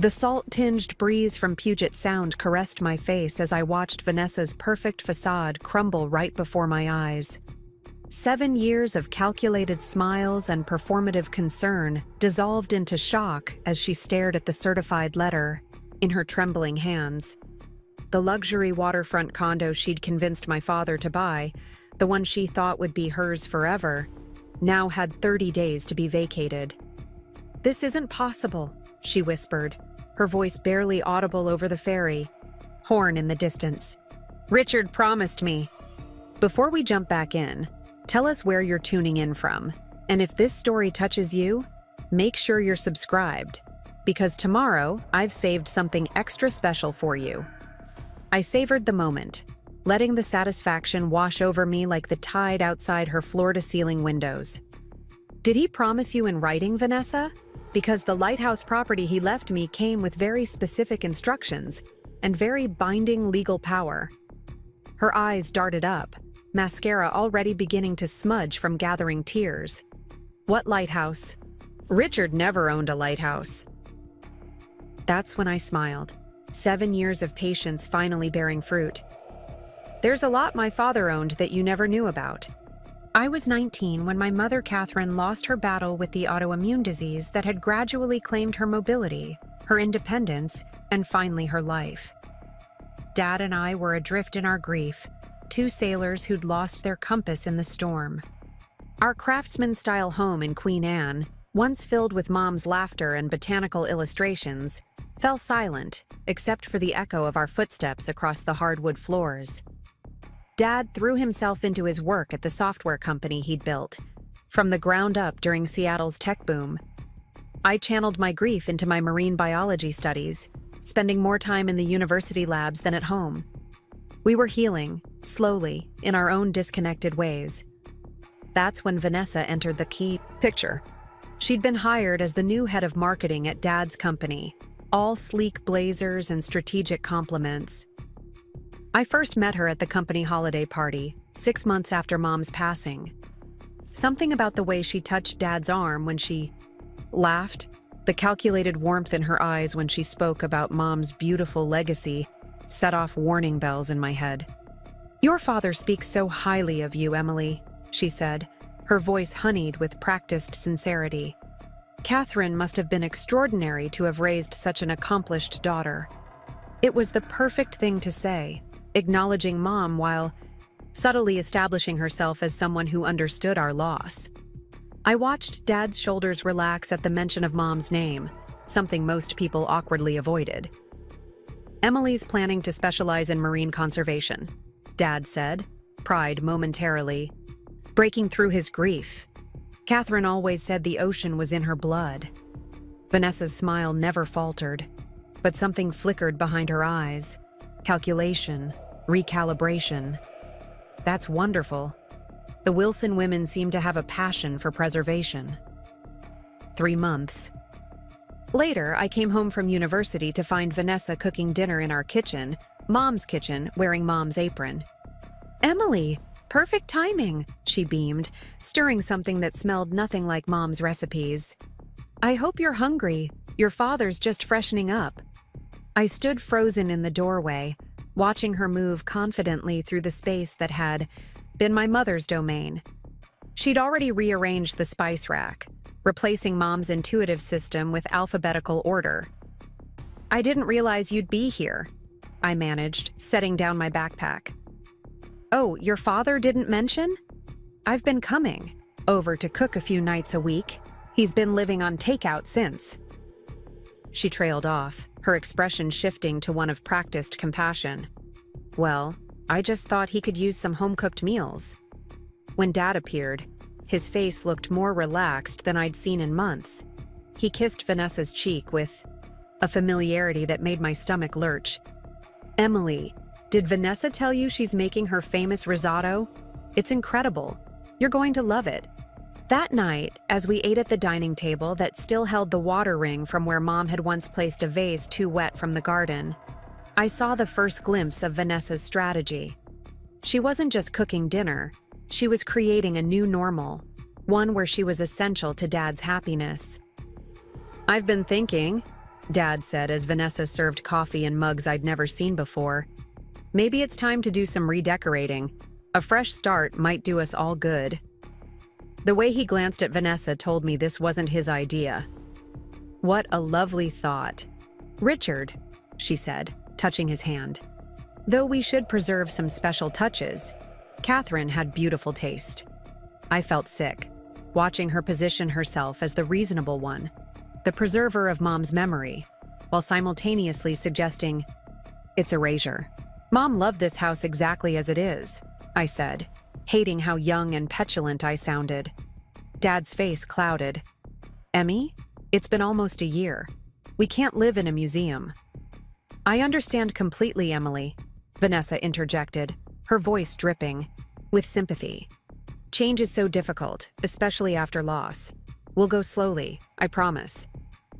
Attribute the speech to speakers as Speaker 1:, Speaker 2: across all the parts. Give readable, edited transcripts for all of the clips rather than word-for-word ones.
Speaker 1: The salt-tinged breeze from Puget Sound caressed my face as I watched Vanessa's perfect facade crumble right before my eyes. 7 years of calculated smiles and performative concern dissolved into shock as she stared at the certified letter in her trembling hands. The luxury waterfront condo she'd convinced my father to buy, the one she thought would be hers forever, now had 30 days to be vacated. "This isn't possible," she whispered, her voice barely audible over the ferry horn in the distance. "Richard promised me." Before we jump back in, tell us where you're tuning in from, and if this story touches you, make sure you're subscribed, because tomorrow I've saved something extra special for you. I savored the moment, letting the satisfaction wash over me like the tide outside her floor-to-ceiling windows. "Did he promise you in writing, Vanessa? Because the lighthouse property he left me came with very specific instructions and very binding legal power." Her eyes darted up, mascara already beginning to smudge from gathering tears. "What lighthouse?" "Richard never owned a lighthouse." That's when I smiled, 7 years of patience finally bearing fruit. "There's a lot my father owned that you never knew about." I was 19 when my mother, Catherine, lost her battle with the autoimmune disease that had gradually claimed her mobility, her independence, and finally her life. Dad and I were adrift in our grief, two sailors who'd lost their compass in the storm. Our craftsman-style home in Queen Anne, once filled with Mom's laughter and botanical illustrations, fell silent except for the echo of our footsteps across the hardwood floors. Dad threw himself into his work at the software company he'd built, from the ground up during Seattle's tech boom. I channeled my grief into my marine biology studies, spending more time in the university labs than at home. We were healing, slowly, in our own disconnected ways. That's when Vanessa entered the key picture. She'd been hired as the new head of marketing at Dad's company, all sleek blazers and strategic compliments. I first met her at the company holiday party, 6 months after Mom's passing. Something about the way she touched Dad's arm when she laughed, the calculated warmth in her eyes when she spoke about Mom's beautiful legacy, set off warning bells in my head. "Your father speaks so highly of you, Emily," she said, her voice honeyed with practiced sincerity. Catherine must have been extraordinary to have raised such an accomplished daughter. It was the perfect thing to say, acknowledging Mom while subtly establishing herself as someone who understood our loss. I watched Dad's shoulders relax at the mention of Mom's name, something most people awkwardly avoided. "Emily's planning to specialize in marine conservation," Dad said, pride momentarily breaking through his grief. Catherine always said the ocean was in her blood. Vanessa's smile never faltered, but something flickered behind her eyes. Calculation, recalibration. That's wonderful. The Wilson women seem to have a passion for preservation. 3 months. Later, I came home from university to find Vanessa cooking dinner in our kitchen, Mom's kitchen, wearing Mom's apron. "Emily, perfect timing," she beamed, stirring something that smelled nothing like Mom's recipes. "I hope you're hungry. Your father's just freshening up." I stood frozen in the doorway, watching her move confidently through the space that had been my mother's domain. She'd already rearranged the spice rack, replacing Mom's intuitive system with alphabetical order. "I didn't realize you'd be here," I managed, setting down my backpack. "Oh, your father didn't mention? I've been coming over to cook a few nights a week. He's been living on takeout since." She trailed off, her expression shifting to one of practiced compassion. "Well, I just thought he could use some home-cooked meals." When Dad appeared, his face looked more relaxed than I'd seen in months. He kissed Vanessa's cheek with a familiarity that made my stomach lurch. "Emily, did Vanessa tell you she's making her famous risotto? It's incredible. You're going to love it." That night, as we ate at the dining table that still held the water ring from where Mom had once placed a vase too wet from the garden, I saw the first glimpse of Vanessa's strategy. She wasn't just cooking dinner, she was creating a new normal, one where she was essential to Dad's happiness. "I've been thinking," Dad said as Vanessa served coffee in mugs I'd never seen before. Maybe it's time to do some redecorating. A fresh start might do us all good. The way he glanced at Vanessa told me this wasn't his idea. What a lovely thought. Richard, she said, touching his hand. Though we should preserve some special touches, Catherine had beautiful taste. I felt sick, watching her position herself as the reasonable one, the preserver of Mom's memory, while simultaneously suggesting, it's erasure. Mom loved this house exactly as it is, I said, hating how young and petulant I sounded. Dad's face clouded. Emmy, it's been almost a year. We can't live in a museum. I understand completely, Emily, Vanessa interjected, her voice dripping with sympathy. Change is so difficult, especially after loss. We'll go slowly, I promise.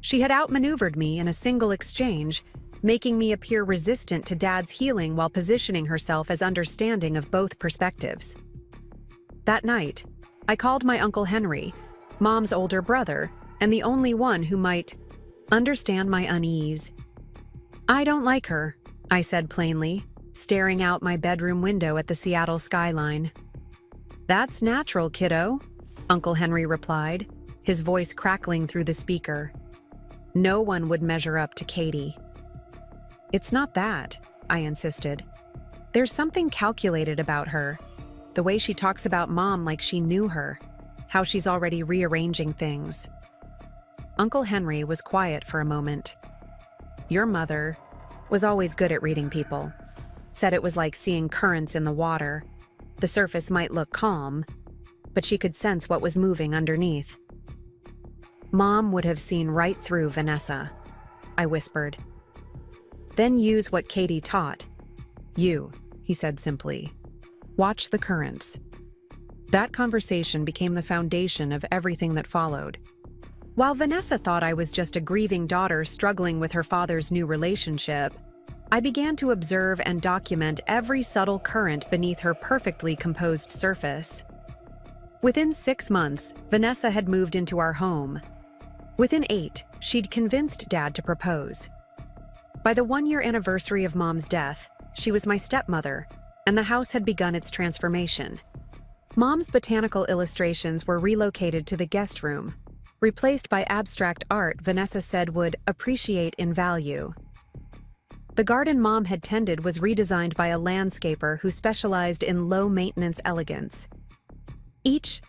Speaker 1: She had outmaneuvered me in a single exchange, making me appear resistant to Dad's healing while positioning herself as understanding of both perspectives. That night, I called my Uncle Henry, Mom's older brother, and the only one who might understand my unease. I don't like her, I said plainly, staring out my bedroom window at the Seattle skyline. That's natural, kiddo, Uncle Henry replied, his voice crackling through the speaker. No one would measure up to Katie. It's not that, I insisted. There's something calculated about her. The way she talks about Mom like she knew her, how she's already rearranging things. Uncle Henry was quiet for a moment. Your mother was always good at reading people. Said it was like seeing currents in the water. The surface might look calm, but she could sense what was moving underneath. Mom would have seen right through Vanessa, I whispered. Then use what Katie taught. You, he said simply. Watch the currents. That conversation became the foundation of everything that followed. While Vanessa thought I was just a grieving daughter struggling with her father's new relationship, I began to observe and document every subtle current beneath her perfectly composed surface. Within 6 months, Vanessa had moved into our home. Within 8, she'd convinced Dad to propose. By the 1-year anniversary of Mom's death, she was my stepmother, and the house had begun its transformation. Mom's botanical illustrations were relocated to the guest room, replaced by abstract art Vanessa said would appreciate in value. The garden Mom had tended was redesigned by a landscaper who specialized in low-maintenance elegance. Each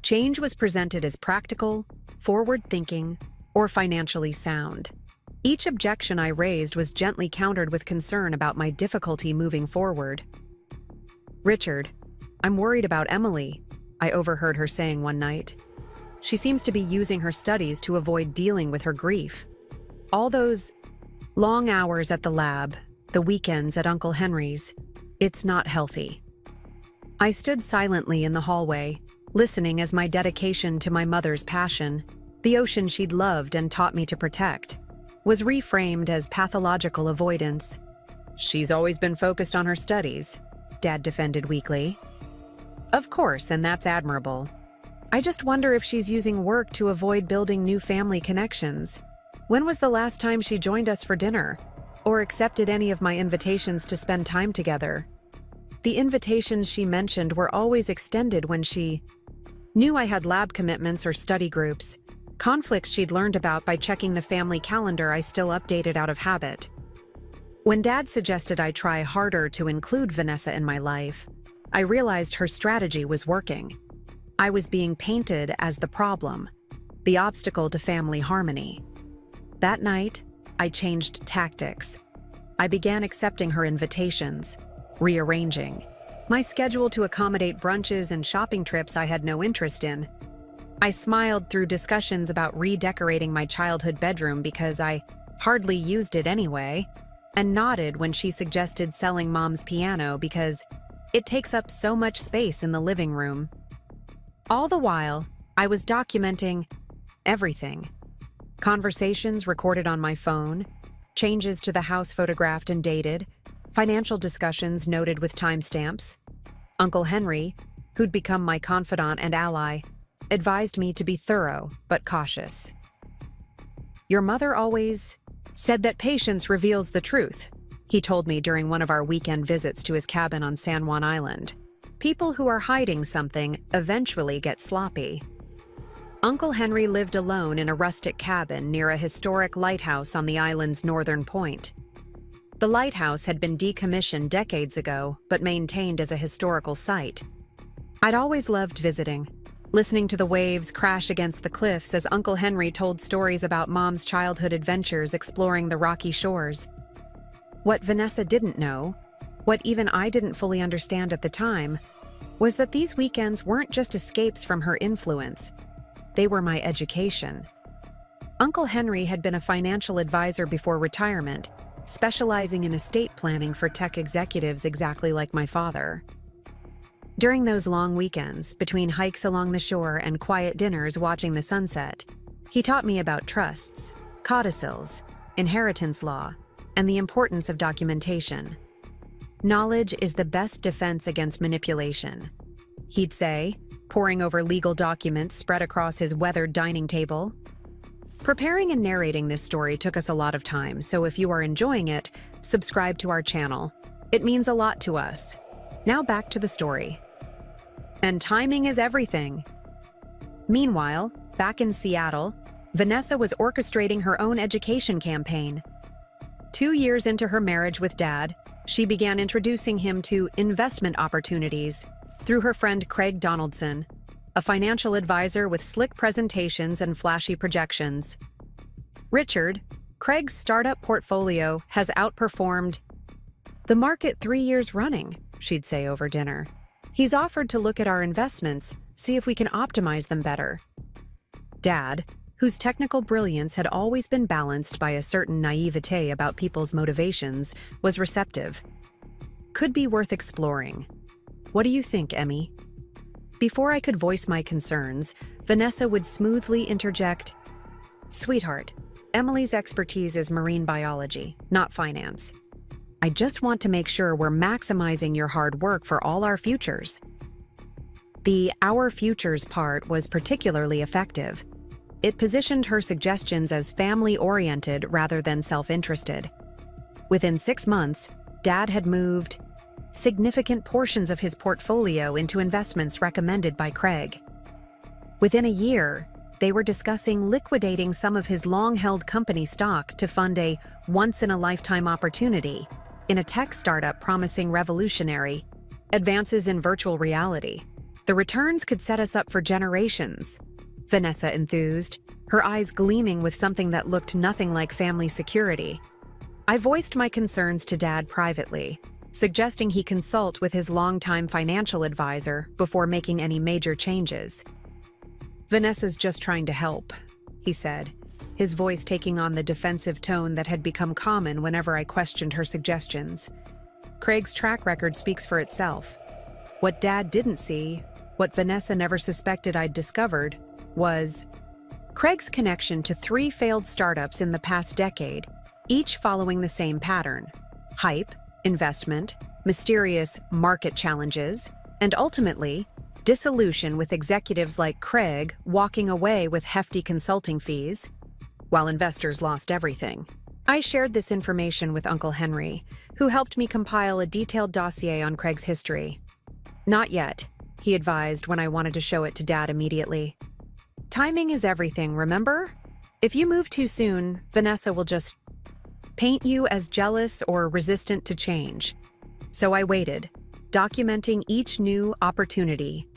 Speaker 1: change was presented as practical, forward-thinking, or financially sound. Each objection I raised was gently countered with concern about my difficulty moving forward. Richard, I'm worried about Emily, I overheard her saying one night. She seems to be using her studies to avoid dealing with her grief. All those long hours at the lab, the weekends at Uncle Henry's, it's not healthy. I stood silently in the hallway, listening as my dedication to my mother's passion, the ocean she'd loved and taught me to protect, was reframed as pathological avoidance. She's always been focused on her studies, Dad defended weakly. Of course, and that's admirable. I just wonder if she's using work to avoid building new family connections. When was the last time she joined us for dinner, or accepted any of my invitations to spend time together? The invitations she mentioned were always extended when she knew I had lab commitments or study groups, conflicts she'd learned about by checking the family calendar I still updated out of habit. When Dad suggested I try harder to include Vanessa in my life, I realized her strategy was working. I was being painted as the problem, the obstacle to family harmony. That night, I changed tactics. I began accepting her invitations, rearranging my schedule to accommodate brunches and shopping trips I had no interest in. I smiled through discussions about redecorating my childhood bedroom because I hardly used it anyway, and nodded when she suggested selling Mom's piano because it takes up so much space in the living room. All the while, I was documenting everything. Conversations recorded on my phone, changes to the house photographed and dated, financial discussions noted with timestamps. Uncle Henry, who'd become my confidant and ally, advised me to be thorough but cautious. Your mother always Said that patience reveals the truth, he told me during one of our weekend visits to his cabin on San Juan Island. People who are hiding something eventually get sloppy. Uncle Henry lived alone in a rustic cabin near a historic lighthouse on the island's northern point. The lighthouse had been decommissioned decades ago, but maintained as a historical site. I'd always loved visiting, listening to the waves crash against the cliffs as Uncle Henry told stories about Mom's childhood adventures exploring the rocky shores. What Vanessa didn't know, what even I didn't fully understand at the time, was that these weekends weren't just escapes from her influence. They were my education. Uncle Henry had been a financial advisor before retirement, specializing in estate planning for tech executives exactly like my father. During those long weekends, between hikes along the shore and quiet dinners watching the sunset, he taught me about trusts, codicils, inheritance law, and the importance of documentation. Knowledge is the best defense against manipulation, he'd say, poring over legal documents spread across his weathered dining table. Preparing and narrating this story took us a lot of time, so if you are enjoying it, subscribe to our channel. It means a lot to us. Now back to the story. And timing is everything. Meanwhile, back in Seattle, Vanessa was orchestrating her own education campaign. 2 years into her marriage with Dad, she began introducing him to investment opportunities through her friend Craig Donaldson, a financial advisor with slick presentations and flashy projections. Richard, Craig's startup portfolio has outperformed the market 3 years running, she'd say over dinner. He's offered to look at our investments, see if we can optimize them better. Dad, whose technical brilliance had always been balanced by a certain naivete about people's motivations, was receptive. Could be worth exploring. What do you think, Emmy? Before I could voice my concerns, Vanessa would smoothly interject, "Sweetheart, Emily's expertise is marine biology, not finance. I just want to make sure we're maximizing your hard work for all our futures." The "our futures" part was particularly effective. It positioned her suggestions as family-oriented rather than self-interested. Within 6 months, Dad had moved significant portions of his portfolio into investments recommended by Craig. Within a year, they were discussing liquidating some of his long-held company stock to fund a once-in-a-lifetime opportunity in a tech startup promising revolutionary advances in virtual reality. The returns could set us up for generations, Vanessa enthused, her eyes gleaming with something that looked nothing like family security. I voiced my concerns to Dad privately, suggesting he consult with his longtime financial advisor before making any major changes. "Vanessa's just trying to help," he said, his voice taking on the defensive tone that had become common whenever I questioned her suggestions. Craig's track record speaks for itself. What Dad didn't see, what Vanessa never suspected I'd discovered, was Craig's connection to 3 failed startups in the past decade, each following the same pattern: hype, investment, mysterious market challenges, and ultimately, dissolution, with executives like Craig walking away with hefty consulting fees, while investors lost everything. I shared this information with Uncle Henry, who helped me compile a detailed dossier on Craig's history. "Not yet," he advised when I wanted to show it to Dad immediately. "Timing is everything, remember? If you move too soon, Vanessa will just paint you as jealous or resistant to change." So I waited, documenting each new opportunity,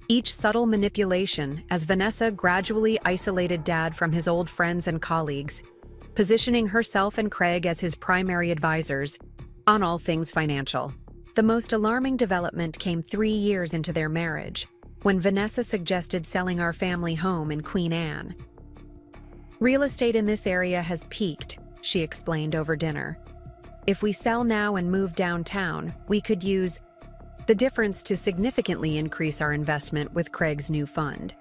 Speaker 1: each subtle manipulation as Vanessa gradually isolated Dad from his old friends and colleagues, positioning herself and Craig as his primary advisors on all things financial. The most alarming development came 3 years into their marriage, when Vanessa suggested selling our family home in Queen Anne. "Real estate in this area has peaked," she explained over dinner. "If we sell now and move downtown, we could use the difference to significantly increase our investment with Craig's new fund."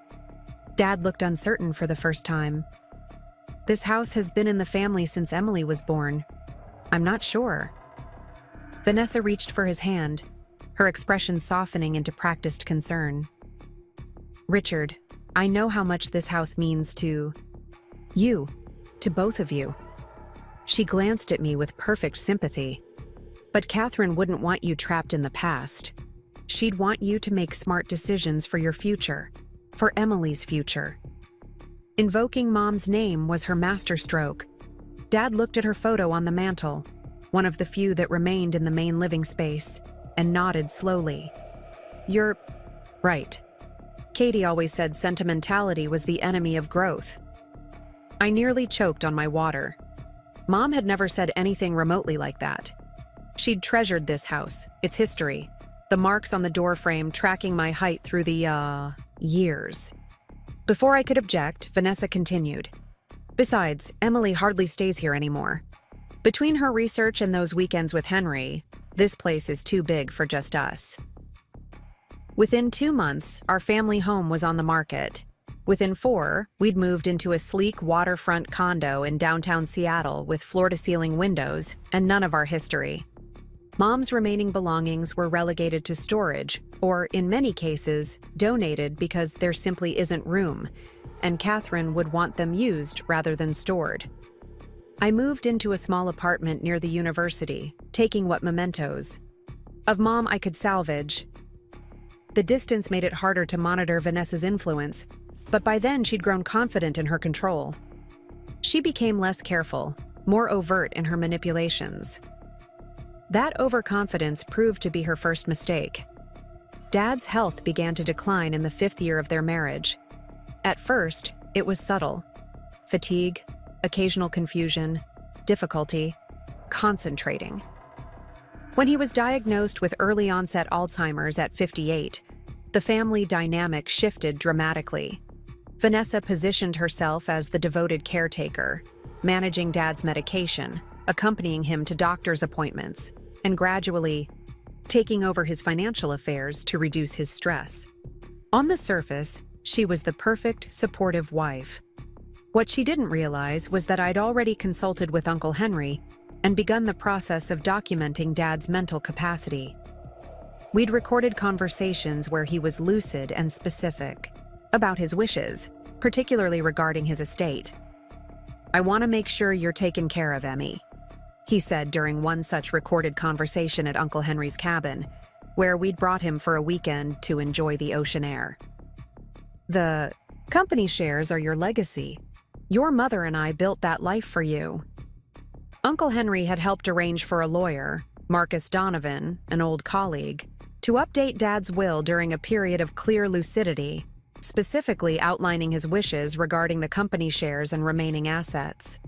Speaker 1: Dad looked uncertain for the first time. "This house has been in the family since Emily was born. I'm not sure." Vanessa reached for his hand, her expression softening into practiced concern. "Richard, I know how much this house means to you, to both of you. She glanced at me with perfect sympathy. But Catherine wouldn't want you trapped in the past. She'd want you to make smart decisions for your future, for Emily's future. Invoking Mom's name was her masterstroke. Dad looked at her photo on the mantel, one of the few that remained in the main living space, and nodded slowly. You're right. Katie always said sentimentality was the enemy of growth. I nearly choked on my water. Mom had never said anything remotely like that. She'd treasured this house, its history, the marks on the doorframe tracking my height through the, years. Before I could object, Vanessa continued. Besides, Emily hardly stays here anymore. Between her research and those weekends with Henry, this place is too big for just us. Within 2 months, our family home was on the market. Within 4, we'd moved into a sleek waterfront condo in downtown Seattle with floor-to-ceiling windows and none of our history. Mom's remaining belongings were relegated to storage, or in many cases, donated because there simply isn't room, and Catherine would want them used rather than stored. I moved into a small apartment near the university, taking what mementos. Of Mom I could salvage. The distance made it harder to monitor Vanessa's influence, but by then she'd grown confident in her control. She became less careful, more overt in her manipulations. That overconfidence proved to be her first mistake. Dad's health began to decline in the 5th year of their marriage. At first, it was subtle. Fatigue, occasional confusion, difficulty, concentrating. When he was diagnosed with early-onset Alzheimer's at 58, the family dynamic shifted dramatically. Vanessa positioned herself as the devoted caretaker, managing Dad's medication, accompanying him to doctor's appointments, and gradually taking over his financial affairs to reduce his stress. On the surface, she was the perfect, supportive wife. What she didn't realize was that I'd already consulted with Uncle Henry and begun the process of documenting Dad's mental capacity. We'd recorded conversations where he was lucid and specific about his wishes, particularly regarding his estate. "I want to make sure you're taken care of, Emmy," he said during one such recorded conversation at Uncle Henry's cabin, where we'd brought him for a weekend to enjoy the ocean air. "The company shares are your legacy. Your mother and I built that life for you." Uncle Henry had helped arrange for a lawyer, Marcus Donovan, an old colleague, to update Dad's will during a period of clear lucidity, specifically outlining his wishes regarding the company shares and remaining assets.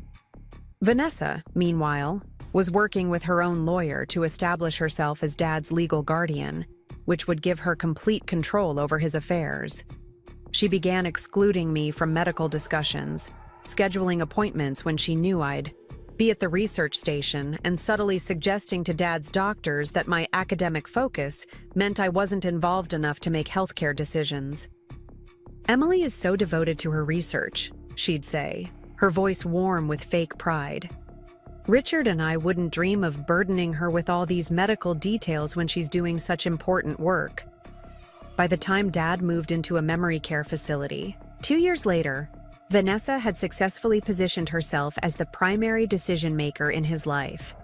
Speaker 1: Vanessa, meanwhile, was working with her own lawyer to establish herself as Dad's legal guardian, which would give her complete control over his affairs. She began excluding me from medical discussions, scheduling appointments when she knew I'd be at the research station, and subtly suggesting to Dad's doctors that my academic focus meant I wasn't involved enough to make healthcare decisions. "Emily is so devoted to her research," she'd say, her voice warm with fake pride. "Richard and I wouldn't dream of burdening her with all these medical details when she's doing such important work." By the time Dad moved into a memory care facility, 2 years later, Vanessa had successfully positioned herself as the primary decision-maker in his life.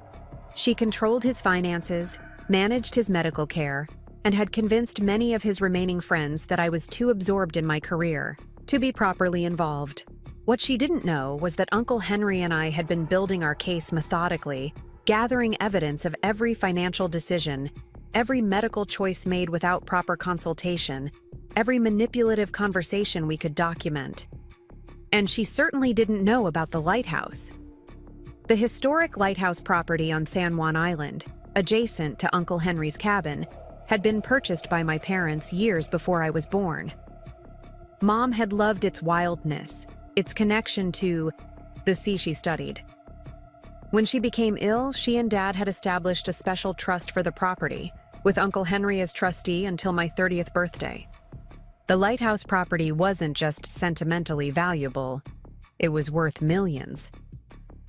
Speaker 1: She controlled his finances, managed his medical care, and had convinced many of his remaining friends that I was too absorbed in my career to be properly involved. What she didn't know was that Uncle Henry and I had been building our case methodically, gathering evidence of every financial decision, every medical choice made without proper consultation, every manipulative conversation we could document. And she certainly didn't know about the lighthouse. The historic lighthouse property on San Juan Island, adjacent to Uncle Henry's cabin, had been purchased by my parents years before I was born. Mom had loved its wildness, its connection to the sea she studied. When she became ill, she and Dad had established a special trust for the property, with Uncle Henry as trustee until my 30th birthday. The lighthouse property wasn't just sentimentally valuable, it was worth millions.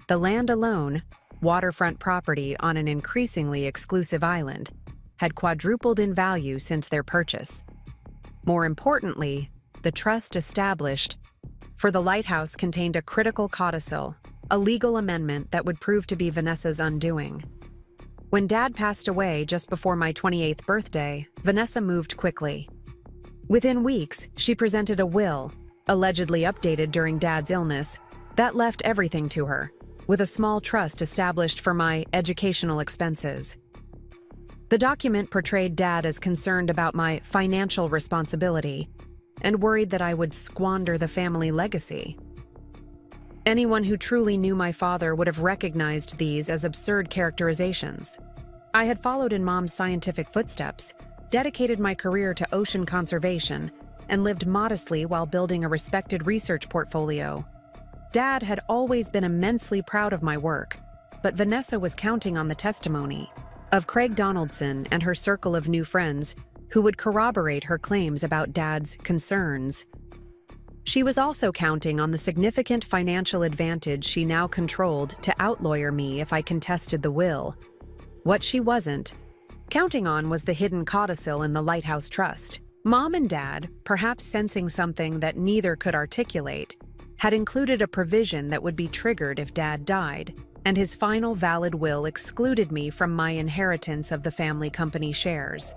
Speaker 1: The land alone, waterfront property on an increasingly exclusive island, had quadrupled in value since their purchase. More importantly, the trust established for the lighthouse contained a critical codicil, a legal amendment that would prove to be Vanessa's undoing. When Dad passed away just before my 28th birthday, Vanessa moved quickly. Within weeks, she presented a will, allegedly updated during Dad's illness, that left everything to her, with a small trust established for my educational expenses. The document portrayed Dad as concerned about my financial responsibility and worried that I would squander the family legacy. Anyone who truly knew my father would have recognized these as absurd characterizations. I had followed in Mom's scientific footsteps, dedicated my career to ocean conservation, and lived modestly while building a respected research portfolio. Dad had always been immensely proud of my work, but Vanessa was counting on the testimony of Craig Donaldson and her circle of new friends who would corroborate her claims about Dad's concerns. She was also counting on the significant financial advantage she now controlled to outlawyer me if I contested the will. What she wasn't counting on was the hidden codicil in the Lighthouse Trust. Mom and Dad, perhaps sensing something that neither could articulate, had included a provision that would be triggered if Dad died, and his final valid will excluded me from my inheritance of the family company shares.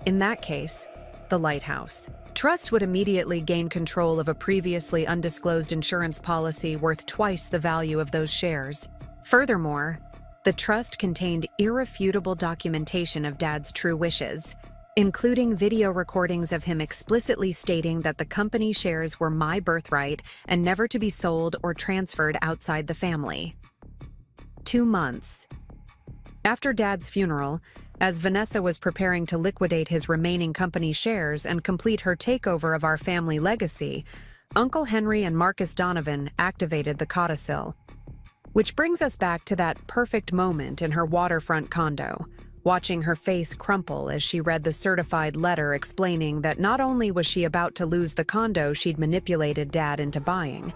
Speaker 1: In that case, the Lighthouse Trust would immediately gain control of a previously undisclosed insurance policy worth twice the value of those shares. Furthermore, the trust contained irrefutable documentation of Dad's true wishes, including video recordings of him explicitly stating that the company shares were my birthright and never to be sold or transferred outside the family. 2 months. After Dad's funeral, as Vanessa was preparing to liquidate his remaining company shares and complete her takeover of our family legacy, Uncle Henry and Marcus Donovan activated the Codicil. Which brings us back to that perfect moment in her waterfront condo, watching her face crumple as she read the certified letter explaining that not only was she about to lose the condo she'd manipulated Dad into buying,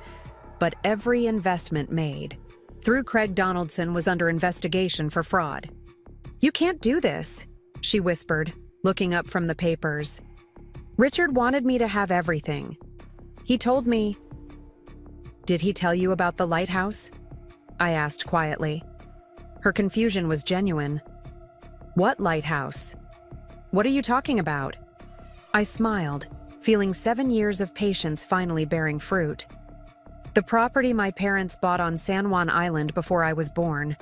Speaker 1: but every investment made through Craig Donaldson was under investigation for fraud. "You can't do this," she whispered, looking up from the papers. "Richard wanted me to have everything. He told me—" "Did he tell you about the lighthouse?" I asked quietly. Her confusion was genuine. "What lighthouse? What are you talking about?" I smiled, feeling 7 years of patience finally bearing fruit. "The property my parents bought on San Juan Island before I was born.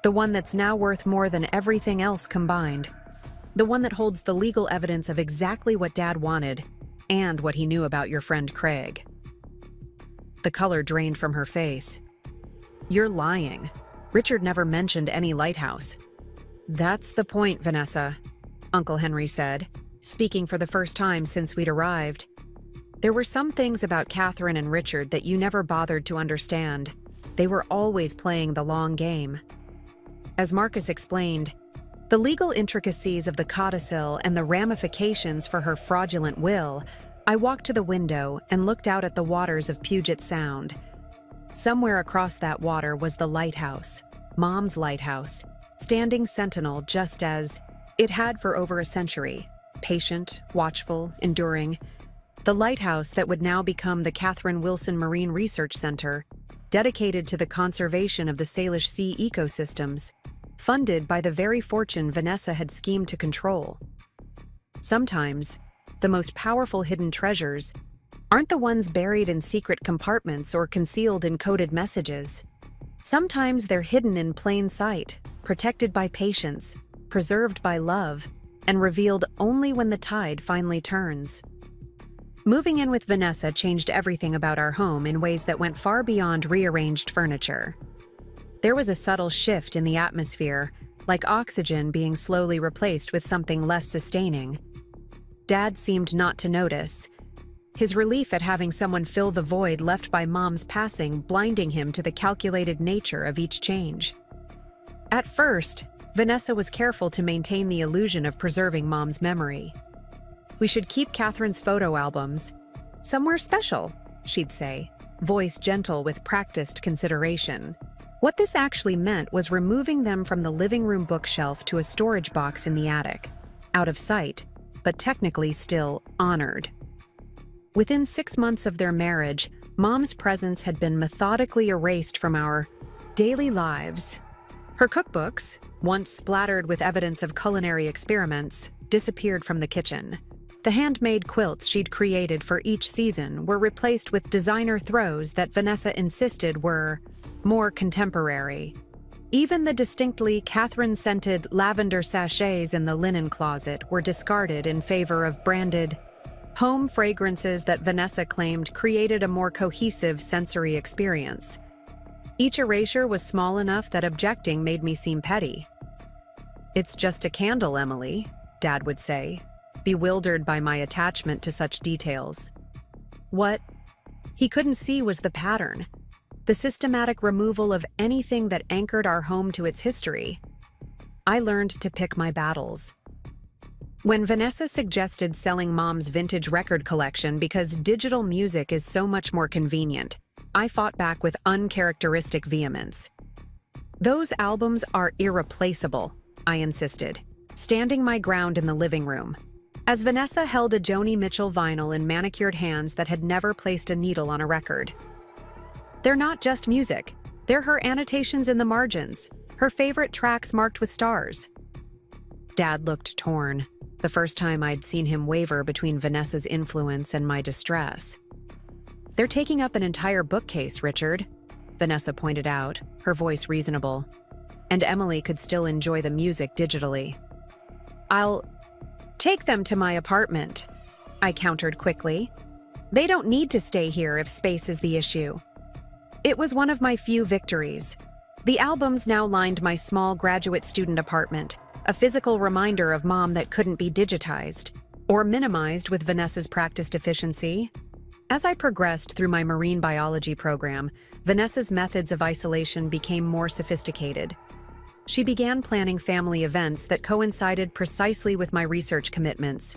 Speaker 1: The one that's now worth more than everything else combined. The one that holds the legal evidence of exactly what Dad wanted and what he knew about your friend Craig." The color drained from her face. "You're lying. Richard never mentioned any lighthouse." "That's the point, Vanessa," Uncle Henry said, speaking for the first time since we'd arrived. "There were some things about Catherine and Richard that you never bothered to understand. They were always playing the long game." As Marcus explained, the legal intricacies of the codicil and the ramifications for her fraudulent will, I walked to the window and looked out at the waters of Puget Sound. Somewhere across that water was the lighthouse, Mom's lighthouse, standing sentinel just as it had for over a century, patient, watchful, enduring. The lighthouse that would now become the Catherine Wilson Marine Research Center, dedicated to the conservation of the Salish Sea ecosystems, funded by the very fortune Vanessa had schemed to control. Sometimes, the most powerful hidden treasures aren't the ones buried in secret compartments or concealed in coded messages. Sometimes they're hidden in plain sight, protected by patience, preserved by love, and revealed only when the tide finally turns. Moving in with Vanessa changed everything about our home in ways that went far beyond rearranged furniture. There was a subtle shift in the atmosphere, like oxygen being slowly replaced with something less sustaining. Dad seemed not to notice, his relief at having someone fill the void left by Mom's passing blinding him to the calculated nature of each change. At first, Vanessa was careful to maintain the illusion of preserving Mom's memory. "We should keep Catherine's photo albums somewhere special," she'd say, voice gentle with practiced consideration. What this actually meant was removing them from the living room bookshelf to a storage box in the attic, out of sight, but technically still honored. Within 6 months of their marriage, Mom's presence had been methodically erased from our daily lives. Her cookbooks, once splattered with evidence of culinary experiments, disappeared from the kitchen. The handmade quilts she'd created for each season were replaced with designer throws that Vanessa insisted were more contemporary. Even the distinctly Catherine-scented lavender sachets in the linen closet were discarded in favor of branded home fragrances that Vanessa claimed created a more cohesive sensory experience. Each erasure was small enough that objecting made me seem petty. "It's just a candle, Emily," Dad would say, bewildered by my attachment to such details. What he couldn't see was the pattern, the systematic removal of anything that anchored our home to its history. I learned to pick my battles. When Vanessa suggested selling Mom's vintage record collection because digital music is so much more convenient, I fought back with uncharacteristic vehemence. "Those albums are irreplaceable," I insisted, standing my ground in the living room, as Vanessa held a Joni Mitchell vinyl in manicured hands that had never placed a needle on a record. "They're not just music. They're her annotations in the margins, her favorite tracks marked with stars." Dad looked torn, the first time I'd seen him waver between Vanessa's influence and my distress. "They're taking up an entire bookcase, Richard," Vanessa pointed out, her voice reasonable. "And Emily could still enjoy the music digitally." "I'll take them to my apartment," I countered quickly. "They don't need to stay here if space is the issue." It was one of my few victories. The albums now lined my small graduate student apartment, a physical reminder of Mom that couldn't be digitized, or minimized with Vanessa's practiced efficiency. As I progressed through my marine biology program, Vanessa's methods of isolation became more sophisticated. She began planning family events that coincided precisely with my research commitments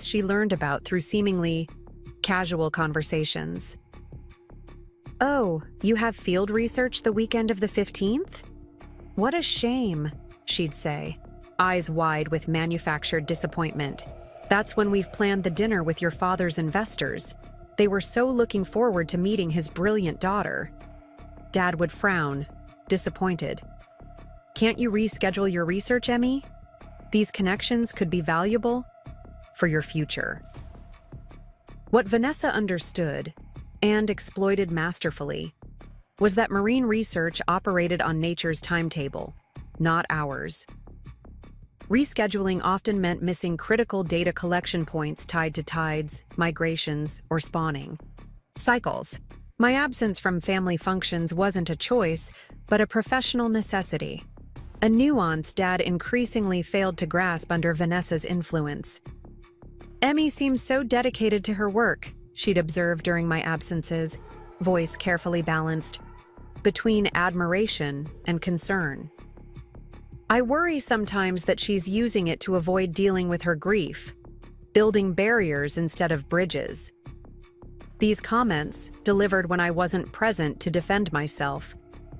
Speaker 1: she learned about through seemingly casual conversations. "Oh, you have field research the weekend of the 15th? What a shame," she'd say, eyes wide with manufactured disappointment. "That's when we've planned the dinner with your father's investors. They were so looking forward to meeting his brilliant daughter." Dad would frown, disappointed. "Can't you reschedule your research, Emmy? These connections could be valuable for your future." What Vanessa understood, and exploited masterfully, was that marine research operated on nature's timetable, not ours. Rescheduling often meant missing critical data collection points tied to tides, migrations, or spawning cycles. My absence from family functions wasn't a choice, but a professional necessity, a nuance Dad increasingly failed to grasp under Vanessa's influence. "Emmy seems so dedicated to her work," she'd observe during my absences, voice carefully balanced between admiration and concern. "I worry sometimes that she's using it to avoid dealing with her grief, building barriers instead of bridges." These comments, delivered when I wasn't present to defend myself,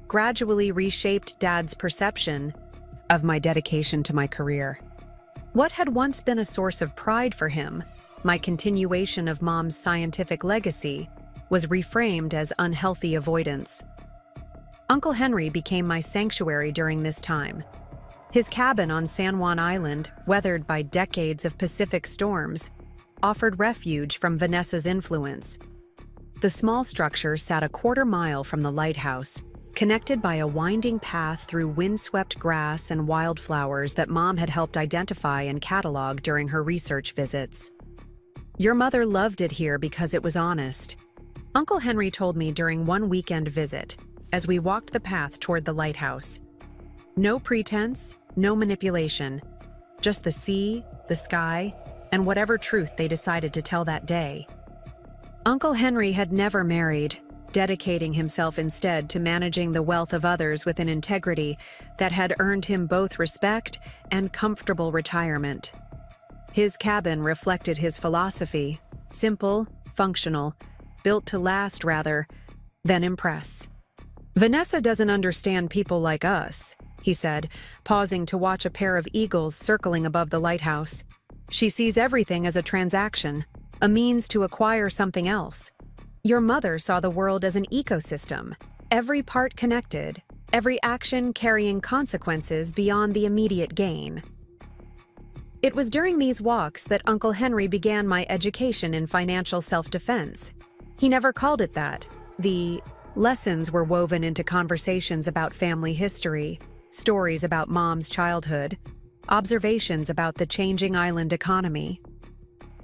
Speaker 1: gradually reshaped Dad's perception of my dedication to my career. What had once been a source of pride for him, my continuation of Mom's scientific legacy, was reframed as unhealthy avoidance. Uncle Henry became my sanctuary during this time. His cabin on San Juan Island, weathered by decades of Pacific storms, offered refuge from Vanessa's influence. The small structure sat a quarter-mile from the lighthouse, connected by a winding path through windswept grass and wildflowers that Mom had helped identify and catalog during her research visits. "Your mother loved it here because it was honest," Uncle Henry told me during one weekend visit as we walked the path toward the lighthouse. "No pretense, no manipulation, just the sea, the sky, and whatever truth they decided to tell that day." Uncle Henry had never married, dedicating himself instead to managing the wealth of others with an integrity that had earned him both respect and comfortable retirement. His cabin reflected his philosophy: simple, functional, built to last rather than impress. "Vanessa doesn't understand people like us," he said, pausing to watch a pair of eagles circling above the lighthouse. "She sees everything as a transaction, a means to acquire something else. Your mother saw the world as an ecosystem, every part connected, every action carrying consequences beyond the immediate gain. It was during these walks that Uncle Henry began my education in financial self-defense. He never called it that. The lessons were woven into conversations about family history, stories about Mom's childhood, observations about the changing island economy.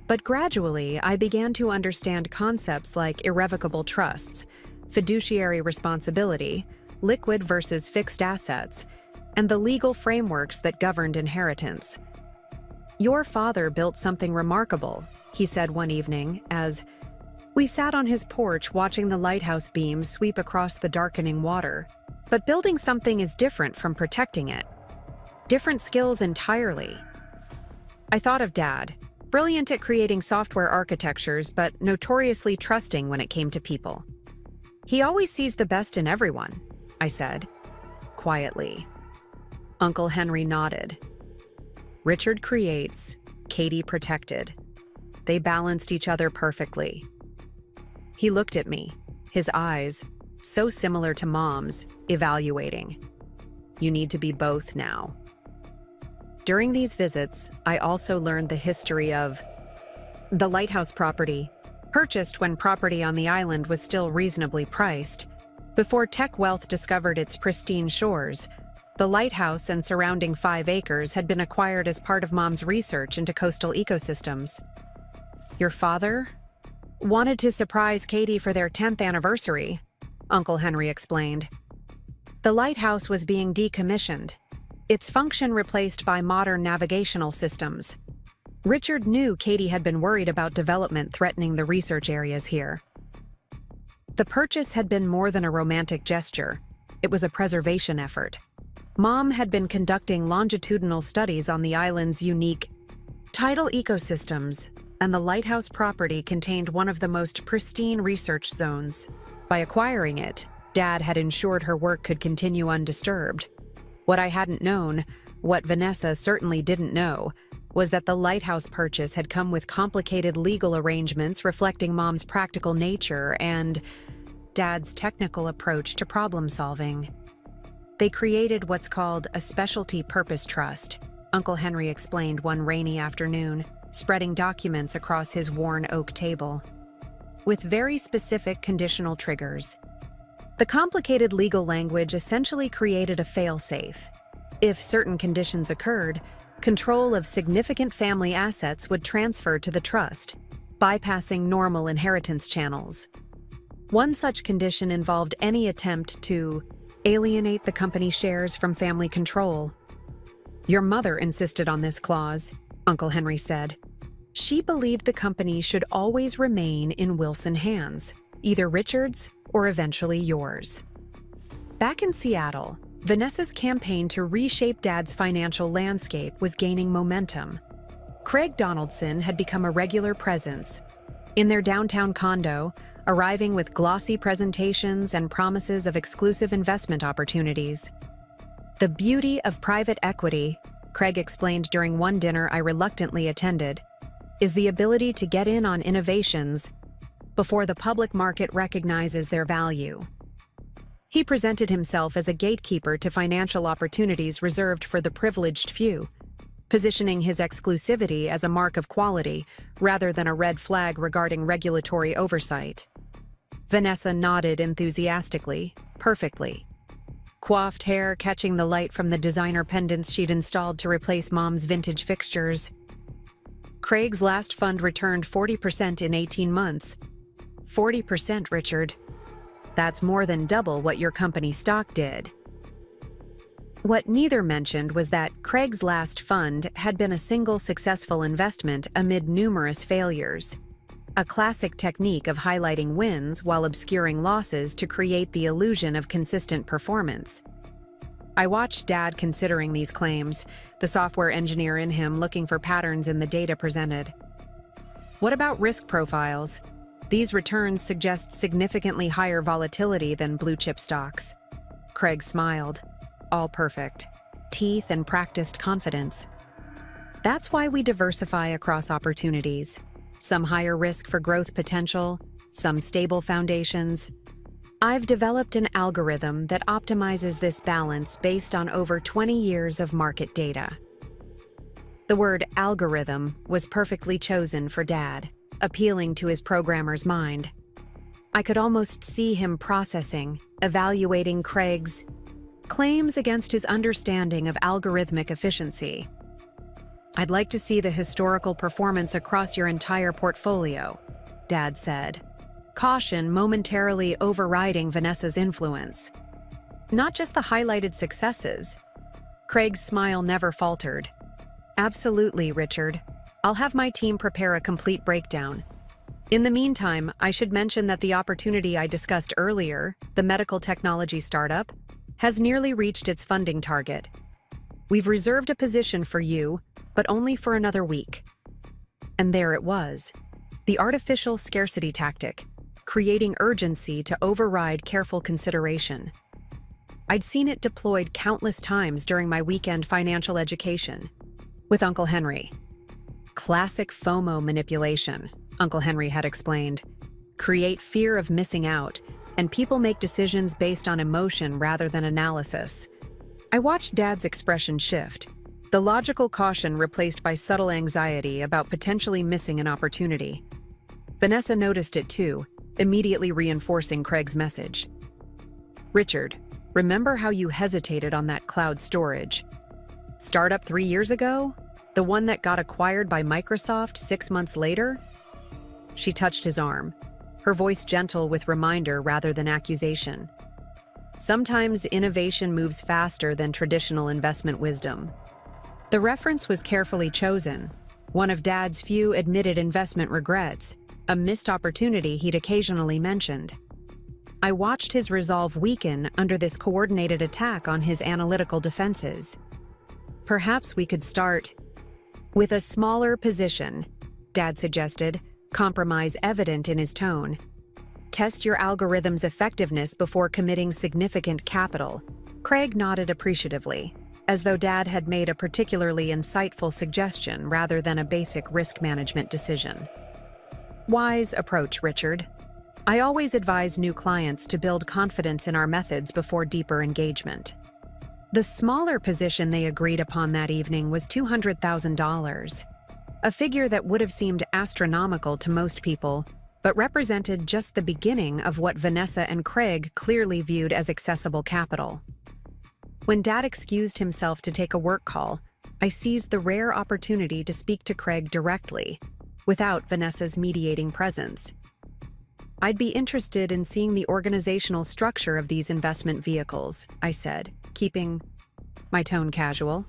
Speaker 1: But gradually, I began to understand concepts like irrevocable trusts, fiduciary responsibility, liquid versus fixed assets, and the legal frameworks that governed inheritance. "Your father built something remarkable," he said one evening as we sat on his porch watching the lighthouse beams sweep across the darkening water. "But building something is different from protecting it. Different skills entirely." I thought of Dad, brilliant at creating software architectures but notoriously trusting when it came to people. "He always sees the best in everyone," I said, quietly. Uncle Henry nodded. "Richard creates, Katie protected. They balanced each other perfectly." He looked at me, his eyes, so similar to Mom's, evaluating. "You need to be both now." During these visits, I also learned the history of the lighthouse property, purchased when property on the island was still reasonably priced. Before tech wealth discovered its pristine shores, the lighthouse and surrounding 5 acres had been acquired as part of Mom's research into coastal ecosystems. "Your father wanted to surprise Katie for their 10th anniversary," Uncle Henry explained. "The lighthouse was being decommissioned, its function replaced by modern navigational systems. Richard knew Katie had been worried about development threatening the research areas here. The purchase had been more than a romantic gesture. It was a preservation effort. Mom had been conducting longitudinal studies on the island's unique tidal ecosystems, and the lighthouse property contained one of the most pristine research zones. By acquiring it, Dad had ensured her work could continue undisturbed. What I hadn't known, what Vanessa certainly didn't know, was that the lighthouse purchase had come with complicated legal arrangements reflecting Mom's practical nature and Dad's technical approach to problem solving. They created what's called a specialty purpose trust, Uncle Henry explained one rainy afternoon, spreading documents across his worn oak table, with very specific conditional triggers. The complicated legal language essentially created a fail-safe. If certain conditions occurred, control of significant family assets would transfer to the trust, bypassing normal inheritance channels. One such condition involved any attempt to alienate the company shares from family control. "Your mother insisted on this clause," Uncle Henry said. "She believed the company should always remain in Wilson hands, either Richard's or eventually yours." Back in Seattle, Vanessa's campaign to reshape Dad's financial landscape was gaining momentum. Craig Donaldson had become a regular presence. In their downtown condo, arriving with glossy presentations and promises of exclusive investment opportunities. "The beauty of private equity," Craig explained during one dinner I reluctantly attended, "is the ability to get in on innovations before the public market recognizes their value." He presented himself as a gatekeeper to financial opportunities reserved for the privileged few, positioning his exclusivity as a mark of quality rather than a red flag regarding regulatory oversight. Vanessa nodded enthusiastically, perfectly. Coiffed hair catching the light from the designer pendants she'd installed to replace Mom's vintage fixtures. Craig's last fund returned 40% in 18 months. 40%, Richard. That's more than double what your company stock did. What neither mentioned was that Craig's last fund had been a single successful investment amid numerous failures. A classic technique of highlighting wins while obscuring losses to create the illusion of consistent performance. I watched Dad considering these claims, the software engineer in him looking for patterns in the data presented. "What about risk profiles? These returns suggest significantly higher volatility than blue-chip stocks." Craig smiled. "All perfect. Teeth and practiced confidence. That's why we diversify across opportunities. Some higher risk for growth potential, some stable foundations. I've developed an algorithm that optimizes this balance based on over 20 years of market data. The word algorithm was perfectly chosen for Dad, appealing to his programmer's mind. I could almost see him processing, evaluating Craig's claims against his understanding of algorithmic efficiency. "I'd like to see the historical performance across your entire portfolio," Dad said, caution momentarily overriding Vanessa's influence. "Not just the highlighted successes." Craig's smile never faltered. "Absolutely, Richard. I'll have my team prepare a complete breakdown. In the meantime, I should mention that the opportunity I discussed earlier, the medical technology startup, has nearly reached its funding target. We've reserved a position for you, but only for another week." And there it was, the artificial scarcity tactic, creating urgency to override careful consideration. I'd seen it deployed countless times during my weekend financial education with Uncle Henry. "Classic FOMO manipulation," Uncle Henry had explained. "Create fear of missing out, and people make decisions based on emotion rather than analysis." I watched Dad's expression shift, the logical caution replaced by subtle anxiety about potentially missing an opportunity. Vanessa noticed it too, immediately reinforcing Craig's message. "Richard, remember how you hesitated on that cloud storage startup 3 years ago? The one that got acquired by Microsoft 6 months later?" She touched his arm, her voice gentle with reminder rather than accusation. "Sometimes innovation moves faster than traditional investment wisdom." The reference was carefully chosen, one of Dad's few admitted investment regrets, a missed opportunity he'd occasionally mentioned. I watched his resolve weaken under this coordinated attack on his analytical defenses. "Perhaps we could start with a smaller position," Dad suggested, compromise evident in his tone. "Test your algorithm's effectiveness before committing significant capital." Craig nodded appreciatively, as though Dad had made a particularly insightful suggestion rather than a basic risk management decision. "Wise approach, Richard. I always advise new clients to build confidence in our methods before deeper engagement." The smaller position they agreed upon that evening was $200,000, a figure that would have seemed astronomical to most people, but represented just the beginning of what Vanessa and Craig clearly viewed as accessible capital. When Dad excused himself to take a work call, I seized the rare opportunity to speak to Craig directly, without Vanessa's mediating presence. "I'd be interested in seeing the organizational structure of these investment vehicles," I said, keeping my tone casual.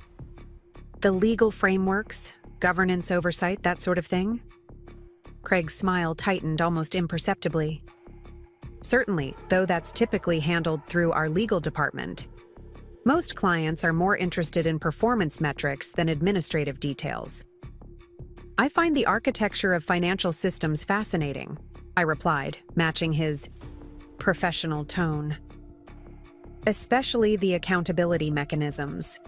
Speaker 1: "The legal frameworks, governance oversight, that sort of thing?" Craig's smile tightened almost imperceptibly. "Certainly, though that's typically handled through our legal department. Most clients are more interested in performance metrics than administrative details." "I find the architecture of financial systems fascinating," I replied, matching his professional tone. "Especially the accountability mechanisms."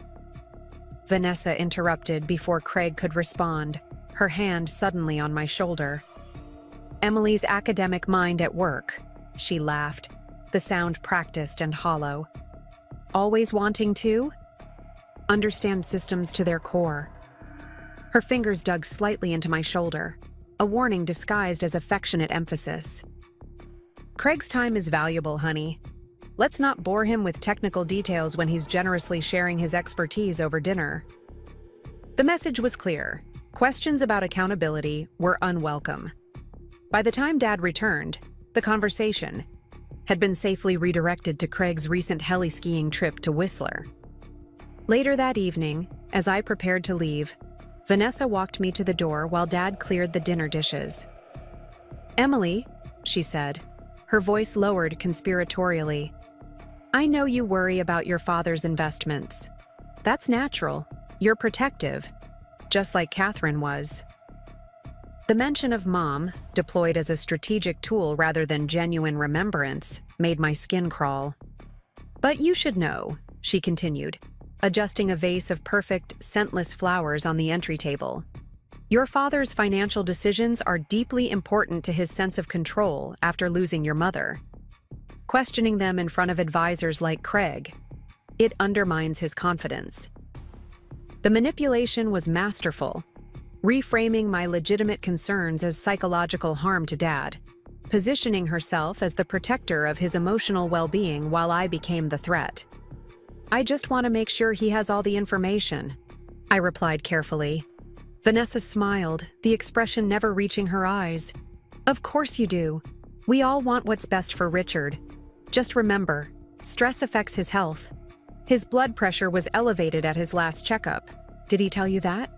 Speaker 1: Vanessa interrupted before Craig could respond, her hand suddenly on my shoulder. "Emily's academic mind at work," she laughed, the sound practiced and hollow. "Always wanting to understand systems to their core." Her fingers dug slightly into my shoulder, a warning disguised as affectionate emphasis. "Craig's time is valuable, honey. Let's not bore him with technical details when he's generously sharing his expertise over dinner." The message was clear. Questions about accountability were unwelcome. By the time Dad returned, the conversation had been safely redirected to Craig's recent heli-skiing trip to Whistler. Later that evening, as I prepared to leave, Vanessa walked me to the door while Dad cleared the dinner dishes. "Emily," she said, her voice lowered conspiratorially, "I know you worry about your father's investments. That's natural. You're protective, just like Catherine was." The mention of Mom, deployed as a strategic tool rather than genuine remembrance, made my skin crawl. "But you should know," she continued, adjusting a vase of perfect, scentless flowers on the entry table. "Your father's financial decisions are deeply important to his sense of control after losing your mother." questioning them in front of advisors like Craig. It undermines his confidence. The manipulation was masterful, reframing my legitimate concerns as psychological harm to Dad, positioning herself as the protector of his emotional well-being while I became the threat. "I just want to make sure he has all the information," I replied carefully. Vanessa smiled, the expression never reaching her eyes. "Of course you do. We all want what's best for Richard. Just remember, stress affects his health. His blood pressure was elevated at his last checkup. Did he tell you that?"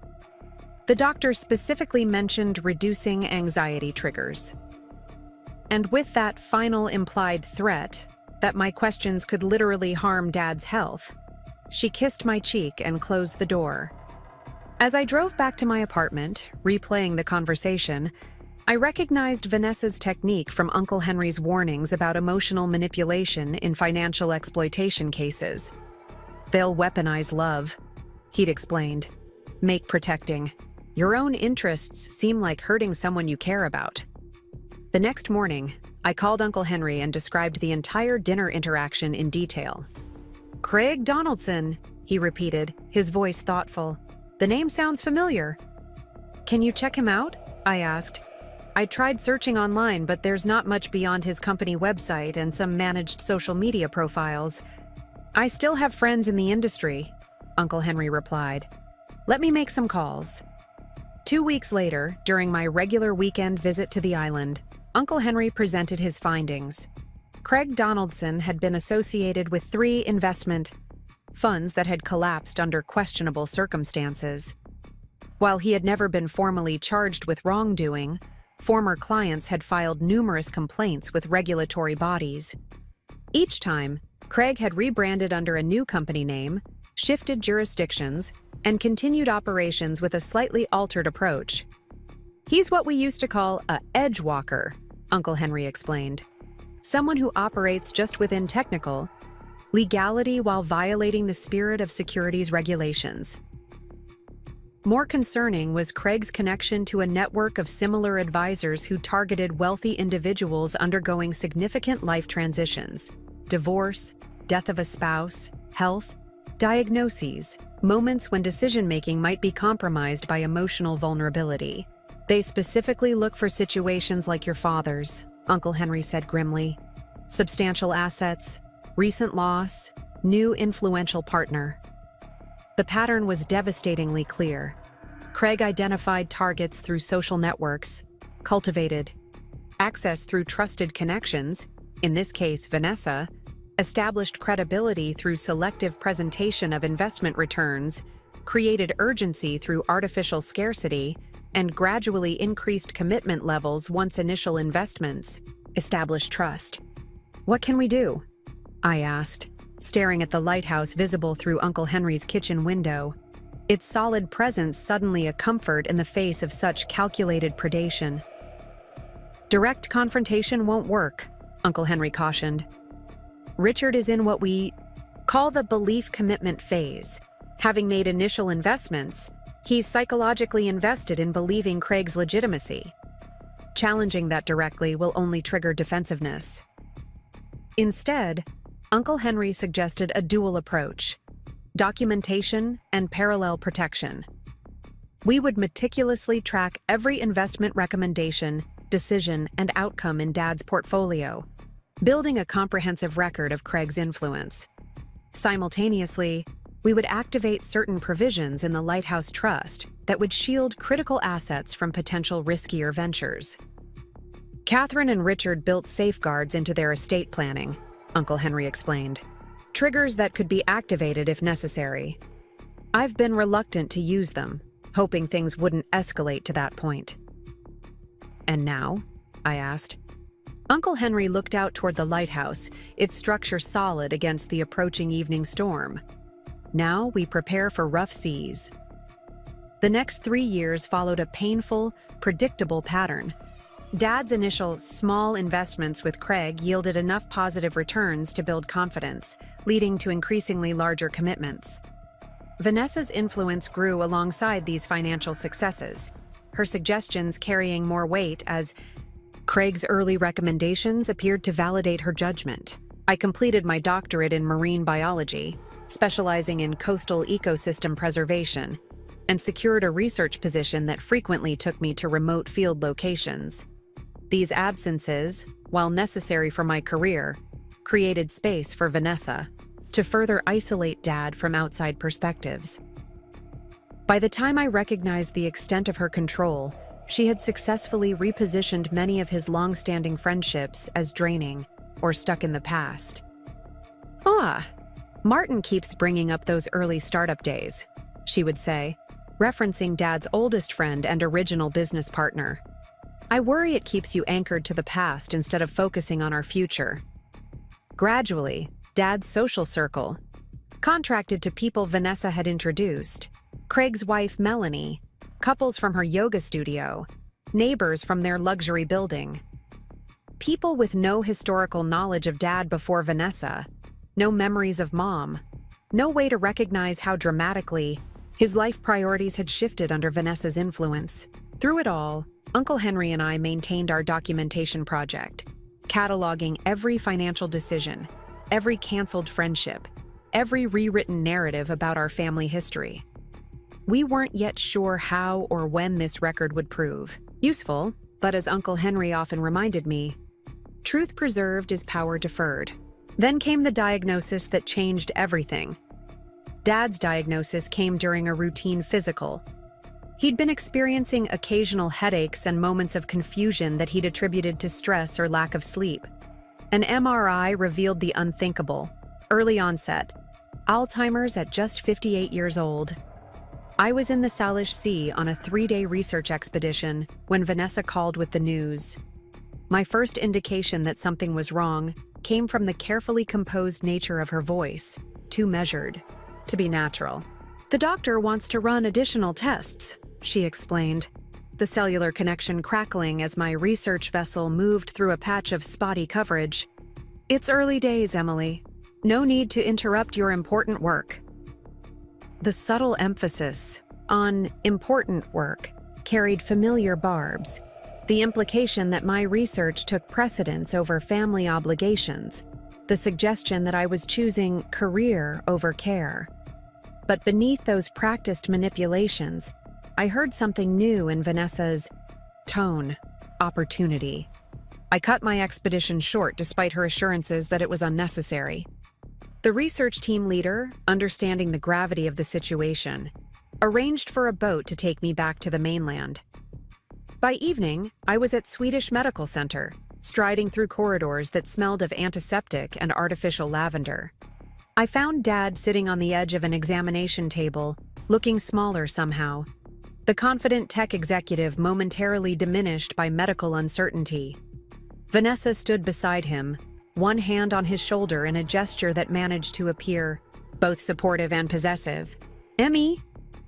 Speaker 1: The doctor specifically mentioned reducing anxiety triggers. And with that final implied threat, that my questions could literally harm Dad's health, she kissed my cheek and closed the door. As I drove back to my apartment, replaying the conversation, I recognized Vanessa's technique from Uncle Henry's warnings about emotional manipulation in financial exploitation cases. "They'll weaponize love," he'd explained. "Make protecting your own interests seem like hurting someone you care about." The next morning, I called Uncle Henry and described the entire dinner interaction in detail. "Craig Donaldson," he repeated, his voice thoughtful. "The name sounds familiar." "Can you check him out?" I asked. "I tried searching online, but there's not much beyond his company website and some managed social media profiles." "I still have friends in the industry," Uncle Henry replied. "Let me make some calls." 2 weeks later, during my regular weekend visit to the island, Uncle Henry presented his findings. Craig Donaldson had been associated with 3 investment funds that had collapsed under questionable circumstances. While he had never been formally charged with wrongdoing, former clients had filed numerous complaints with regulatory bodies. Each time, Craig had rebranded under a new company name, shifted jurisdictions, and continued operations with a slightly altered approach. "He's what we used to call a edge walker," Uncle Henry explained. "Someone who operates just within technical legality while violating the spirit of securities regulations." More concerning was Craig's connection to a network of similar advisors who targeted wealthy individuals undergoing significant life transitions: divorce, death of a spouse, health, diagnoses, moments when decision-making might be compromised by emotional vulnerability. "They specifically look for situations like your father's," Uncle Henry said grimly. "Substantial assets, recent loss, new influential partner." The pattern was devastatingly clear. Craig identified targets through social networks, cultivated access through trusted connections, in this case Vanessa, established credibility through selective presentation of investment returns, created urgency through artificial scarcity, and gradually increased commitment levels once initial investments established trust. "What can we do?" I asked, staring at the lighthouse visible through Uncle Henry's kitchen window, its solid presence suddenly a comfort in the face of such calculated predation. "Direct confrontation won't work," Uncle Henry cautioned. "Richard is in what we call the belief commitment phase. Having made initial investments, he's psychologically invested in believing Craig's legitimacy. Challenging that directly will only trigger defensiveness." Instead, Uncle Henry suggested a dual approach: documentation and parallel protection. We would meticulously track every investment recommendation, decision, and outcome in Dad's portfolio, building a comprehensive record of Craig's influence. Simultaneously, we would activate certain provisions in the Lighthouse Trust that would shield critical assets from potential riskier ventures. "Catherine and Richard built safeguards into their estate planning," Uncle Henry explained. "Triggers that could be activated if necessary. I've been reluctant to use them, hoping things wouldn't escalate to that point." "And now?" I asked. Uncle Henry looked out toward the lighthouse, its structure solid against the approaching evening storm. "Now we prepare for rough seas." The next 3 years followed a painful, predictable pattern. Dad's initial small investments with Craig yielded enough positive returns to build confidence, leading to increasingly larger commitments. Vanessa's influence grew alongside these financial successes, her suggestions carrying more weight as Craig's early recommendations appeared to validate her judgment. I completed my doctorate in marine biology, specializing in coastal ecosystem preservation, and secured a research position that frequently took me to remote field locations. These absences, while necessary for my career, created space for Vanessa to further isolate Dad from outside perspectives. By the time I recognized the extent of her control, she had successfully repositioned many of his long-standing friendships as draining or stuck in the past. "Ah, Martin keeps bringing up those early startup days," she would say, referencing Dad's oldest friend and original business partner. "I worry it keeps you anchored to the past instead of focusing on our future." Gradually, Dad's social circle contracted to people Vanessa had introduced: Craig's wife Melanie, couples from her yoga studio, neighbors from their luxury building. People with no historical knowledge of Dad before Vanessa, no memories of Mom, no way to recognize how dramatically his life priorities had shifted under Vanessa's influence. Through it all, Uncle Henry and I maintained our documentation project, cataloging every financial decision, every canceled friendship, every rewritten narrative about our family history. We weren't yet sure how or when this record would prove useful, but as Uncle Henry often reminded me, truth preserved is power deferred. Then came the diagnosis that changed everything. Dad's diagnosis came during a routine physical. He'd been experiencing occasional headaches and moments of confusion that he'd attributed to stress or lack of sleep. An MRI revealed the unthinkable: early onset, Alzheimer's at just 58 years old. I was in the Salish Sea on a 3-day research expedition when Vanessa called with the news. My first indication that something was wrong came from the carefully composed nature of her voice, too measured to be natural. "The doctor wants to run additional tests," she explained, the cellular connection crackling as my research vessel moved through a patch of spotty coverage. "It's early days, Emily. No need to interrupt your important work." The subtle emphasis on important work carried familiar barbs, the implication that my research took precedence over family obligations, the suggestion that I was choosing career over care. But beneath those practiced manipulations, I heard something new in Vanessa's tone: opportunity. I cut my expedition short despite her assurances that it was unnecessary. The research team leader, understanding the gravity of the situation, arranged for a boat to take me back to the mainland. By evening, I was at Swedish Medical Center, striding through corridors that smelled of antiseptic and artificial lavender. I found Dad sitting on the edge of an examination table, looking smaller somehow. The confident tech executive momentarily diminished by medical uncertainty. Vanessa stood beside him, one hand on his shoulder in a gesture that managed to appear both supportive and possessive. "Emmy,"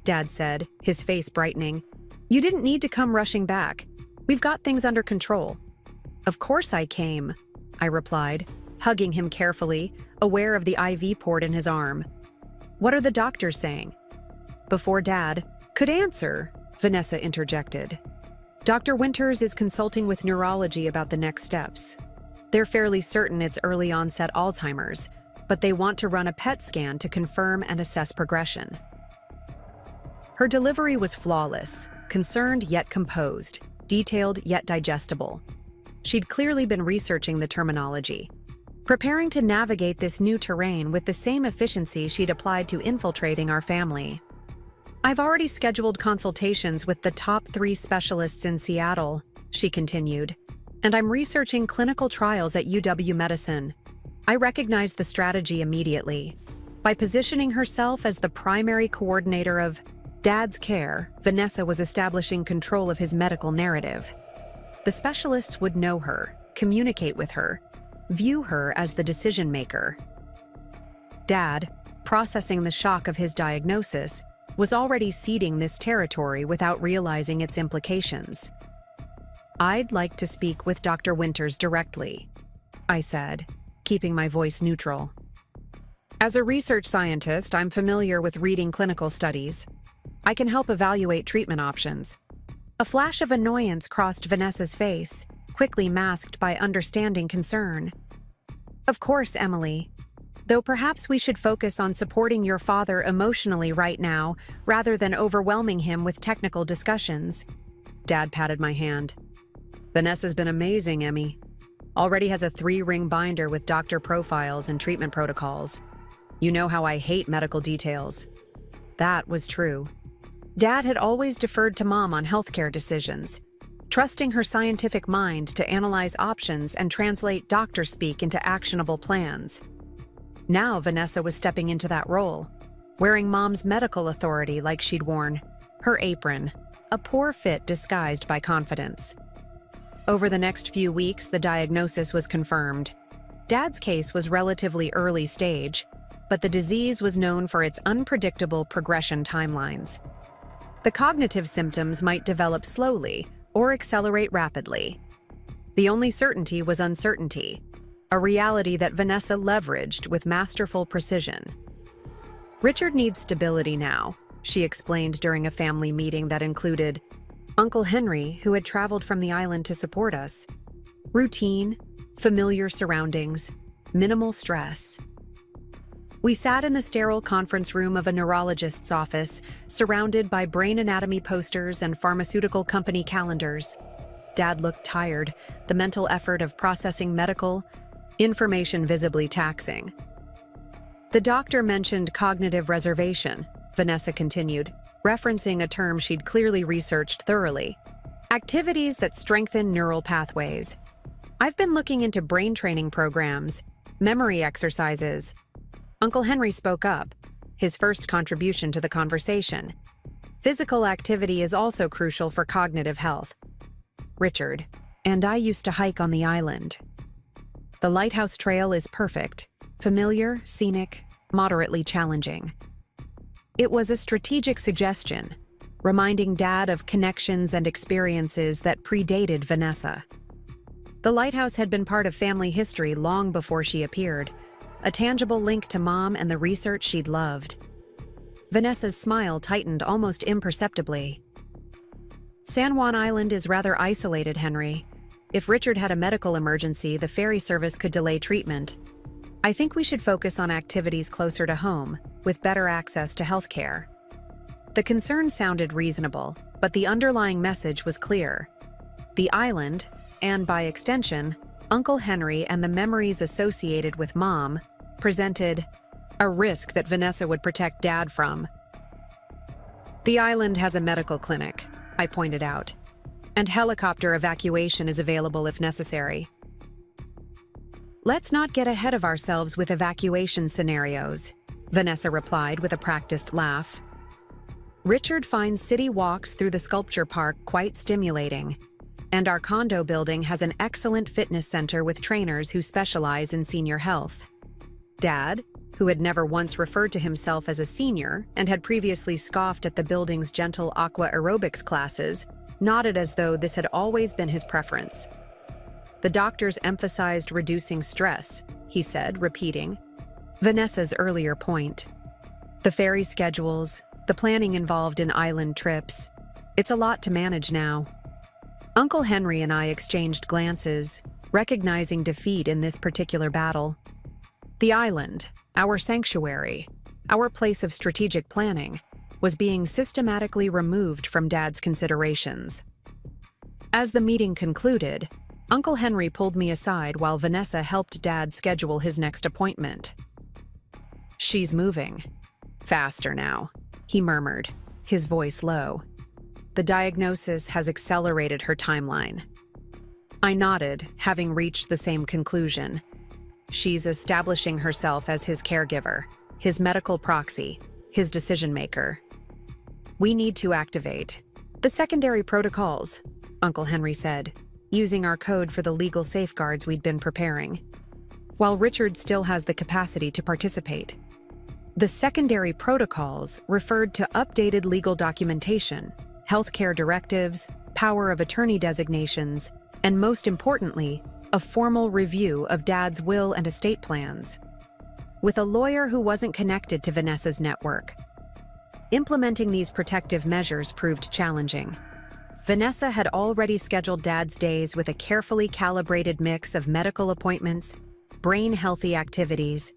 Speaker 1: Dad said, his face brightening, "you didn't need to come rushing back. We've got things under control." "Of course I came," I replied, hugging him carefully, aware of the IV port in his arm. "What are the doctors saying?" Before Dad could answer, Vanessa interjected. "Dr. Winters is consulting with neurology about the next steps. They're fairly certain it's early-onset Alzheimer's, but they want to run a PET scan to confirm and assess progression." Her delivery was flawless, concerned yet composed, detailed yet digestible. She'd clearly been researching the terminology, preparing to navigate this new terrain with the same efficiency she'd applied to infiltrating our family. "I've already scheduled consultations with the top 3 specialists in Seattle," she continued, "and I'm researching clinical trials at UW-Medicine." I recognized the strategy immediately. By positioning herself as the primary coordinator of Dad's care, Vanessa was establishing control of his medical narrative. The specialists would know her, communicate with her, view her as the decision-maker. Dad, processing the shock of his diagnosis, was already ceding this territory without realizing its implications. "I'd like to speak with Dr. Winters directly," I said, keeping my voice neutral. "As a research scientist, I'm familiar with reading clinical studies. I can help evaluate treatment options." A flash of annoyance crossed Vanessa's face, quickly masked by understanding concern. Of course, Emily. Though perhaps we should focus on supporting your father emotionally right now, rather than overwhelming him with technical discussions. Dad patted my hand. Vanessa's been amazing, Emmy. Already has a 3-ring binder with doctor profiles and treatment protocols. You know how I hate medical details. That was true. Dad had always deferred to Mom on healthcare decisions, trusting her scientific mind to analyze options and translate doctor speak into actionable plans. Now Vanessa was stepping into that role, wearing Mom's medical authority like she'd worn her apron, a poor fit disguised by confidence. Over the next few weeks, the diagnosis was confirmed. Dad's case was relatively early stage, but the disease was known for its unpredictable progression timelines. The cognitive symptoms might develop slowly or accelerate rapidly. The only certainty was uncertainty, a reality that Vanessa leveraged with masterful precision. Richard needs stability now, she explained during a family meeting that included Uncle Henry, who had traveled from the island to support us. Routine, familiar surroundings, minimal stress. We sat in the sterile conference room of a neurologist's office, surrounded by brain anatomy posters and pharmaceutical company calendars. Dad looked tired, the mental effort of processing medical information visibly taxing. The doctor mentioned cognitive reservation, Vanessa continued, referencing a term she'd clearly researched thoroughly. Activities that strengthen neural pathways. I've been looking into brain training programs, memory exercises. Uncle Henry spoke up, his first contribution to the conversation. Physical activity is also crucial for cognitive health. Richard, and I used to hike on the island. The Lighthouse Trail is perfect, familiar, scenic, moderately challenging. It was a strategic suggestion, reminding Dad of connections and experiences that predated Vanessa. The lighthouse had been part of family history long before she appeared, a tangible link to Mom and the research she'd loved. Vanessa's smile tightened almost imperceptibly. San Juan Island is rather isolated, Henry. If Richard had a medical emergency, the ferry service could delay treatment. I think we should focus on activities closer to home, with better access to health care. The concern sounded reasonable, but the underlying message was clear. The island, and by extension, Uncle Henry and the memories associated with Mom, presented a risk that Vanessa would protect Dad from. The island has a medical clinic, I pointed out, and helicopter evacuation is available if necessary. Let's not get ahead of ourselves with evacuation scenarios, Vanessa replied with a practiced laugh. Richard finds city walks through the sculpture park quite stimulating, and our condo building has an excellent fitness center with trainers who specialize in senior health. Dad, who had never once referred to himself as a senior and had previously scoffed at the building's gentle aqua aerobics classes, nodded as though this had always been his preference. The doctors emphasized reducing stress, he said, repeating Vanessa's earlier point. The ferry schedules, the planning involved in island trips. It's a lot to manage now. Uncle Henry and I exchanged glances, recognizing defeat in this particular battle. The island, our sanctuary, our place of strategic planning, was being systematically removed from Dad's considerations. As the meeting concluded, Uncle Henry pulled me aside while Vanessa helped Dad schedule his next appointment. She's moving. Faster now, he murmured, his voice low. The diagnosis has accelerated her timeline. I nodded, having reached the same conclusion. She's establishing herself as his caregiver, his medical proxy, his decision-maker. We need to activate the secondary protocols, Uncle Henry said, using our code for the legal safeguards we'd been preparing. While Richard still has the capacity to participate. The secondary protocols referred to updated legal documentation, healthcare directives, power of attorney designations, and most importantly, a formal review of Dad's will and estate plans. With a lawyer who wasn't connected to Vanessa's network. Implementing these protective measures proved challenging. Vanessa had already scheduled Dad's days with a carefully calibrated mix of medical appointments, brain-healthy activities,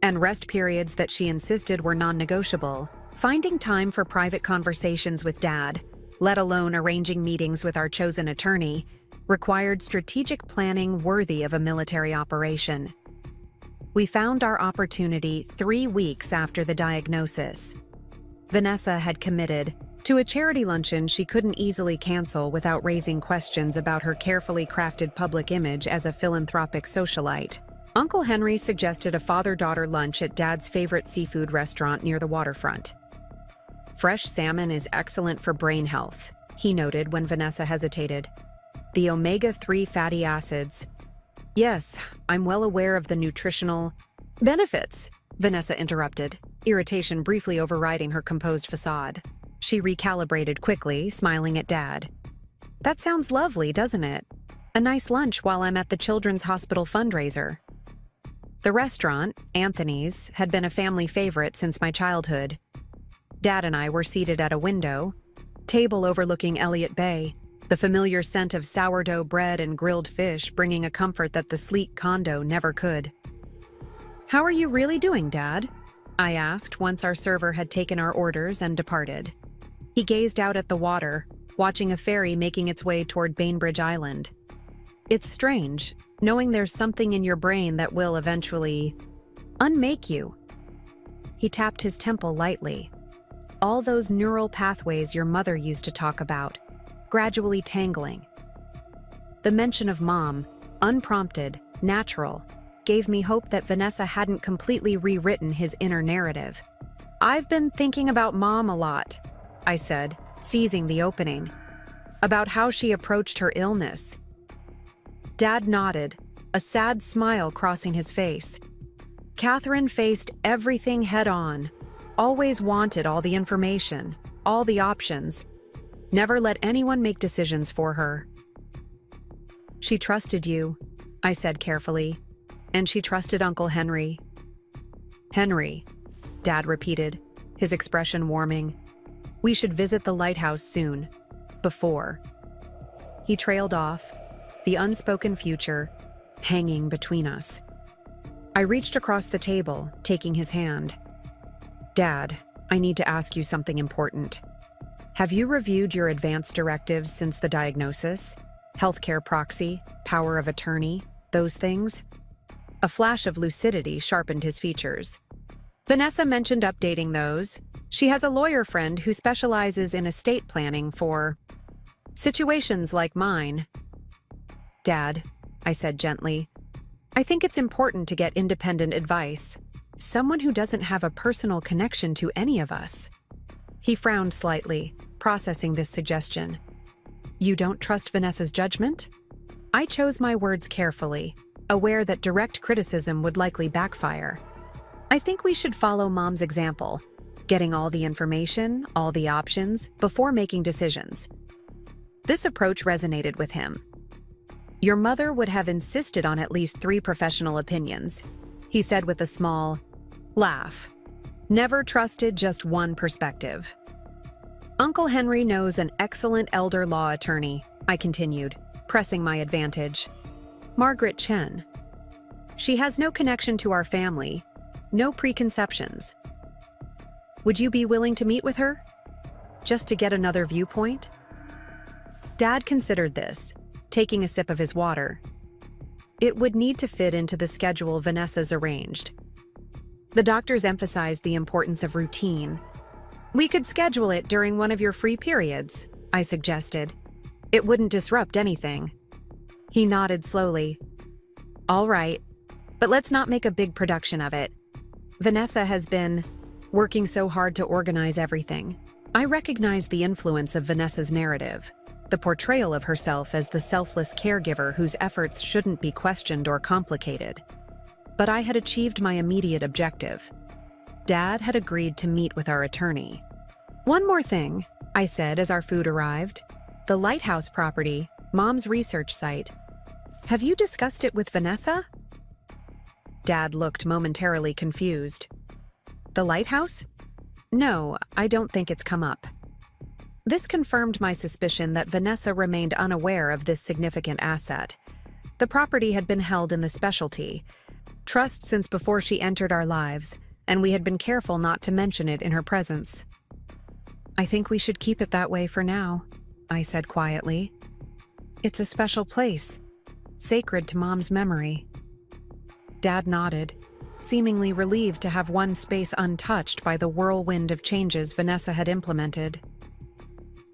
Speaker 1: and rest periods that she insisted were non-negotiable. Finding time for private conversations with Dad, let alone arranging meetings with our chosen attorney, required strategic planning worthy of a military operation. We found our opportunity 3 weeks after the diagnosis. Vanessa had committed to a charity luncheon she couldn't easily cancel without raising questions about her carefully crafted public image as a philanthropic socialite. Uncle Henry suggested a father-daughter lunch at Dad's favorite seafood restaurant near the waterfront. Fresh salmon is excellent for brain health, he noted when Vanessa hesitated. The omega-3 fatty acids. Yes, I'm well aware of the nutritional benefits, Vanessa interrupted, irritation briefly overriding her composed facade. She recalibrated quickly, smiling at Dad. That sounds lovely, doesn't it? A nice lunch while I'm at the Children's Hospital fundraiser. The restaurant, Anthony's, had been a family favorite since my childhood. Dad and I were seated at a window, table overlooking Elliott Bay, the familiar scent of sourdough bread and grilled fish bringing a comfort that the sleek condo never could. How are you really doing, Dad? I asked once our server had taken our orders and departed. He gazed out at the water, watching a ferry making its way toward Bainbridge Island. It's strange, knowing there's something in your brain that will eventually unmake you. He tapped his temple lightly. All those neural pathways your mother used to talk about, gradually tangling. The mention of Mom, unprompted, natural, gave me hope that Vanessa hadn't completely rewritten his inner narrative. I've been thinking about Mom a lot, I said, seizing the opening. About how she approached her illness. Dad nodded, a sad smile crossing his face. Catherine faced everything head-on, always wanted all the information, all the options, never let anyone make decisions for her. She trusted you, I said carefully, and she trusted Uncle Henry. Henry, Dad repeated, his expression warming. We should visit the lighthouse soon. Before. He trailed off, the unspoken future hanging between us. I reached across the table, taking his hand. Dad, I need to ask you something important. Have you reviewed your advance directives since the diagnosis? Healthcare proxy, power of attorney, those things? A flash of lucidity sharpened his features. Vanessa mentioned updating those. She has a lawyer friend who specializes in estate planning for situations like mine. Dad, I said gently, I think it's important to get independent advice. Someone who doesn't have a personal connection to any of us. He frowned slightly, processing this suggestion. You don't trust Vanessa's judgment? I chose my words carefully, aware that direct criticism would likely backfire. I think we should follow Mom's example, getting all the information, all the options, before making decisions. This approach resonated with him. Your mother would have insisted on at least 3 professional opinions, he said with a small laugh. Never trusted just one perspective. Uncle Henry knows an excellent elder law attorney, I continued, pressing my advantage. Margaret Chen. She has no connection to our family, no preconceptions. Would you be willing to meet with her? Just to get another viewpoint? Dad considered this, taking a sip of his water. It would need to fit into the schedule Vanessa's arranged. The doctors emphasized the importance of routine. We could schedule it during one of your free periods, I suggested. It wouldn't disrupt anything. He nodded slowly. All right, but let's not make a big production of it. Vanessa has been working so hard to organize everything. I recognized the influence of Vanessa's narrative, the portrayal of herself as the selfless caregiver whose efforts shouldn't be questioned or complicated. But I had achieved my immediate objective. Dad had agreed to meet with our attorney. One more thing, I said as our food arrived. The lighthouse property, Mom's research site. Have you discussed it with Vanessa? Dad looked momentarily confused. The lighthouse? No, I don't think it's come up. This confirmed my suspicion that Vanessa remained unaware of this significant asset. The property had been held in the specialty, Trust since before she entered our lives, and we had been careful not to mention it in her presence. I think we should keep it that way for now, I said quietly. It's a special place, sacred to Mom's memory. Dad nodded, seemingly relieved to have one space untouched by the whirlwind of changes Vanessa had implemented.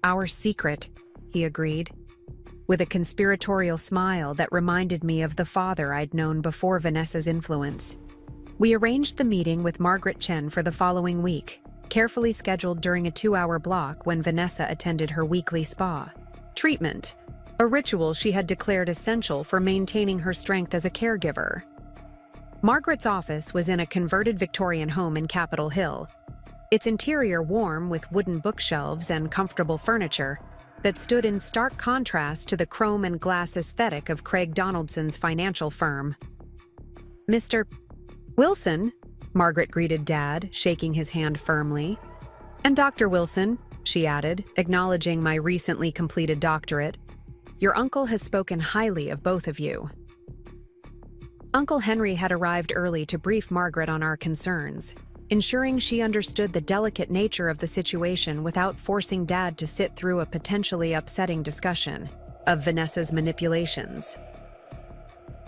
Speaker 1: Our secret, he agreed, with a conspiratorial smile that reminded me of the father I'd known before Vanessa's influence. We arranged the meeting with Margaret Chen for the following week, carefully scheduled during a 2-hour block when Vanessa attended her weekly spa treatment, a ritual she had declared essential for maintaining her strength as a caregiver. Margaret's office was in a converted Victorian home in Capitol Hill, its interior warm with wooden bookshelves and comfortable furniture that stood in stark contrast to the chrome and glass aesthetic of Craig Donaldson's financial firm. Mr. Wilson, Margaret greeted Dad, shaking his hand firmly. And Dr. Wilson, she added, acknowledging my recently completed doctorate. Your uncle has spoken highly of both of you. Uncle Henry had arrived early to brief Margaret on our concerns, ensuring she understood the delicate nature of the situation without forcing Dad to sit through a potentially upsetting discussion of Vanessa's manipulations.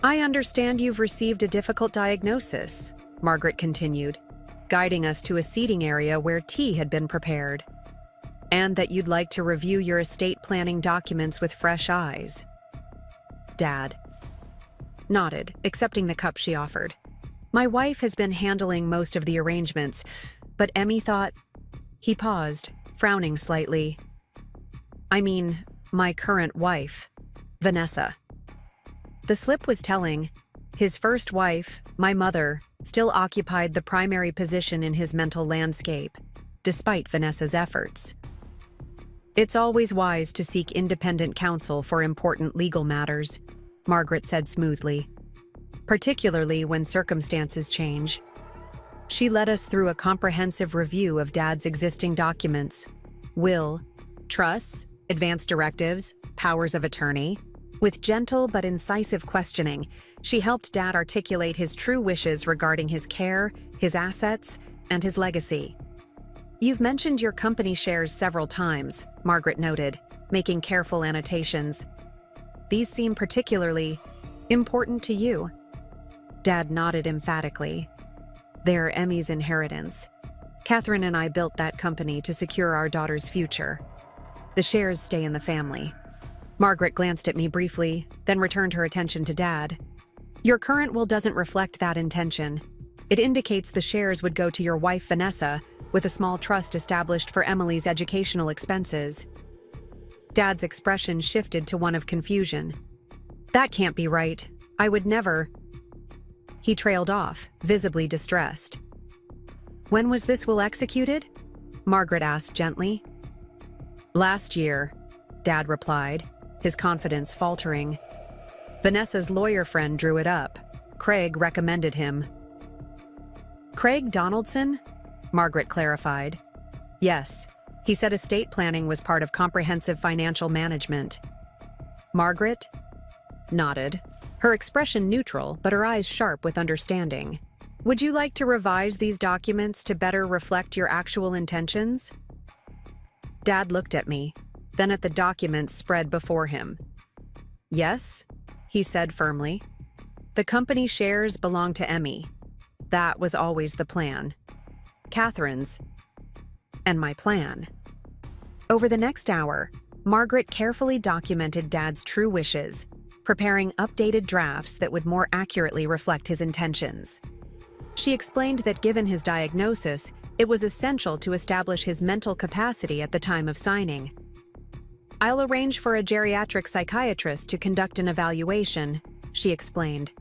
Speaker 1: I understand you've received a difficult diagnosis, Margaret continued, guiding us to a seating area where tea had been prepared, and that you'd like to review your estate planning documents with fresh eyes. Dad nodded, accepting the cup she offered. My wife has been handling most of the arrangements, but Emmy thought... He paused, frowning slightly. I mean, my current wife, Vanessa. The slip was telling. His first wife, my mother, still occupied the primary position in his mental landscape, despite Vanessa's efforts. It's always wise to seek independent counsel for important legal matters, Margaret said smoothly, particularly when circumstances change. She led us through a comprehensive review of Dad's existing documents, will, trusts, advance directives, powers of attorney. With gentle but incisive questioning, she helped Dad articulate his true wishes regarding his care, his assets, and his legacy. You've mentioned your company shares several times, Margaret noted, making careful annotations. These seem particularly important to you. Dad nodded emphatically. They're Emmy's inheritance. Catherine and I built that company to secure our daughter's future. The shares stay in the family. Margaret glanced at me briefly, then returned her attention to Dad. Your current will doesn't reflect that intention. It indicates the shares would go to your wife Vanessa, with a small trust established for Emily's educational expenses. Dad's expression shifted to one of confusion. That can't be right. I would never... He trailed off, visibly distressed. When was this will executed? Margaret asked gently. Last year, Dad replied, his confidence faltering. Vanessa's lawyer friend drew it up. Craig recommended him. Craig Donaldson? Margaret clarified. Yes, he said estate planning was part of comprehensive financial management. Margaret nodded, her expression neutral but her eyes sharp with understanding. Would you like to revise these documents to better reflect your actual intentions? Dad looked at me, then at the documents spread before him. Yes, he said firmly. The company shares belong to Emmy. That was always the plan. Catherine's, and my plan. Over the next hour, Margaret carefully documented Dad's true wishes, preparing updated drafts that would more accurately reflect his intentions. She explained that given his diagnosis, it was essential to establish his mental capacity at the time of signing. I'll arrange for a geriatric psychiatrist to conduct an evaluation, she explained.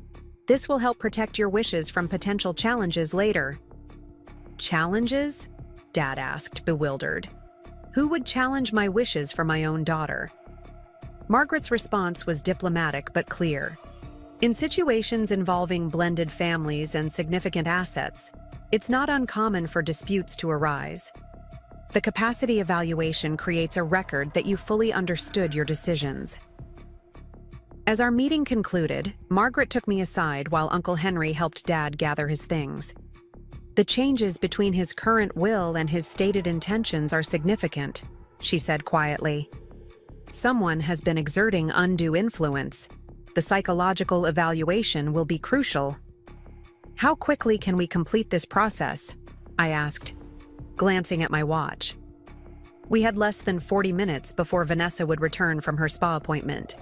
Speaker 1: This will help protect your wishes from potential challenges later. Challenges? Dad asked, bewildered. Who would challenge my wishes for my own daughter? Margaret's response was diplomatic but clear. In situations involving blended families and significant assets, it's not uncommon for disputes to arise. The capacity evaluation creates a record that you fully understood your decisions. As our meeting concluded, Margaret took me aside while Uncle Henry helped Dad gather his things. "The changes between his current will and his stated intentions are significant," she said quietly. "Someone has been exerting undue influence. The psychological evaluation will be crucial." "How quickly can we complete this process?" I asked, glancing at my watch. We had less than 40 minutes before Vanessa would return from her spa appointment.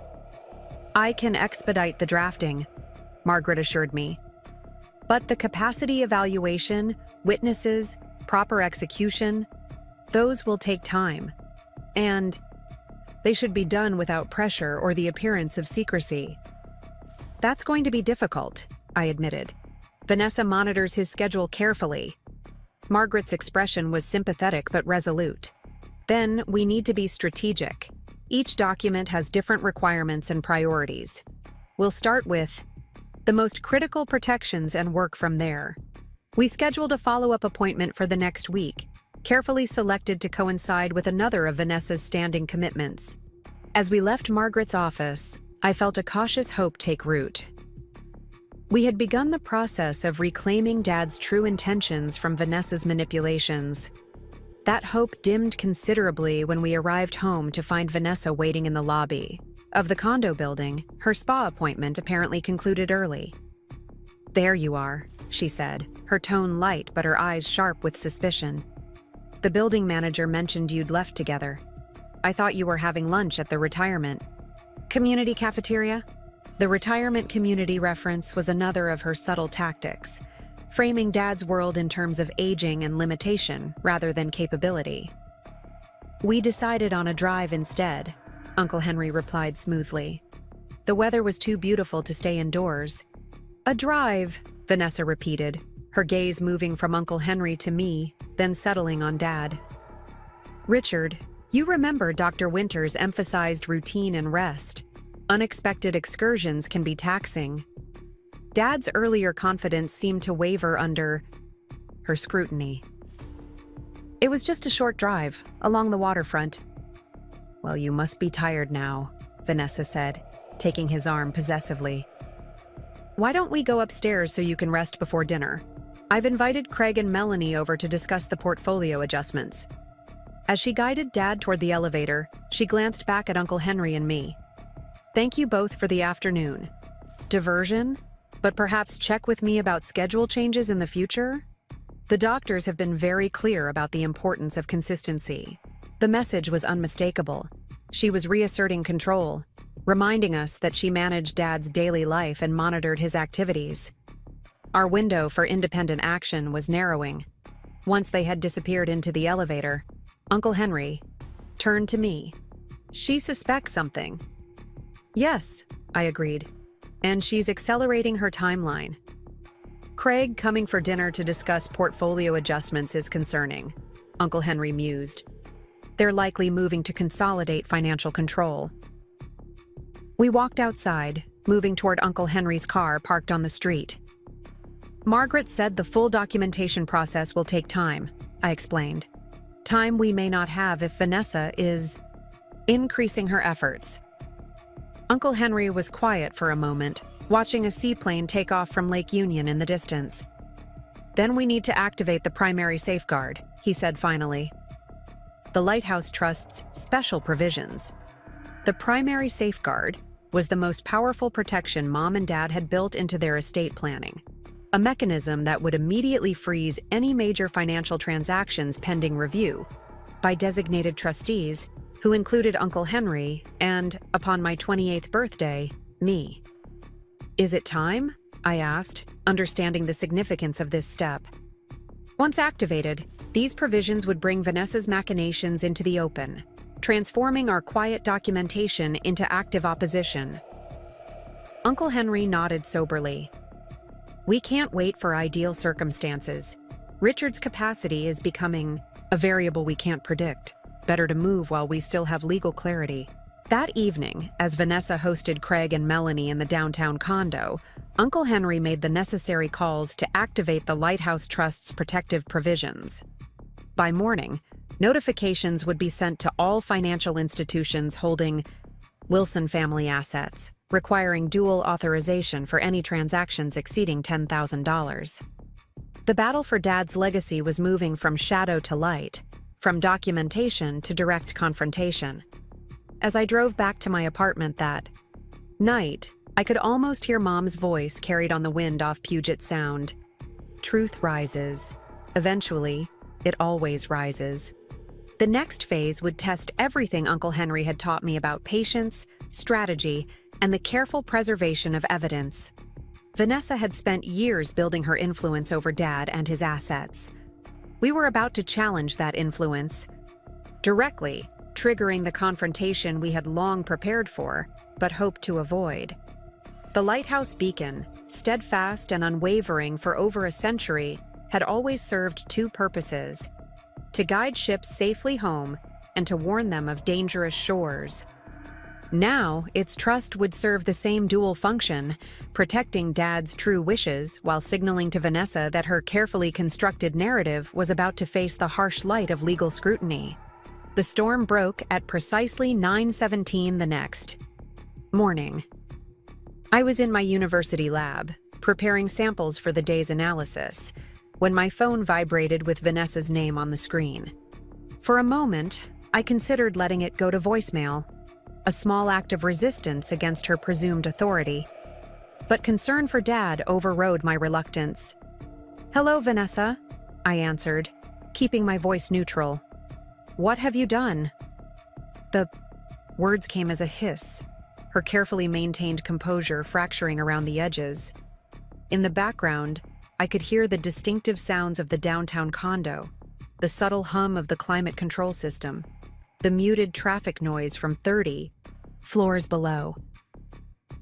Speaker 1: "I can expedite the drafting," Margaret assured me. "But the capacity evaluation, witnesses, proper execution, those will take time. And they should be done without pressure or the appearance of secrecy." "That's going to be difficult," I admitted. "Vanessa monitors his schedule carefully." Margaret's expression was sympathetic but resolute. "Then we need to be strategic. Each document has different requirements and priorities. We'll start with the most critical protections and work from there." We scheduled a follow-up appointment for the next week, carefully selected to coincide with another of Vanessa's standing commitments. As we left Margaret's office, I felt a cautious hope take root. We had begun the process of reclaiming Dad's true intentions from Vanessa's manipulations. That hope dimmed considerably when we arrived home to find Vanessa waiting in the lobby of the condo building. Her spa appointment apparently concluded early. "There you are," she said, her tone light but her eyes sharp with suspicion. "The building manager mentioned you'd left together. I thought you were having lunch at the retirement community cafeteria." The retirement community reference was another of her subtle tactics, framing Dad's world in terms of aging and limitation rather than capability. "We decided on a drive instead," Uncle Henry replied smoothly. "The weather was too beautiful to stay indoors." "A drive," Vanessa repeated, her gaze moving from Uncle Henry to me, then settling on Dad. "Richard, you remember Dr. Winters emphasized routine and rest. Unexpected excursions can be taxing." Dad's earlier confidence seemed to waver under her scrutiny. "It was just a short drive, along the waterfront." "Well, you must be tired now," Vanessa said, taking his arm possessively. "Why don't we go upstairs so you can rest before dinner? I've invited Craig and Melanie over to discuss the portfolio adjustments." As she guided Dad toward the elevator, she glanced back at Uncle Henry and me. "Thank you both for the afternoon. Diversion? But perhaps check with me about schedule changes in the future?" The doctors have been very clear about the importance of consistency. The message was unmistakable. She was reasserting control, reminding us that she managed Dad's daily life and monitored his activities. Our window for independent action was narrowing. Once they had disappeared into the elevator, Uncle Henry turned to me. "She suspects something." "Yes," I agreed, "and she's accelerating her timeline." "Craig coming for dinner to discuss portfolio adjustments is concerning," Uncle Henry mused. "They're likely moving to consolidate financial control." We walked outside, moving toward Uncle Henry's car parked on the street. "Margaret said the full documentation process will take time," I explained. "Time we may not have if Vanessa is increasing her efforts." Uncle Henry was quiet for a moment, watching a seaplane take off from Lake Union in the distance. "Then we need to activate the primary safeguard," he said finally. "The Lighthouse Trust's special provisions." The primary safeguard was the most powerful protection Mom and Dad had built into their estate planning, a mechanism that would immediately freeze any major financial transactions pending review by designated trustees who included Uncle Henry and, upon my 28th birthday, me. "Is it time?" I asked, understanding the significance of this step. Once activated, these provisions would bring Vanessa's machinations into the open, transforming our quiet documentation into active opposition. Uncle Henry nodded soberly. "We can't wait for ideal circumstances. Richard's capacity is becoming a variable we can't predict. Better to move while we still have legal clarity." That evening, as Vanessa hosted Craig and Melanie in the downtown condo, Uncle Henry made the necessary calls to activate the Lighthouse Trust's protective provisions. By morning, notifications would be sent to all financial institutions holding Wilson family assets. requiring dual authorization for any transactions exceeding $10,000. The battle for Dad's legacy was moving from shadow to light, from documentation to direct confrontation. As I drove back to my apartment that night, I could almost hear Mom's voice carried on the wind off Puget Sound. Truth rises. Eventually, it always rises. The next phase would test everything Uncle Henry had taught me about patience, strategy, and the careful preservation of evidence. Vanessa had spent years building her influence over Dad and his assets. We were about to challenge that influence, directly triggering the confrontation we had long prepared for, but hoped to avoid. The lighthouse beacon, steadfast and unwavering for over a century, had always served two purposes: to guide ships safely home and to warn them of dangerous shores. Now, its trust would serve the same dual function, protecting Dad's true wishes while signaling to Vanessa that her carefully constructed narrative was about to face the harsh light of legal scrutiny. The storm broke at precisely 9:17 the next morning. I was in my university lab, preparing samples for the day's analysis, when my phone vibrated with Vanessa's name on the screen. For a moment, I considered letting it go to voicemail, a small act of resistance against her presumed authority. But concern for Dad overrode my reluctance. "Hello, Vanessa," I answered, keeping my voice neutral. "What have you done?" The words came as a hiss, her carefully maintained composure fracturing around the edges. In the background, I could hear the distinctive sounds of the downtown condo, the subtle hum of the climate control system, the muted traffic noise from 30 floors below.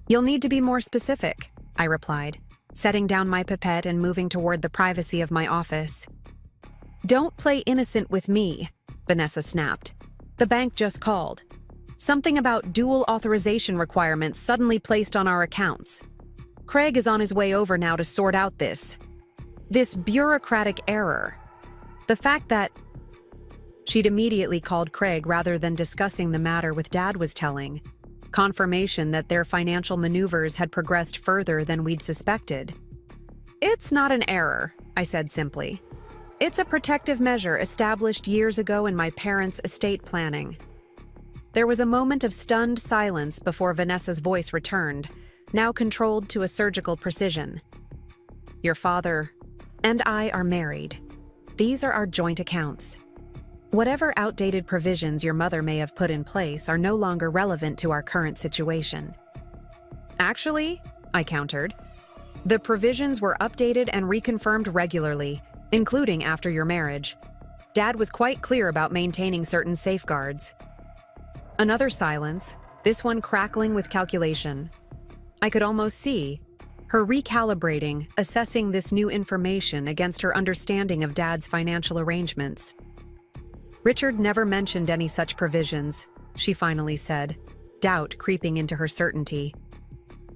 Speaker 1: "You'll need to be more specific," I replied, setting down my pipette and moving toward the privacy of my office. "Don't play innocent with me," Vanessa snapped. "The bank just called. Something about dual authorization requirements suddenly placed on our accounts. Craig is on his way over now to sort out this bureaucratic error. The fact that..." She'd immediately called Craig rather than discussing the matter with Dad was telling. Confirmation that their financial maneuvers had progressed further than we'd suspected. "It's not an error," I said simply. "It's a protective measure established years ago in my parents' estate planning." There was a moment of stunned silence before Vanessa's voice returned, now controlled to a surgical precision. "Your father and I are married. These are our joint accounts. Whatever outdated provisions your mother may have put in place are no longer relevant to our current situation." "Actually," I countered, "the provisions were updated and reconfirmed regularly, including after your marriage. Dad was quite clear about maintaining certain safeguards." Another silence, this one crackling with calculation. I could almost see her recalibrating, assessing this new information against her understanding of Dad's financial arrangements. "Richard never mentioned any such provisions," she finally said, doubt creeping into her certainty.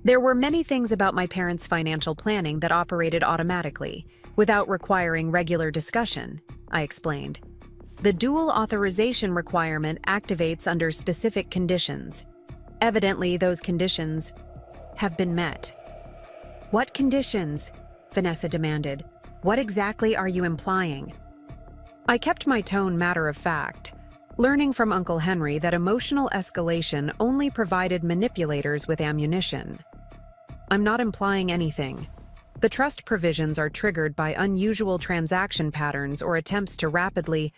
Speaker 1: "There were many things about my parents' financial planning that operated automatically, without requiring regular discussion," I explained. "The dual authorization requirement activates under specific conditions. Evidently, those conditions have been met." "What conditions?" Vanessa demanded. "What exactly are you implying?" I kept my tone matter of fact, learning from Uncle Henry that emotional escalation only provided manipulators with ammunition. "I'm not implying anything. The trust provisions are triggered by unusual transaction patterns or attempts to rapidly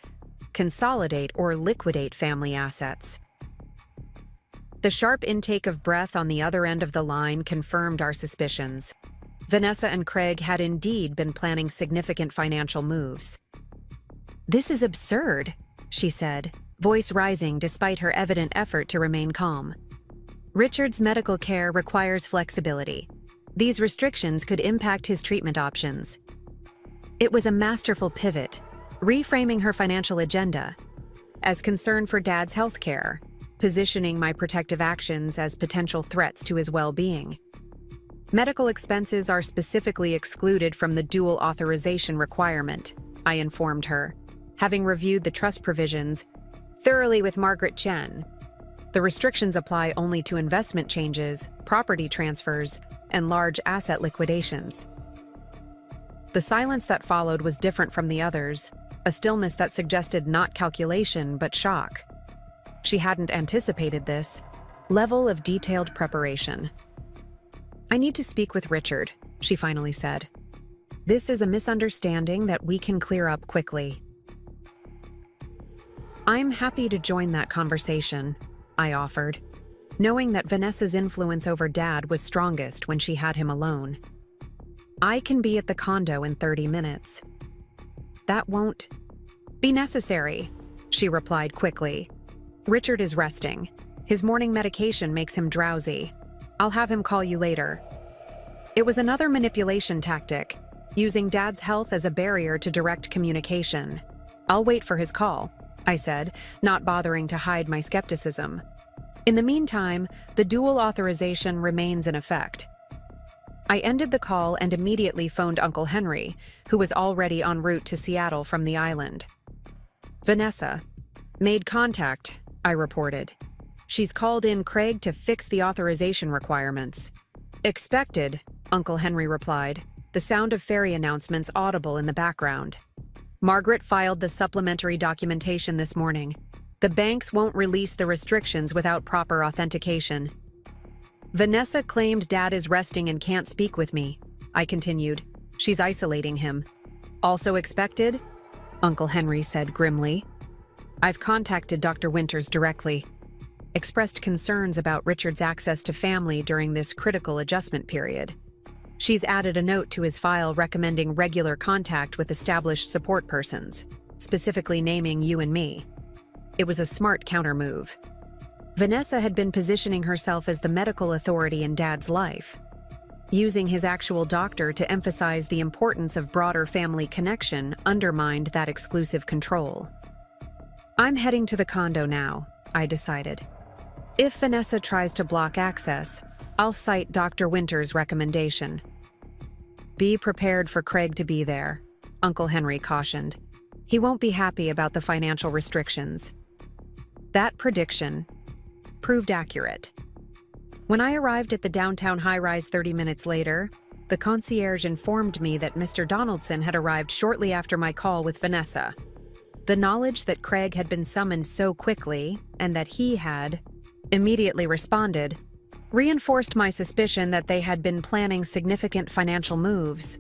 Speaker 1: consolidate or liquidate family assets." The sharp intake of breath on the other end of the line confirmed our suspicions. Vanessa and Craig had indeed been planning significant financial moves. "This is absurd," she said, voice rising despite her evident effort to remain calm. "Richard's medical care requires flexibility. These restrictions could impact his treatment options." It was a masterful pivot, reframing her financial agenda as concern for Dad's health care, positioning my protective actions as potential threats to his well-being. "Medical expenses are specifically excluded from the dual authorization requirement," I informed her, having reviewed the trust provisions thoroughly with Margaret Chen. The restrictions apply only to investment changes, property transfers, and large asset liquidations. The silence that followed was different from the others, a stillness that suggested not calculation but shock. She hadn't anticipated this level of detailed preparation. "I need to speak with Richard," she finally said. "This is a misunderstanding that we can clear up quickly." "I'm happy to join that conversation," I offered, knowing that Vanessa's influence over Dad was strongest when she had him alone. "I can be at the condo in 30 minutes. "That won't be necessary," she replied quickly. "Richard is resting. His morning medication makes him drowsy. I'll have him call you later." It was another manipulation tactic, using Dad's health as a barrier to direct communication. "I'll wait for his call," I said, not bothering to hide my skepticism. In the meantime, the dual authorization remains in effect. I ended the call and immediately phoned Uncle Henry, who was already en route to Seattle from the island. "Vanessa made contact," I reported. "She's called in Craig to fix the authorization requirements." "Expected," Uncle Henry replied, the sound of ferry announcements audible in the background. "Margaret filed the supplementary documentation this morning. The banks won't release the restrictions without proper authentication." "Vanessa claimed Dad is resting and can't speak with me," I continued. "She's isolating him." "Also expected?" Uncle Henry said grimly. "I've contacted Dr. Winters directly. Expressed concerns about Richard's access to family during this critical adjustment period. She's added a note to his file recommending regular contact with established support persons, specifically naming you and me." It was a smart countermove. Vanessa had been positioning herself as the medical authority in Dad's life. Using his actual doctor to emphasize the importance of broader family connection undermined that exclusive control. "I'm heading to the condo now," I decided. "If Vanessa tries to block access, I'll cite Dr. Winters' recommendation." "Be prepared for Craig to be there," Uncle Henry cautioned. "He won't be happy about the financial restrictions." That prediction proved accurate. When I arrived at the downtown high-rise 30 minutes later, the concierge informed me that Mr. Donaldson had arrived shortly after my call with Vanessa. The knowledge that Craig had been summoned so quickly, and that he had immediately responded, reinforced my suspicion that they had been planning significant financial moves.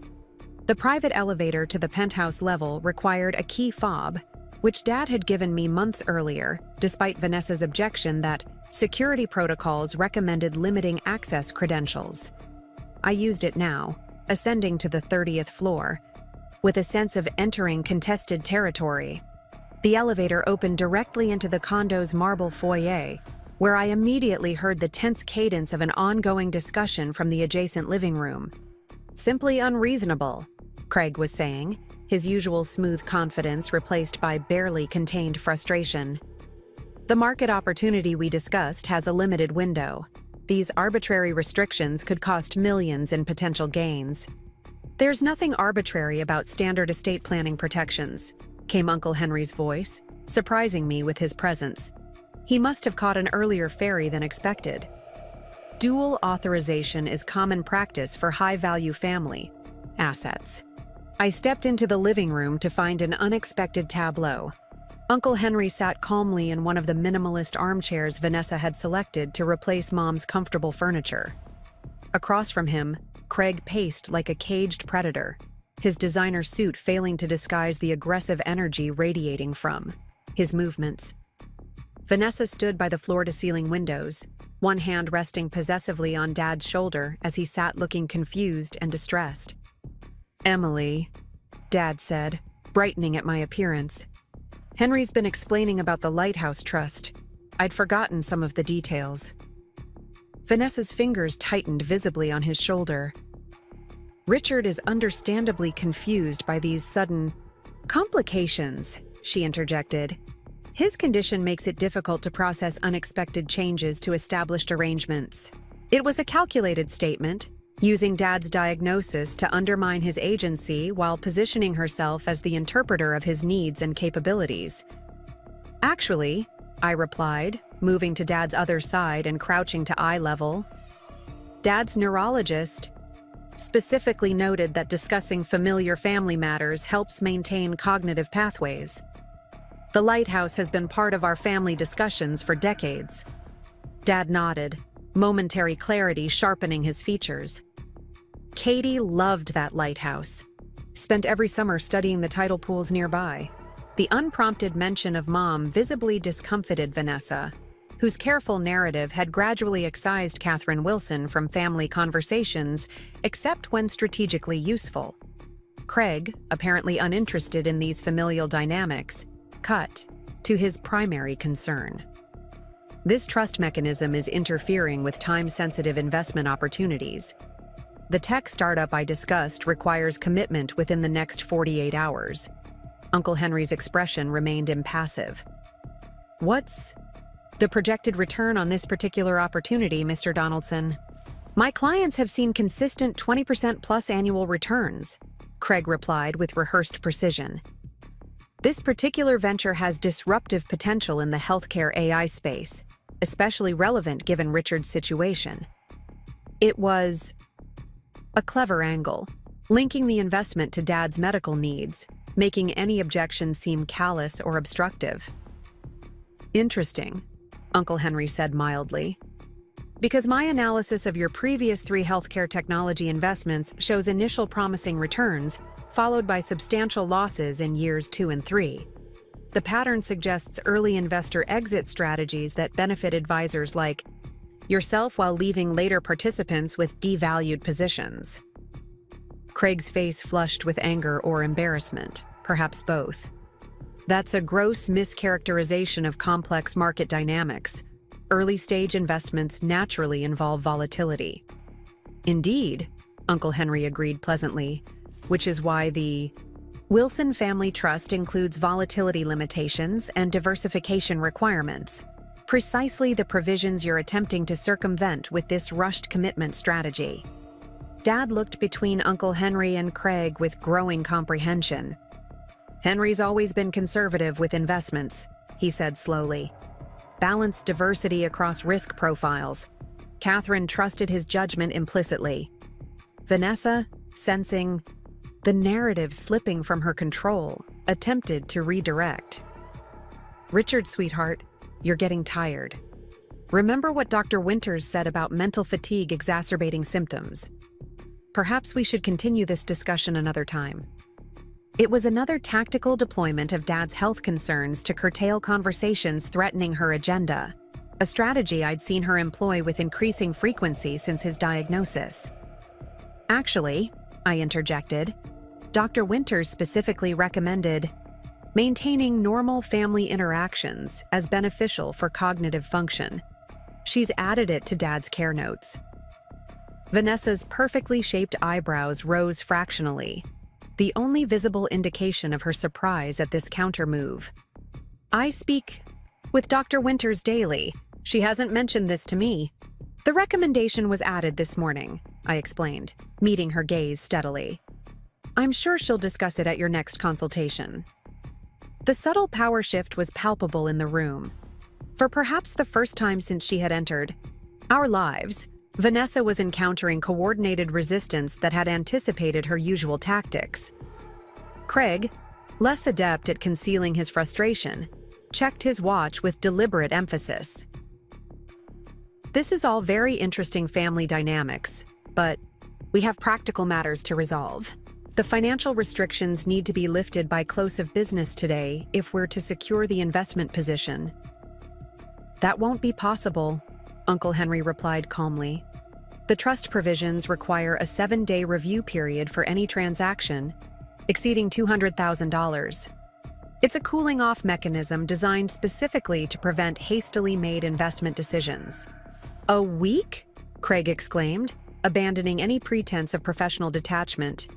Speaker 1: The private elevator to the penthouse level required a key fob, which Dad had given me months earlier, despite Vanessa's objection that security protocols recommended limiting access credentials. I used it now, ascending to the 30th floor, with a sense of entering contested territory. The elevator opened directly into the condo's marble foyer, where I immediately heard the tense cadence of an ongoing discussion from the adjacent living room. "Simply unreasonable," Craig was saying, his usual smooth confidence replaced by barely contained frustration. "The market opportunity we discussed has a limited window. These arbitrary restrictions could cost millions in potential gains." "There's nothing arbitrary about standard estate planning protections," came Uncle Henry's voice, surprising me with his presence. He must have caught an earlier ferry than expected. "Dual authorization is common practice for high-value family assets." I stepped into the living room to find an unexpected tableau. Uncle Henry sat calmly in one of the minimalist armchairs Vanessa had selected to replace Mom's comfortable furniture. Across from him, Craig paced like a caged predator, his designer suit failing to disguise the aggressive energy radiating from his movements. Vanessa stood by the floor-to-ceiling windows, one hand resting possessively on Dad's shoulder as he sat looking confused and distressed. "Emily," Dad said, brightening at my appearance. "Henry's been explaining about the Lighthouse Trust. I'd forgotten some of the details." Vanessa's fingers tightened visibly on his shoulder. "Richard is understandably confused by these sudden complications," she interjected. "His condition makes it difficult to process unexpected changes to established arrangements." It was a calculated statement, using Dad's diagnosis to undermine his agency while positioning herself as the interpreter of his needs and capabilities. "Actually," I replied, moving to Dad's other side and crouching to eye level. Dad's neurologist specifically noted that discussing familiar family matters helps maintain cognitive pathways. The lighthouse has been part of our family discussions for decades. Dad nodded, momentary clarity sharpening his features. Katie loved that lighthouse. Spent every summer studying the tidal pools nearby. The unprompted mention of Mom visibly discomfited Vanessa, whose careful narrative had gradually excised Catherine Wilson from family conversations, except when strategically useful. Craig, apparently uninterested in these familial dynamics, cut to his primary concern. This trust mechanism is interfering with time-sensitive investment opportunities. The tech startup I discussed requires commitment within the next 48 hours. Uncle Henry's expression remained impassive. What's the projected return on this particular opportunity, Mr. Donaldson? My clients have seen consistent 20% plus annual returns, Craig replied with rehearsed precision. This particular venture has disruptive potential in the healthcare AI space, especially relevant given Richard's situation. It was a clever angle, linking the investment to Dad's medical needs, making any objection seem callous or obstructive. Interesting, Uncle Henry said mildly. Because my analysis of your previous 3 healthcare technology investments shows initial promising returns, followed by substantial losses in years 2 and 3. The pattern suggests early investor exit strategies that benefit advisors like yourself while leaving later participants with devalued positions. Craig's face flushed with anger or embarrassment, perhaps both. That's a gross mischaracterization of complex market dynamics. Early-stage investments naturally involve volatility. Indeed, Uncle Henry agreed pleasantly, which is why the Wilson Family Trust includes volatility limitations and diversification requirements, precisely the provisions you're attempting to circumvent with this rushed commitment strategy. Dad looked between Uncle Henry and Craig with growing comprehension. Henry's always been conservative with investments, he said slowly. Balanced diversity across risk profiles. Catherine trusted his judgment implicitly. Vanessa, sensing the narrative slipping from her control, attempted to redirect. Richard, sweetheart, you're getting tired. Remember what Dr. Winters said about mental fatigue exacerbating symptoms. Perhaps we should continue this discussion another time. It was another tactical deployment of Dad's health concerns to curtail conversations threatening her agenda, a strategy I'd seen her employ with increasing frequency since his diagnosis. Actually, I interjected, Dr. Winters specifically recommended maintaining normal family interactions as beneficial for cognitive function. She's added it to Dad's care notes. Vanessa's perfectly shaped eyebrows rose fractionally, the only visible indication of her surprise at this counter-move. I speak with Dr. Winters daily. She hasn't mentioned this to me. The recommendation was added this morning, I explained, meeting her gaze steadily. I'm sure she'll discuss it at your next consultation. The subtle power shift was palpable in the room. For perhaps the first time since she had entered our lives, Vanessa was encountering coordinated resistance that had anticipated her usual tactics. Craig, less adept at concealing his frustration, checked his watch with deliberate emphasis. This is all very interesting family dynamics, but we have practical matters to resolve. The financial restrictions need to be lifted by close of business today if we're to secure the investment position. That won't be possible, Uncle Henry replied calmly. The trust provisions require a 7-day review period for any transaction exceeding $200,000. It's a cooling-off mechanism designed specifically to prevent hastily made investment decisions. A week? Craig exclaimed, abandoning any pretense of professional detachment.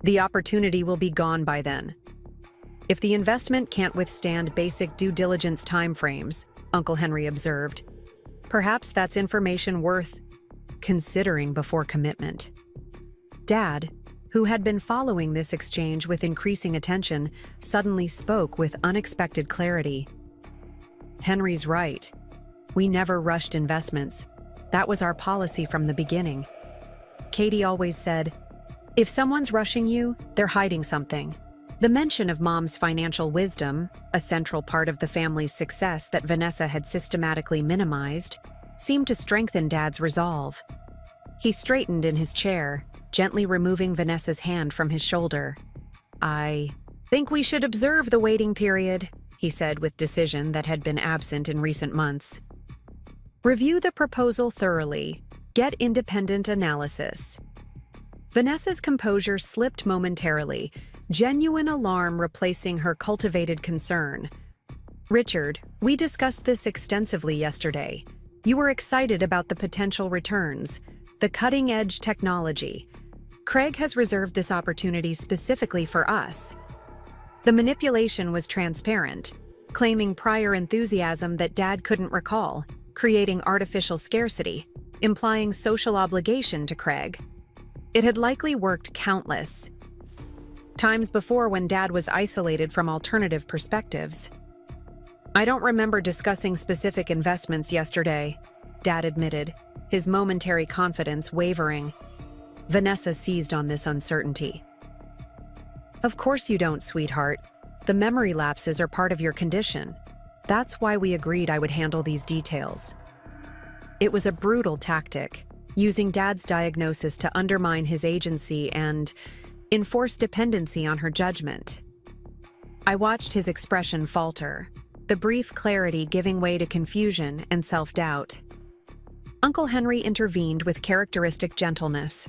Speaker 1: The opportunity will be gone by then. If the investment can't withstand basic due diligence timeframes, Uncle Henry observed, perhaps that's information worth considering before commitment. Dad, who had been following this exchange with increasing attention, suddenly spoke with unexpected clarity. Henry's right. We never rushed investments. That was our policy from the beginning. Katie always said, "If someone's rushing you, they're hiding something." The mention of Mom's financial wisdom, a central part of the family's success that Vanessa had systematically minimized, seemed to strengthen Dad's resolve. He straightened in his chair, gently removing Vanessa's hand from his shoulder. "I think we should observe the waiting period," he said with decision that had been absent in recent months. "Review the proposal thoroughly. Get independent analysis." Vanessa's composure slipped momentarily, genuine alarm replacing her cultivated concern. "Richard, we discussed this extensively yesterday. You were excited about the potential returns, the cutting-edge technology. Craig has reserved this opportunity specifically for us." The manipulation was transparent, claiming prior enthusiasm that Dad couldn't recall, creating artificial scarcity, implying social obligation to Craig. It had likely worked countless times before when Dad was isolated from alternative perspectives. "I don't remember discussing specific investments yesterday," Dad admitted, his momentary confidence wavering. Vanessa seized on this uncertainty. "Of course you don't, sweetheart. The memory lapses are part of your condition. That's why we agreed I would handle these details." It was a brutal tactic, using Dad's diagnosis to undermine his agency and enforce dependency on her judgment. I watched his expression falter, the brief clarity giving way to confusion and self-doubt. Uncle Henry intervened with characteristic gentleness.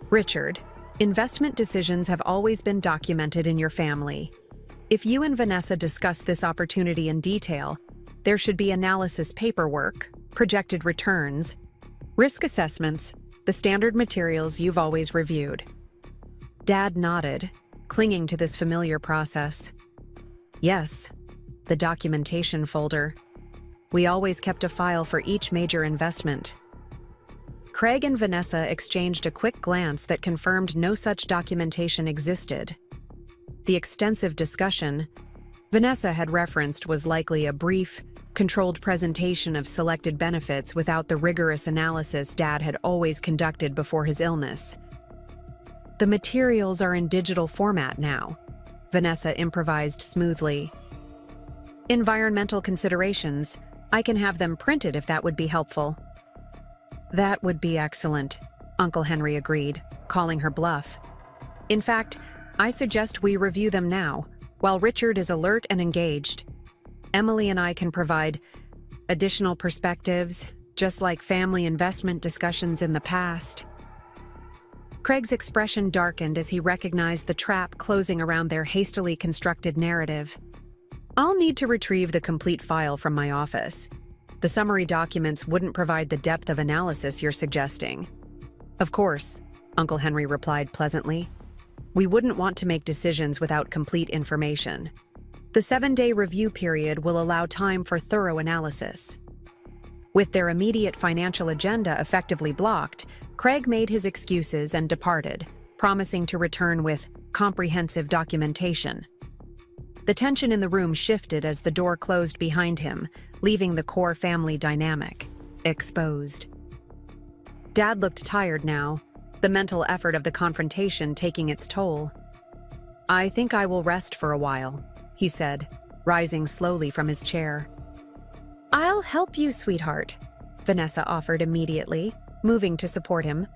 Speaker 1: "Richard, investment decisions have always been documented in your family. If you and Vanessa discuss this opportunity in detail, there should be analysis paperwork, projected returns, risk assessments, the standard materials you've always reviewed." Dad nodded, clinging to this familiar process. "Yes, the documentation folder. We always kept a file for each major investment." Craig and Vanessa exchanged a quick glance that confirmed no such documentation existed. The extensive discussion Vanessa had referenced was likely a brief, controlled presentation of selected benefits without the rigorous analysis Dad had always conducted before his illness. "The materials are in digital format now," Vanessa improvised smoothly. "Environmental considerations, I can have them printed if that would be helpful." "That would be excellent," Uncle Henry agreed, calling her bluff. "In fact, I suggest we review them now, while Richard is alert and engaged. Emily and I can provide additional perspectives, just like family investment discussions in the past." Craig's expression darkened as he recognized the trap closing around their hastily constructed narrative. "I'll need to retrieve the complete file from my office. The summary documents wouldn't provide the depth of analysis you're suggesting." "Of course," Uncle Henry replied pleasantly. "We wouldn't want to make decisions without complete information. The 7-day review period will allow time for thorough analysis." With their immediate financial agenda effectively blocked, Craig made his excuses and departed, promising to return with comprehensive documentation. The tension in the room shifted as the door closed behind him, leaving the core family dynamic exposed. Dad looked tired now, the mental effort of the confrontation taking its toll. "I think I will rest for a while," he said, rising slowly from his chair. "I'll help you, sweetheart," Vanessa offered immediately, moving to support him.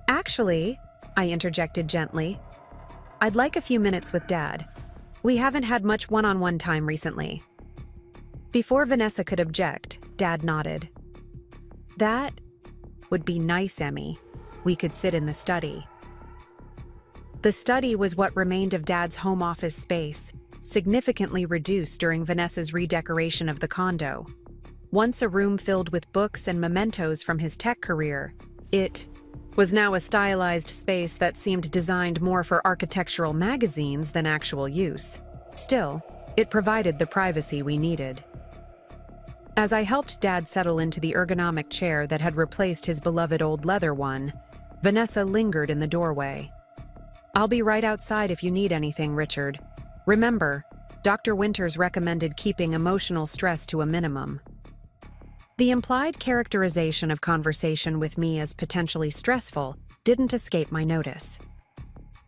Speaker 1: "Actually," I interjected gently, "I'd like a few minutes with Dad. We haven't had much one-on-one time recently." Before Vanessa could object, Dad nodded. "That would be nice, Emmy. We could sit in the study." The study was what remained of Dad's home office space, significantly reduced during Vanessa's redecoration of the condo. Once a room filled with books and mementos from his tech career, it was now a stylized space that seemed designed more for architectural magazines than actual use. Still, it provided the privacy we needed. As I helped Dad settle into the ergonomic chair that had replaced his beloved old leather one, Vanessa lingered in the doorway. "I'll be right outside if you need anything, Richard. Remember, Dr. Winters recommended keeping emotional stress to a minimum." The implied characterization of conversation with me as potentially stressful didn't escape my notice.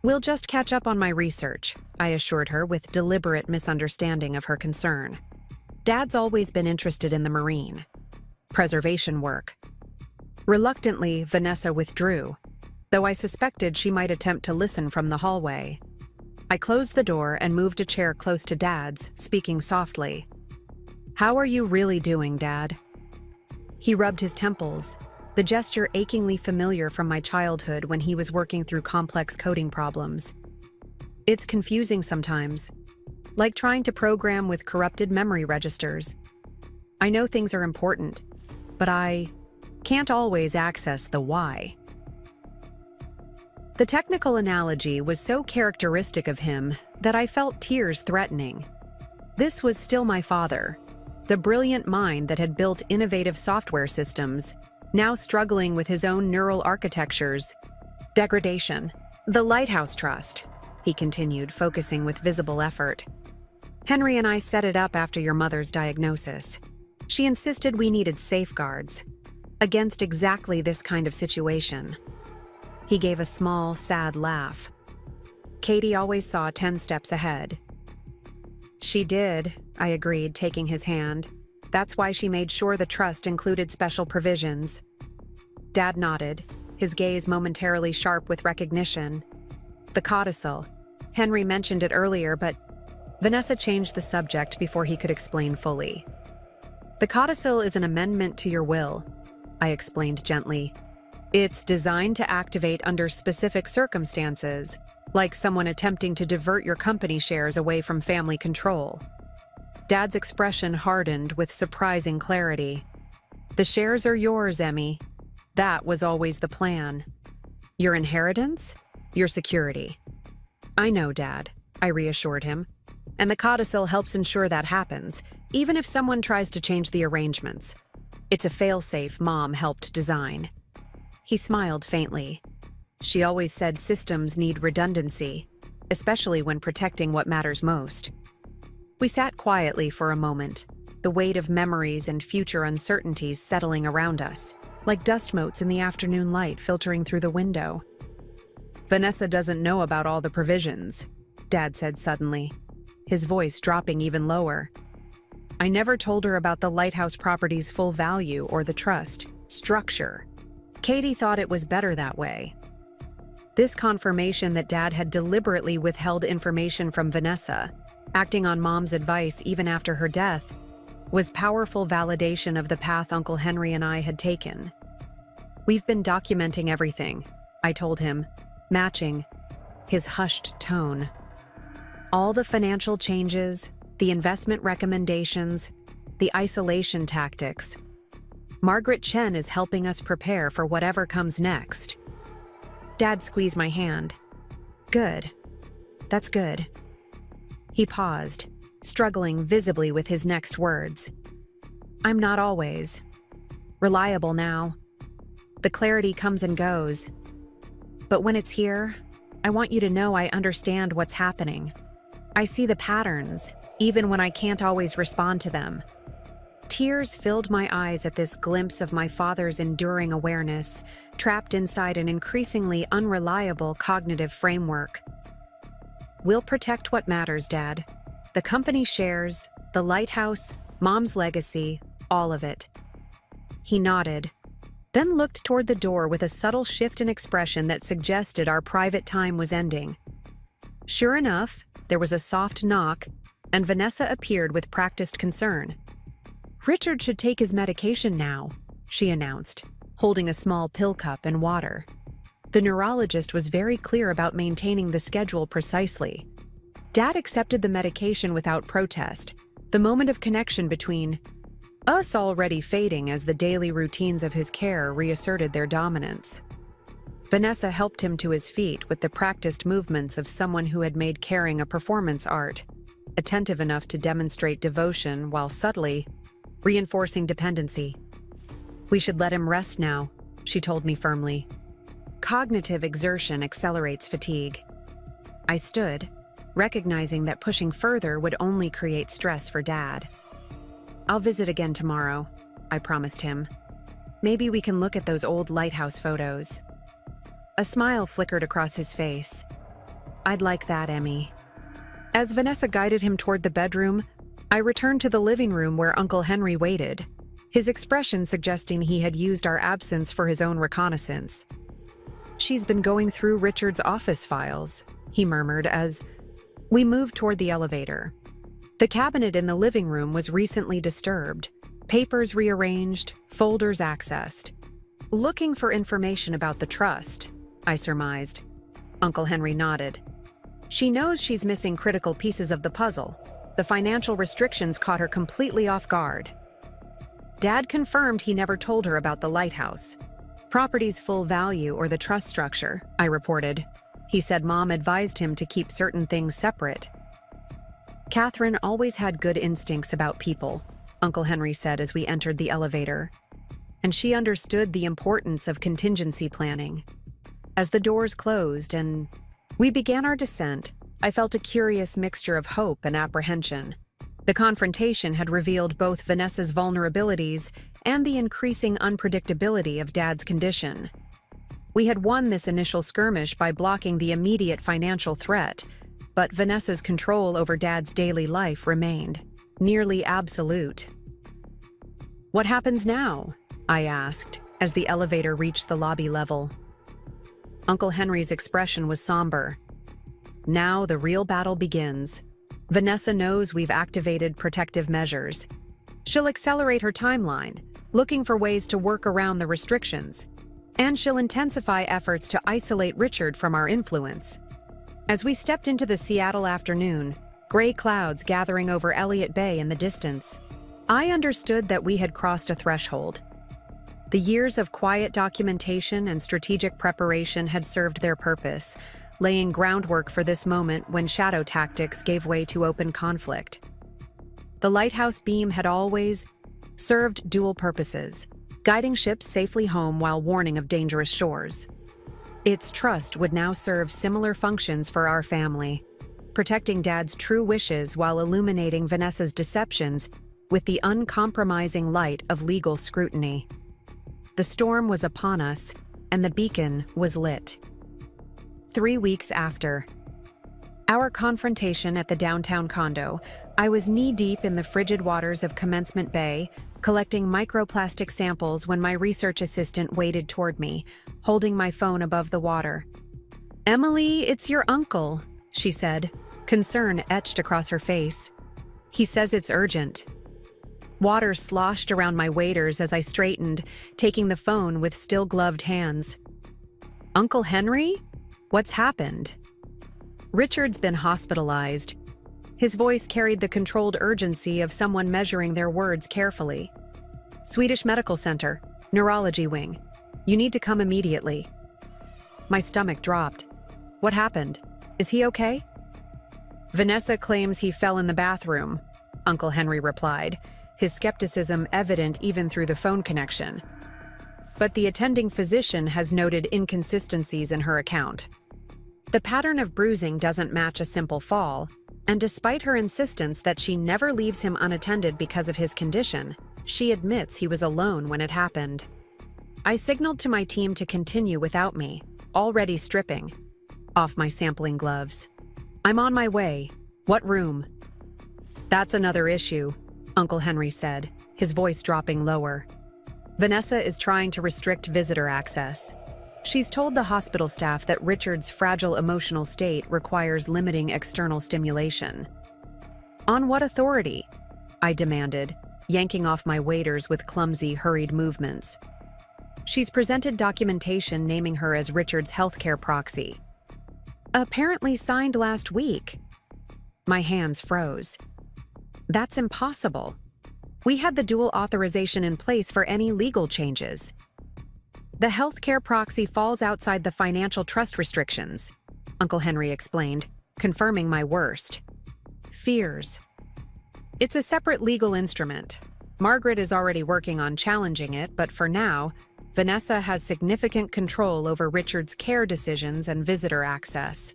Speaker 1: "We'll just catch up on my research," I assured her with deliberate misunderstanding of her concern. Dad's always been interested in the marine preservation work. Reluctantly, Vanessa withdrew, though I suspected she might attempt to listen from the hallway. I closed the door and moved a chair close to Dad's, speaking softly. "How are you really doing, Dad?" He rubbed his temples, the gesture achingly familiar from my childhood when he was working through complex coding problems. "It's confusing sometimes, like trying to program with corrupted memory registers. I know things are important, but I can't always access the why." The technical analogy was so characteristic of him that I felt tears threatening. This was still my father, the brilliant mind that had built innovative software systems, now struggling with his own neural architectures. "Degradation. The Lighthouse Trust," he continued, focusing with visible effort. "Henry and I set it up after your mother's diagnosis. She insisted we needed safeguards against exactly this kind of situation." He gave a small, sad laugh. "Katie always saw 10 steps ahead." "She did," I agreed, taking his hand. "That's why she made sure the trust included special provisions." Dad nodded, his gaze momentarily sharp with recognition. "The Codicil. Henry mentioned it earlier, but..." Vanessa changed the subject before he could explain fully. "The Codicil is an amendment to your will," I explained gently. "It's designed to activate under specific circumstances, like someone attempting to divert your company shares away from family control." Dad's expression hardened with surprising clarity. "The shares are yours, Emmy. That was always the plan. Your inheritance, your security." "I know, Dad," I reassured him. "And the Codicil helps ensure that happens, even if someone tries to change the arrangements. It's a fail-safe Mom helped design." He smiled faintly. "She always said systems need redundancy, especially when protecting what matters most." We sat quietly for a moment, the weight of memories and future uncertainties settling around us, like dust motes in the afternoon light filtering through the window. "Vanessa doesn't know about all the provisions," Dad said suddenly, his voice dropping even lower. "I never told her about the lighthouse property's full value or the trust structure. Katie thought it was better that way." This confirmation that Dad had deliberately withheld information from Vanessa, acting on Mom's advice even after her death, was powerful validation of the path Uncle Henry and I had taken. "We've been documenting everything," I told him, matching his hushed tone. "All the financial changes, the investment recommendations, the isolation tactics. Margaret Chen is helping us prepare for whatever comes next." Dad squeezed my hand. "Good. That's good." He paused, struggling visibly with his next words. "I'm not always reliable now. The clarity comes and goes. But when it's here, I want you to know I understand what's happening. I see the patterns, even when I can't always respond to them." Tears filled my eyes at this glimpse of my father's enduring awareness, trapped inside an increasingly unreliable cognitive framework. "We'll protect what matters, Dad. The company shares, the lighthouse, Mom's legacy, all of it." He nodded, then looked toward the door with a subtle shift in expression that suggested our private time was ending. Sure enough, there was a soft knock, and Vanessa appeared with practiced concern. "Richard should take his medication now," she announced, holding a small pill cup and water. The neurologist was very clear about maintaining the schedule precisely. Dad accepted the medication without protest, the moment of connection between us already fading as the daily routines of his care reasserted their dominance. Vanessa helped him to his feet with the practiced movements of someone who had made caring a performance art, attentive enough to demonstrate devotion while subtly reinforcing dependency. "We should let him rest now," she told me firmly. "Cognitive exertion accelerates fatigue." I stood, recognizing that pushing further would only create stress for Dad. "I'll visit again tomorrow," I promised him. Maybe we can look at those old lighthouse photos. A smile flickered across his face. I'd like that, Emmy. As Vanessa guided him toward the bedroom, I returned to the living room where Uncle Henry waited, his expression suggesting he had used our absence for his own reconnaissance. She's been going through Richard's office files, he murmured as we moved toward the elevator. The cabinet in the living room was recently disturbed, papers rearranged, folders accessed. Looking for information about the trust, I surmised. Uncle Henry nodded. She knows she's missing critical pieces of the puzzle. The financial restrictions caught her completely off guard. Dad confirmed he never told her about the lighthouse. Property's full value or the trust structure, I reported. He said Mom advised him to keep certain things separate. Catherine always had good instincts about people, Uncle Henry said as we entered the elevator. And she understood the importance of contingency planning. As the doors closed and we began our descent, I felt a curious mixture of hope and apprehension. The confrontation had revealed both Vanessa's vulnerabilities and the increasing unpredictability of Dad's condition. We had won this initial skirmish by blocking the immediate financial threat, but Vanessa's control over Dad's daily life remained, nearly absolute. What happens now? I asked, as the elevator reached the lobby level. Uncle Henry's expression was somber. Now the real battle begins. Vanessa knows we've activated protective measures. She'll accelerate her timeline, looking for ways to work around the restrictions. And she'll intensify efforts to isolate Richard from our influence. As we stepped into the Seattle afternoon, gray clouds gathering over Elliott Bay in the distance, I understood that we had crossed a threshold. The years of quiet documentation and strategic preparation had served their purpose, laying groundwork for this moment when shadow tactics gave way to open conflict. The lighthouse beam had always served dual purposes, guiding ships safely home while warning of dangerous shores. Its trust would now serve similar functions for our family, protecting Dad's true wishes while illuminating Vanessa's deceptions with the uncompromising light of legal scrutiny. The storm was upon us, and the beacon was lit. 3 weeks after our confrontation at the downtown condo, I was knee-deep in the frigid waters of Commencement Bay, collecting microplastic samples when my research assistant waded toward me, holding my phone above the water. "Emily, it's your uncle," she said, concern etched across her face. "He says it's urgent." Water sloshed around my waders as I straightened, taking the phone with still-gloved hands. "Uncle Henry? What's happened?" "Richard's been hospitalized." His voice carried the controlled urgency of someone measuring their words carefully. "Swedish Medical Center, Neurology Wing. You need to come immediately." My stomach dropped. "What happened? Is he okay?" "Vanessa claims he fell in the bathroom," Uncle Henry replied, his skepticism evident even through the phone connection. "But the attending physician has noted inconsistencies in her account. The pattern of bruising doesn't match a simple fall, and despite her insistence that she never leaves him unattended because of his condition, she admits he was alone when it happened." I signaled to my team to continue without me, already stripping off my sampling gloves. "I'm on my way. What room?" "That's another issue," Uncle Henry said, his voice dropping lower. "Vanessa is trying to restrict visitor access. She's told the hospital staff that Richard's fragile emotional state requires limiting external stimulation." "On what authority?" I demanded, yanking off my waders with clumsy, hurried movements. "She's presented documentation naming her as Richard's healthcare proxy. Apparently signed last week." My hands froze. "That's impossible. We had the dual authorization in place for any legal changes." "The healthcare proxy falls outside the financial trust restrictions," Uncle Henry explained, confirming my worst fears. "It's a separate legal instrument. Margaret is already working on challenging it, but for now, Vanessa has significant control over Richard's care decisions and visitor access."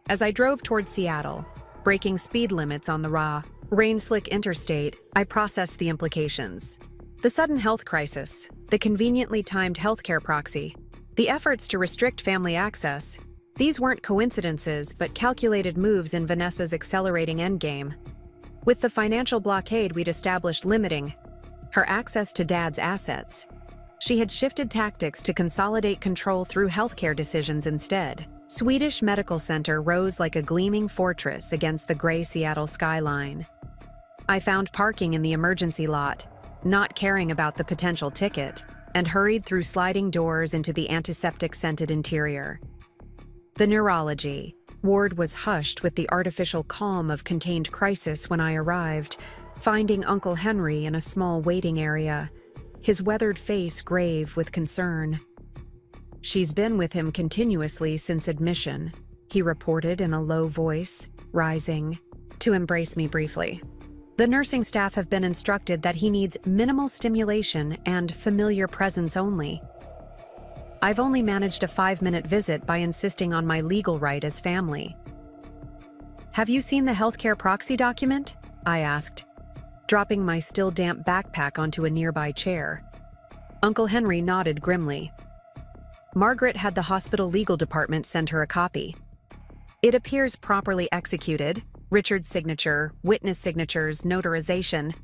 Speaker 1: As I drove toward Seattle, breaking speed limits on the rain-slick interstate, I processed the implications. The sudden health crisis, the conveniently timed healthcare proxy, the efforts to restrict family access, these weren't coincidences but calculated moves in Vanessa's accelerating endgame. With the financial blockade we'd established limiting her access to Dad's assets, she had shifted tactics to consolidate control through healthcare decisions instead. Swedish Medical Center rose like a gleaming fortress against the gray Seattle skyline. I found parking in the emergency lot, not caring about the potential ticket, and hurried through sliding doors into the antiseptic-scented interior. The neurology ward was hushed with the artificial calm of contained crisis when I arrived, finding Uncle Henry in a small waiting area, his weathered face grave with concern. "She's been with him continuously since admission," he reported in a low voice, rising to embrace me briefly. "The nursing staff have been instructed that he needs minimal stimulation and familiar presence only. I've only managed a 5-minute visit by insisting on my legal right as family." "Have you seen the healthcare proxy document?" I asked, dropping my still damp backpack onto a nearby chair. Uncle Henry nodded grimly. Margaret had the hospital legal department send her a copy. "It appears properly executed, Richard's signature, witness signatures, notarization,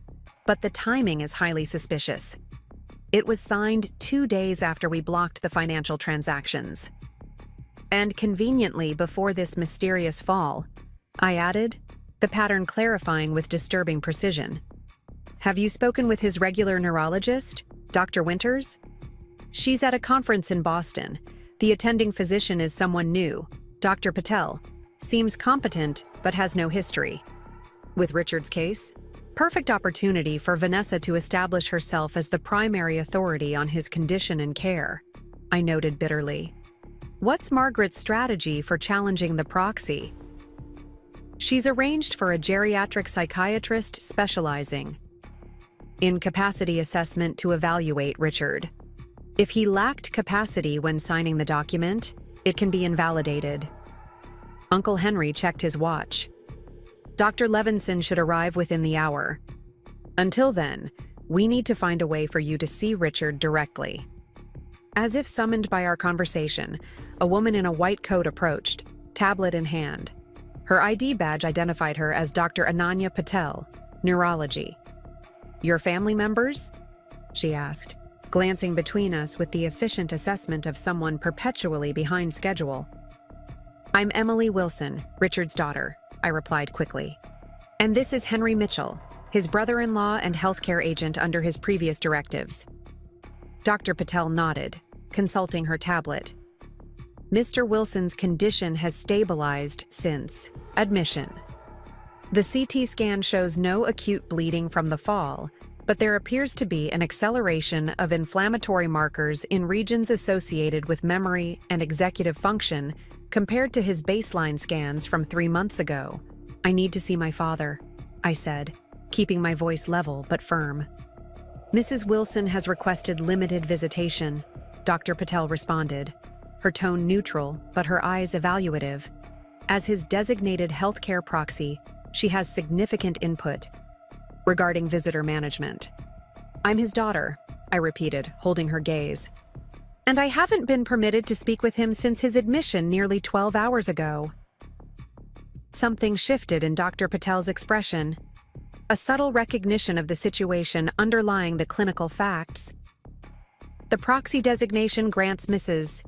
Speaker 1: but the timing is highly suspicious. It was signed 2 days after we blocked the financial transactions. And conveniently before this mysterious fall," I added, the pattern clarifying with disturbing precision. "Have you spoken with his regular neurologist, Dr. Winters?" "She's at a conference in Boston. The attending physician is someone new, Dr. Patel. Seems competent, but has no history." With Richard's case, perfect opportunity for Vanessa to establish herself as the primary authority on his condition and care, I noted bitterly. "What's Margaret's strategy for challenging the proxy?" "She's arranged for a geriatric psychiatrist specializing in capacity assessment to evaluate Richard. If he lacked capacity when signing the document, it can be invalidated." Uncle Henry checked his watch. "Dr. Levinson should arrive within the hour. Until then, we need to find a way for you to see Richard directly." As if summoned by our conversation, a woman in a white coat approached, tablet in hand. Her ID badge identified her as Dr. Ananya Patel, neurology. "Your family members?" she asked, glancing between us with the efficient assessment of someone perpetually behind schedule. "I'm Emily Wilson, Richard's daughter," I replied quickly. "And this is Henry Mitchell, his brother-in-law and healthcare agent under his previous directives." Dr. Patel nodded, consulting her tablet. "Mr. Wilson's condition has stabilized since admission. The CT scan shows no acute bleeding from the fall, but there appears to be an acceleration of inflammatory markers in regions associated with memory and executive function compared to his baseline scans from 3 months ago. I need to see my father," I said, keeping my voice level but firm. "Mrs. Wilson has requested limited visitation," Dr. Patel responded, her tone neutral but her eyes evaluative. As his designated healthcare proxy, she has significant input regarding visitor management. "I'm his daughter," I repeated, holding her gaze. "And I haven't been permitted to speak with him since his admission nearly 12 hours ago." Something shifted in Dr. Patel's expression, a subtle recognition of the situation underlying the clinical facts. "The proxy designation grants Mrs.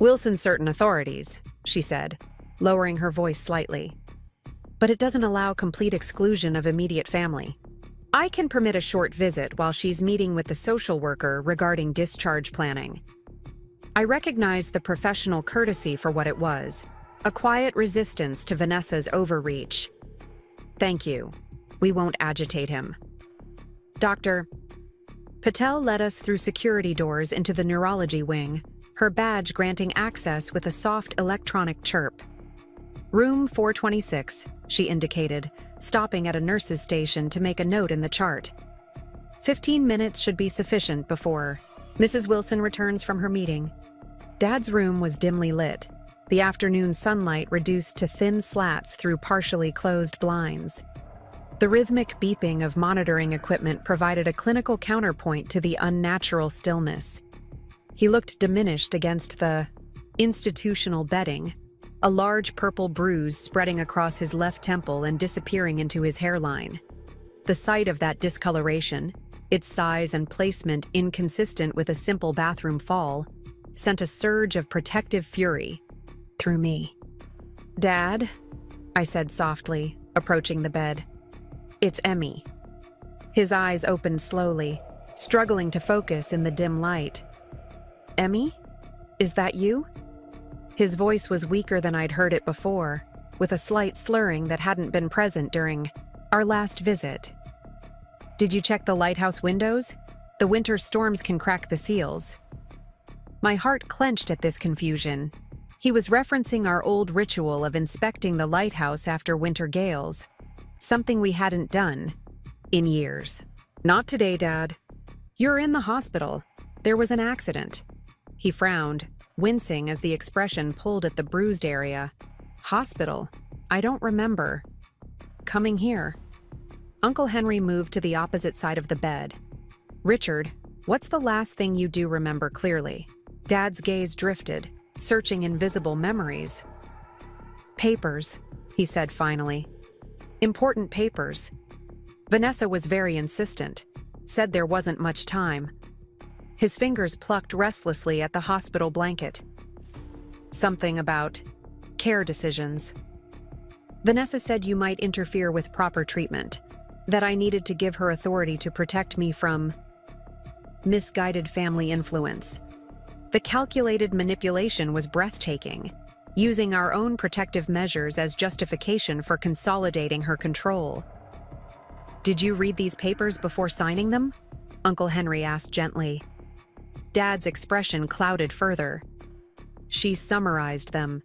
Speaker 1: Wilson certain authorities," she said, lowering her voice slightly. "But it doesn't allow complete exclusion of immediate family. I can permit a short visit while she's meeting with the social worker regarding discharge planning." I recognized the professional courtesy for what it was, a quiet resistance to Vanessa's overreach. "Thank you. We won't agitate him." Dr. Patel led us through security doors into the neurology wing, her badge granting access with a soft electronic chirp. "Room 426, she indicated, stopping at a nurse's station to make a note in the chart. 15 minutes should be sufficient before Mrs. Wilson returns from her meeting. Dad's room was dimly lit, the afternoon sunlight reduced to thin slats through partially closed blinds. The rhythmic beeping of monitoring equipment provided a clinical counterpoint to the unnatural stillness. He looked diminished against the institutional bedding, a large purple bruise spreading across his left temple and disappearing into his hairline. The sight of that discoloration, its size and placement inconsistent with a simple bathroom fall, sent a surge of protective fury through me. "Dad," I said softly, approaching the bed. "It's Emmy." His eyes opened slowly, struggling to focus in the dim light. "Emmy? Is that you?" His voice was weaker than I'd heard it before, with a slight slurring that hadn't been present during our last visit. "Did you check the lighthouse windows? The winter storms can crack the seals." My heart clenched at this confusion. He was referencing our old ritual of inspecting the lighthouse after winter gales, something we hadn't done in years. "Not today, Dad. You're in the hospital. There was an accident." He frowned, wincing as the expression pulled at the bruised area. "Hospital? I don't remember coming here." Uncle Henry moved to the opposite side of the bed. "Richard, what's the last thing you do remember clearly?" Dad's gaze drifted, searching invisible memories. "Papers," he said finally. "Important papers." Vanessa was very insistent, said there wasn't much time. His fingers plucked restlessly at the hospital blanket. "Something about care decisions. Vanessa said you might interfere with proper treatment, that I needed to give her authority to protect me from misguided family influence." The calculated manipulation was breathtaking, using our own protective measures as justification for consolidating her control. "Did you read these papers before signing them?" Uncle Henry asked gently. Dad's expression clouded further. "She summarized them.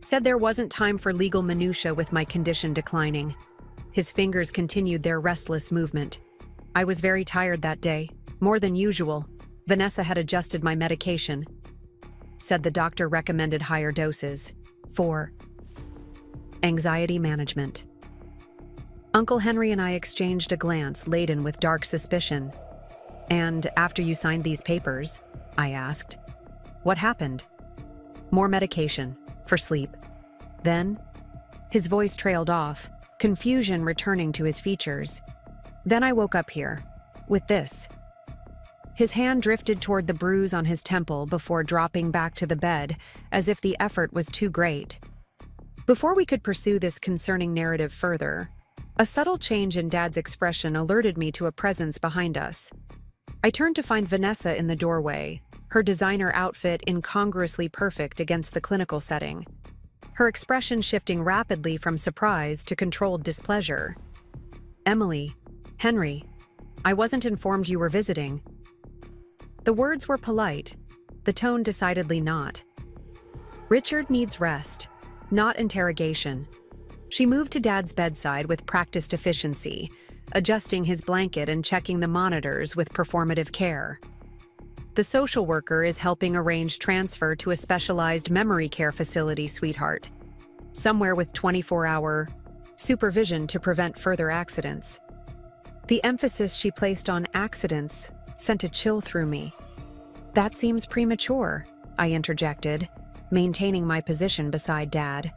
Speaker 1: Said there wasn't time for legal minutia with my condition declining." His fingers continued their restless movement. "I was very tired that day, more than usual. Vanessa had adjusted my medication. Said the doctor recommended higher doses for anxiety management." Uncle Henry and I exchanged a glance laden with dark suspicion. "And after you signed these papers," I asked, "what happened?" "More medication, for sleep. Then," his voice trailed off, confusion returning to his features. "Then I woke up here, with this." His hand drifted toward the bruise on his temple before dropping back to the bed, as if the effort was too great. Before we could pursue this concerning narrative further, a subtle change in Dad's expression alerted me to a presence behind us. I turned to find Vanessa in the doorway, her designer outfit incongruously perfect against the clinical setting, her expression shifting rapidly from surprise to controlled displeasure. "Emily, Henry, I wasn't informed you were visiting." The words were polite, the tone decidedly not. "Richard needs rest, not interrogation." She moved to Dad's bedside with practiced efficiency, adjusting his blanket and checking the monitors with performative care. "The social worker is helping arrange transfer to a specialized memory care facility, sweetheart. Somewhere with 24-hour supervision to prevent further accidents." The emphasis she placed on accidents sent a chill through me. "That seems premature," I interjected, maintaining my position beside Dad.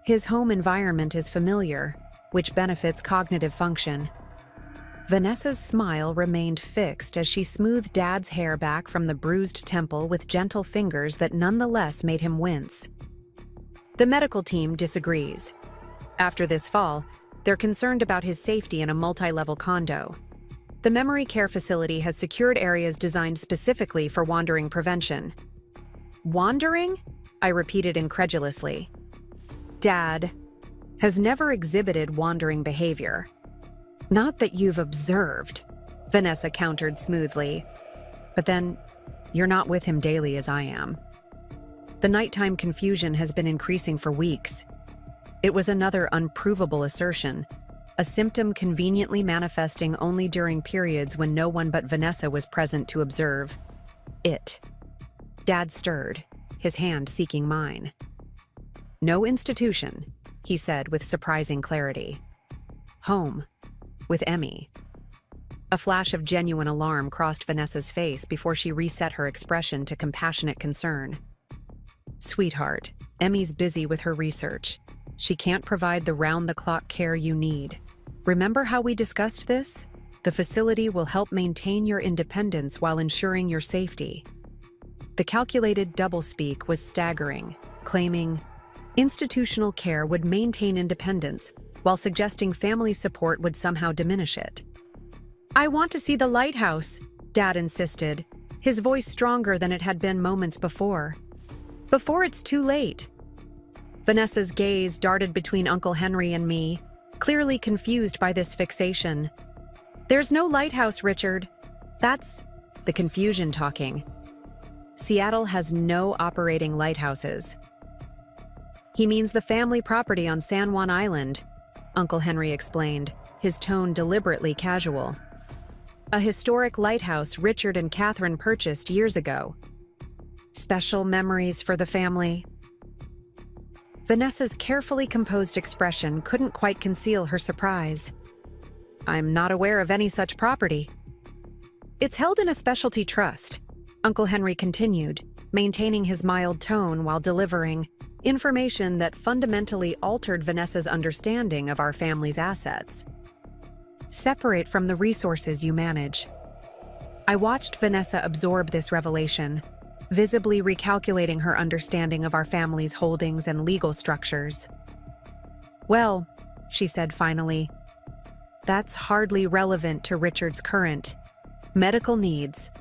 Speaker 1: "His home environment is familiar, which benefits cognitive function." Vanessa's smile remained fixed as she smoothed Dad's hair back from the bruised temple with gentle fingers that nonetheless made him wince. "The medical team disagrees. After this fall, they're concerned about his safety in a multi-level condo. The memory care facility has secured areas designed specifically for wandering prevention." "Wandering?" I repeated incredulously. "Dad has never exhibited wandering behavior." "Not that you've observed," Vanessa countered smoothly. "But then, you're not with him daily as I am." The nighttime confusion has been increasing for weeks. It was another unprovable assertion, a symptom conveniently manifesting only during periods when no one but Vanessa was present to observe it. Dad stirred, his hand seeking mine. "No institution," he said with surprising clarity. home, with Emmy. A flash of genuine alarm crossed Vanessa's face before she reset her expression to compassionate concern. Sweetheart, Emmy's busy with her research. She can't provide the round-the-clock care you need. Remember how we discussed this? The facility will help maintain your independence while ensuring your safety. The calculated doublespeak was staggering, claiming institutional care would maintain independence, while suggesting family support would somehow diminish it. I want to see the lighthouse, Dad insisted, his voice stronger than it had been moments before. Before it's too late. Vanessa's gaze darted between Uncle Henry and me, clearly confused by this fixation. There's no lighthouse, Richard. That's the confusion talking. Seattle has no operating lighthouses. He means the family property on San Juan Island, Uncle Henry explained, his tone deliberately casual. A historic lighthouse Richard and Catherine purchased years ago. Special memories for the family. Vanessa's carefully composed expression couldn't quite conceal her surprise. I'm not aware of any such property. It's held in a specialty trust, Uncle Henry continued, maintaining his mild tone while delivering information that fundamentally altered Vanessa's understanding of our family's assets. Separate from the resources you manage. I watched Vanessa absorb this revelation, visibly recalculating her understanding of our family's holdings and legal structures. Well, she said finally, that's hardly relevant to Richard's current medical needs.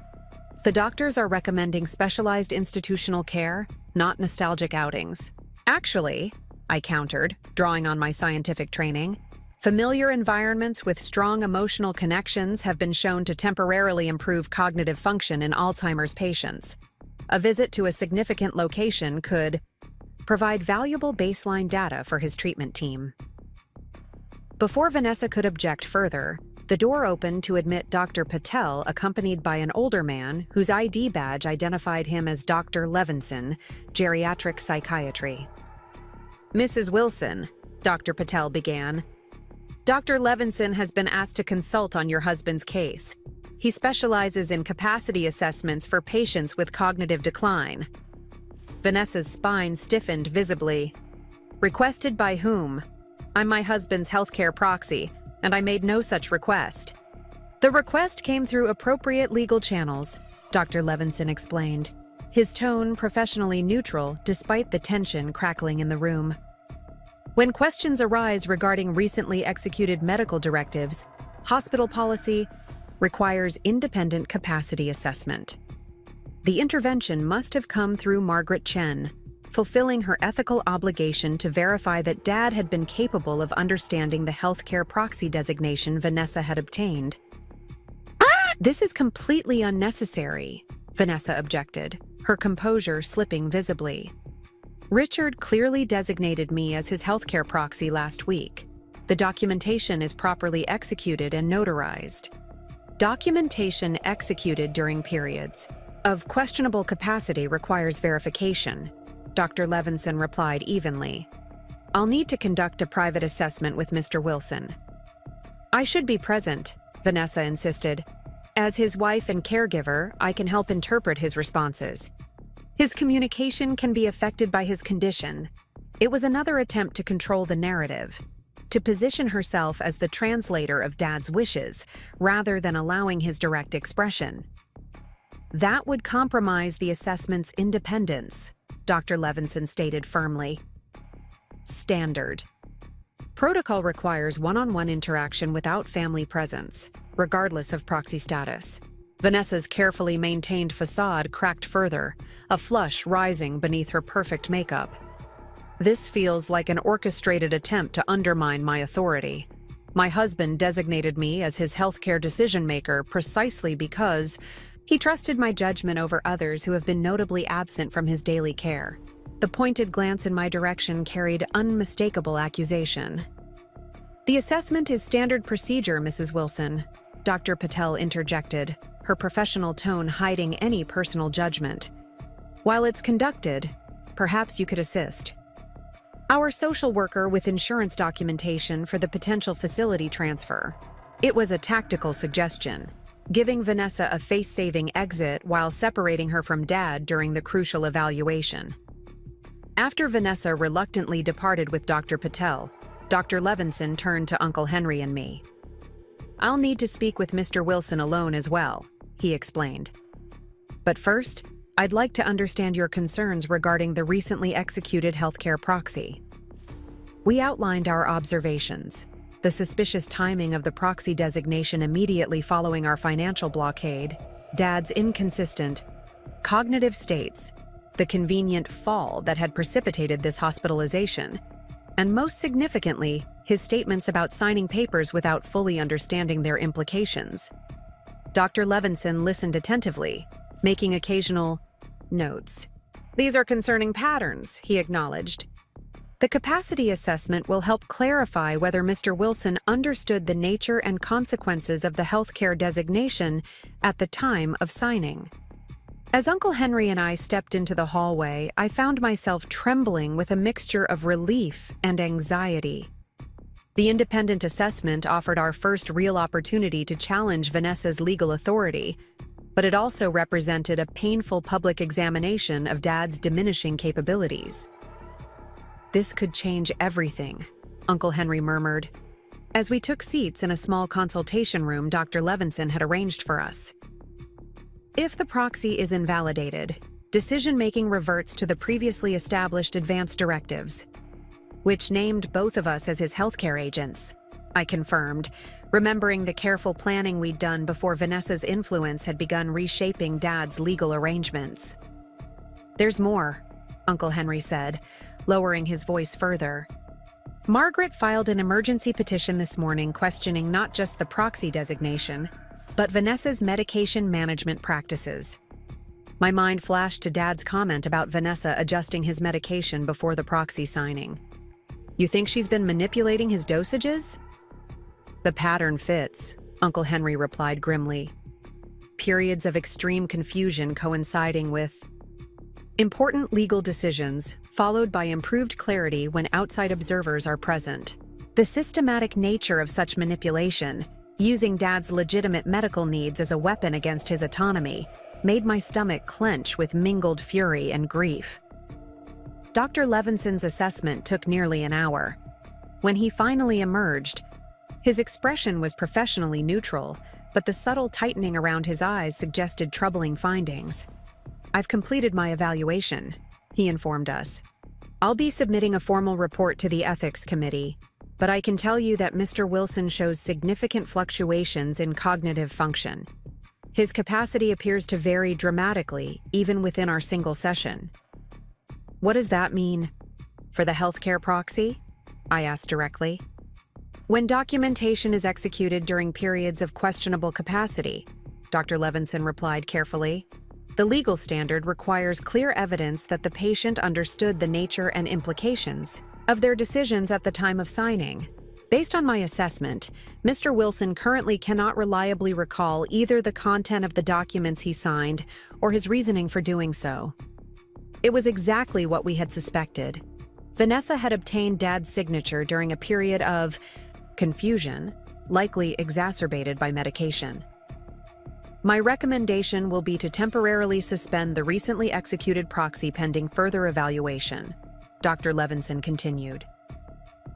Speaker 1: The doctors are recommending specialized institutional care, not nostalgic outings. Actually, I countered, drawing on my scientific training, familiar environments with strong emotional connections have been shown to temporarily improve cognitive function in Alzheimer's patients. A visit to a significant location could provide valuable baseline data for his treatment team. Before Vanessa could object further, the door opened to admit Dr. Patel, accompanied by an older man whose ID badge identified him as Dr. Levinson, geriatric psychiatry. Mrs. Wilson, Dr. Patel began, Dr. Levinson has been asked to consult on your husband's case. He specializes in capacity assessments for patients with cognitive decline. Vanessa's spine stiffened visibly. Requested by whom? I'm my husband's healthcare proxy, and I made no such request. The request came through appropriate legal channels, Dr. Levinson explained, his tone professionally neutral despite the tension crackling in the room. When questions arise regarding recently executed medical directives, hospital policy requires independent capacity assessment. The intervention must have come through Margaret Chen, fulfilling her ethical obligation to verify that Dad had been capable of understanding the healthcare proxy designation Vanessa had obtained. This is completely unnecessary, Vanessa objected, her composure slipping visibly. Richard clearly designated me as his healthcare proxy last week. The documentation is properly executed and notarized. Documentation executed during periods of questionable capacity requires verification, Dr. Levinson replied evenly. I'll need to conduct a private assessment with Mr. Wilson. I should be present, Vanessa insisted. As his wife and caregiver, I can help interpret his responses. His communication can be affected by his condition. It was another attempt to control the narrative, to position herself as the translator of Dad's wishes, rather than allowing his direct expression. That would compromise the assessment's independence, Dr. Levinson stated firmly. Standard. Protocol requires one-on-one interaction without family presence, regardless of proxy status. Vanessa's carefully maintained facade cracked further, a flush rising beneath her perfect makeup. This feels like an orchestrated attempt to undermine my authority. My husband designated me as his healthcare decision-maker precisely because he trusted my judgment over others who have been notably absent from his daily care. The pointed glance in my direction carried unmistakable accusation. The assessment is standard procedure, Mrs. Wilson, Dr. Patel interjected, her professional tone hiding any personal judgment. While it's conducted, perhaps you could assist. Our social worker with insurance documentation for the potential facility transfer. It was a tactical suggestion, giving Vanessa a face-saving exit while separating her from Dad during the crucial evaluation. After Vanessa reluctantly departed with Dr. Patel, Dr. Levinson turned to Uncle Henry and me. "I'll need to speak with Mr. Wilson alone as well," he explained. "But first, I'd like to understand your concerns regarding the recently executed healthcare proxy." We outlined our observations: the suspicious timing of the proxy designation immediately following our financial blockade, Dad's inconsistent cognitive states, the convenient fall that had precipitated this hospitalization, and most significantly, his statements about signing papers without fully understanding their implications. Dr. Levinson listened attentively, making occasional notes. "These are concerning patterns," he acknowledged. "The capacity assessment will help clarify whether Mr. Wilson understood the nature and consequences of the healthcare designation at the time of signing." As Uncle Henry and I stepped into the hallway, I found myself trembling with a mixture of relief and anxiety. The independent assessment offered our first real opportunity to challenge Vanessa's legal authority, but it also represented a painful public examination of Dad's diminishing capabilities. "This could change everything," Uncle Henry murmured, as we took seats in a small consultation room Dr. Levinson had arranged for us. "If the proxy is invalidated, decision-making reverts to the previously established advance directives, which named both of us as his healthcare agents," I confirmed, remembering the careful planning we'd done before Vanessa's influence had begun reshaping Dad's legal arrangements. "There's more," Uncle Henry said, lowering his voice further. "Margaret filed an emergency petition this morning questioning not just the proxy designation, but Vanessa's medication management practices." My mind flashed to Dad's comment about Vanessa adjusting his medication before the proxy signing. "You think she's been manipulating his dosages?" "The pattern fits," Uncle Henry replied grimly. "Periods of extreme confusion coinciding with important legal decisions, followed by improved clarity when outside observers are present. The systematic nature of such manipulation, using Dad's legitimate medical needs as a weapon against his autonomy, made my stomach clench with mingled fury and grief." Dr. Levinson's assessment took nearly an hour. When he finally emerged, his expression was professionally neutral, but the subtle tightening around his eyes suggested troubling findings. "I've completed my evaluation," he informed us. "I'll be submitting a formal report to the Ethics Committee, but I can tell you that Mr. Wilson shows significant fluctuations in cognitive function. His capacity appears to vary dramatically, even within our single session." "What does that mean for the healthcare proxy?" I asked directly. "When documentation is executed during periods of questionable capacity," Dr. Levinson replied carefully, "the legal standard requires clear evidence that the patient understood the nature and implications of their decisions at the time of signing. Based on my assessment, Mr. Wilson currently cannot reliably recall either the content of the documents he signed or his reasoning for doing so." It was exactly what we had suspected. Vanessa had obtained Dad's signature during a period of confusion, likely exacerbated by medication. "My recommendation will be to temporarily suspend the recently executed proxy pending further evaluation," Dr. Levinson continued.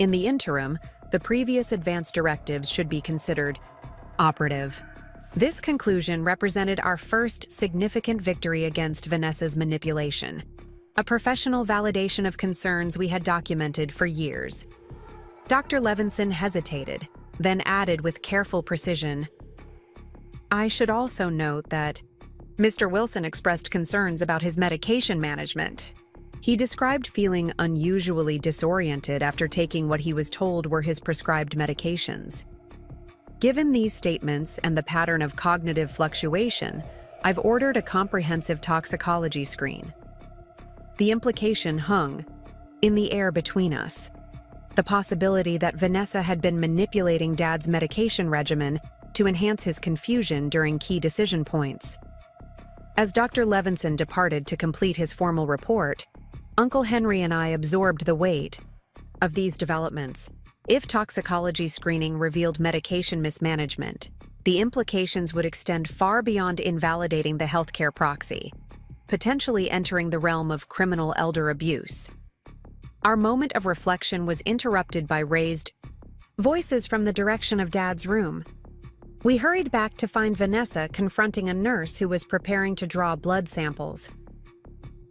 Speaker 1: "In the interim, the previous advance directives should be considered operative." This conclusion represented our first significant victory against Vanessa's manipulation, a professional validation of concerns we had documented for years. Dr. Levinson hesitated, then added with careful precision, "I should also note that Mr. Wilson expressed concerns about his medication management. He described feeling unusually disoriented after taking what he was told were his prescribed medications. Given these statements and the pattern of cognitive fluctuation, I've ordered a comprehensive toxicology screen." The implication hung in the air between us. The possibility that Vanessa had been manipulating Dad's medication regimen to enhance his confusion during key decision points. As Dr. Levinson departed to complete his formal report, Uncle Henry and I absorbed the weight of these developments. If toxicology screening revealed medication mismanagement, the implications would extend far beyond invalidating the healthcare proxy, potentially entering the realm of criminal elder abuse. Our moment of reflection was interrupted by raised voices from the direction of Dad's room. We hurried back to find Vanessa confronting a nurse who was preparing to draw blood samples.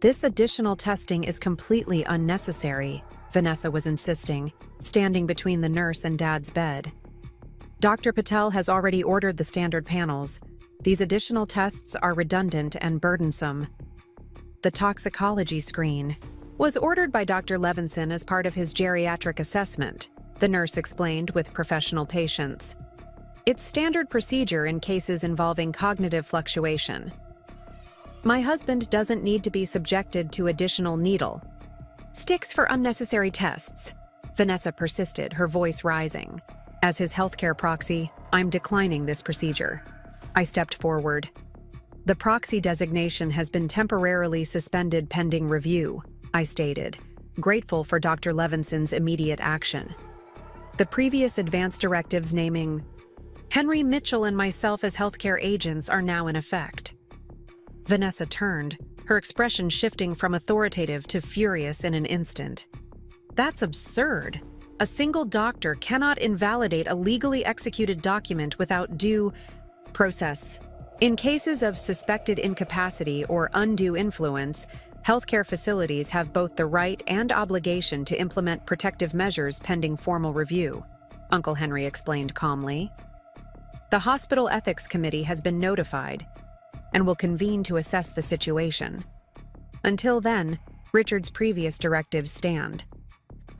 Speaker 1: "This additional testing is completely unnecessary," Vanessa was insisting, standing between the nurse and Dad's bed. "Dr. Patel has already ordered the standard panels. These additional tests are redundant and burdensome." The toxicology screen was ordered by Dr. Levinson as part of his geriatric assessment, the nurse explained with professional patience. "It's standard procedure in cases involving cognitive fluctuation. My husband doesn't need to be subjected to additional needle sticks for unnecessary tests," Vanessa persisted, her voice rising. "As his healthcare proxy, I'm declining this procedure." I stepped forward. "The proxy designation has been temporarily suspended pending review," I stated, grateful for Dr. Levinson's immediate action. "The previous advance directives naming Henry Mitchell and myself as healthcare agents are now in effect." Vanessa turned, her expression shifting from authoritative to furious in an instant. "That's absurd. A single doctor cannot invalidate a legally executed document without due process. In cases of suspected incapacity or undue influence, healthcare facilities have both the right and obligation to implement protective measures pending formal review," Uncle Henry explained calmly. "The Hospital Ethics Committee has been notified and will convene to assess the situation. Until then, Richard's previous directives stand."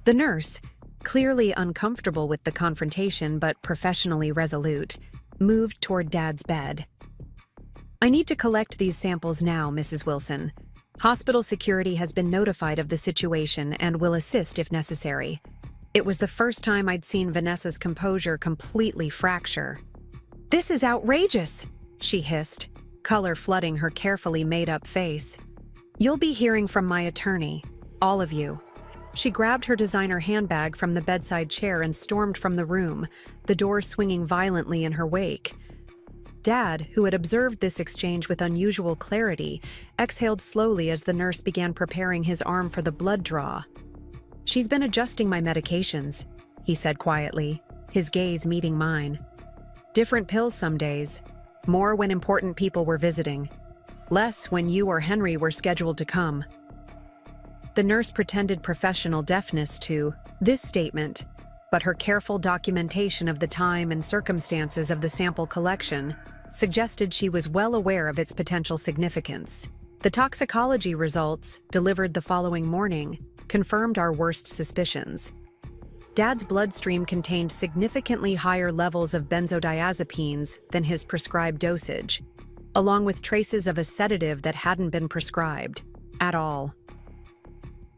Speaker 1: The nurse, clearly uncomfortable with the confrontation but professionally resolute, moved toward Dad's bed. "I need to collect these samples now, Mrs. Wilson. Hospital security has been notified of the situation and will assist if necessary." It was the first time I'd seen Vanessa's composure completely fracture. "This is outrageous," she hissed, color flooding her carefully made-up face. "You'll be hearing from my attorney, all of you." She grabbed her designer handbag from the bedside chair and stormed from the room, the door swinging violently in her wake. Dad, who had observed this exchange with unusual clarity, exhaled slowly as the nurse began preparing his arm for the blood draw. "She's been adjusting my medications," he said quietly, his gaze meeting mine. "Different pills some days. More when important people were visiting. Less when you or Henry were scheduled to come." The nurse pretended professional deafness to this statement, but her careful documentation of the time and circumstances of the sample collection suggested she was well aware of its potential significance. The toxicology results, delivered the following morning, confirmed our worst suspicions. Dad's bloodstream contained significantly higher levels of benzodiazepines than his prescribed dosage, along with traces of a sedative that hadn't been prescribed at all.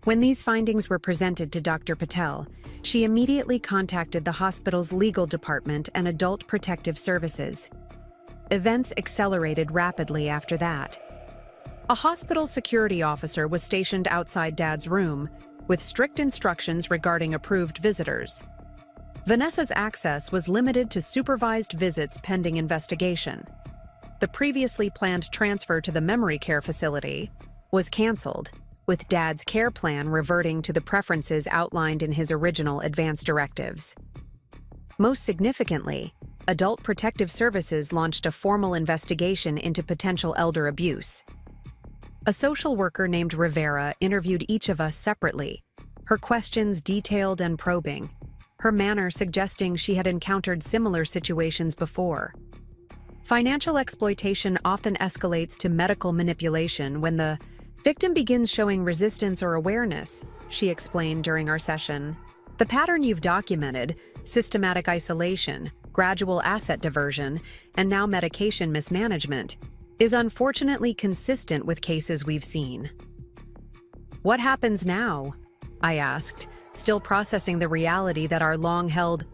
Speaker 1: When these findings were presented to Dr. Patel, she immediately contacted the hospital's legal department and adult protective services. Events accelerated rapidly after that. A hospital security officer was stationed outside Dad's room, with strict instructions regarding approved visitors. Vanessa's access was limited to supervised visits pending investigation. The previously planned transfer to the memory care facility was canceled, with Dad's care plan reverting to the preferences outlined in his original advance directives. Most significantly, Adult Protective Services launched a formal investigation into potential elder abuse. A social worker named Rivera interviewed each of us separately, her questions detailed and probing, her manner suggesting she had encountered similar situations before. Financial exploitation often escalates to medical manipulation when the victim begins showing resistance or awareness, she explained during our session. The pattern you've documented, systematic isolation, gradual asset diversion, and now medication mismanagement, is unfortunately consistent with cases we've seen. What happens now? I asked, still processing the reality that our long-held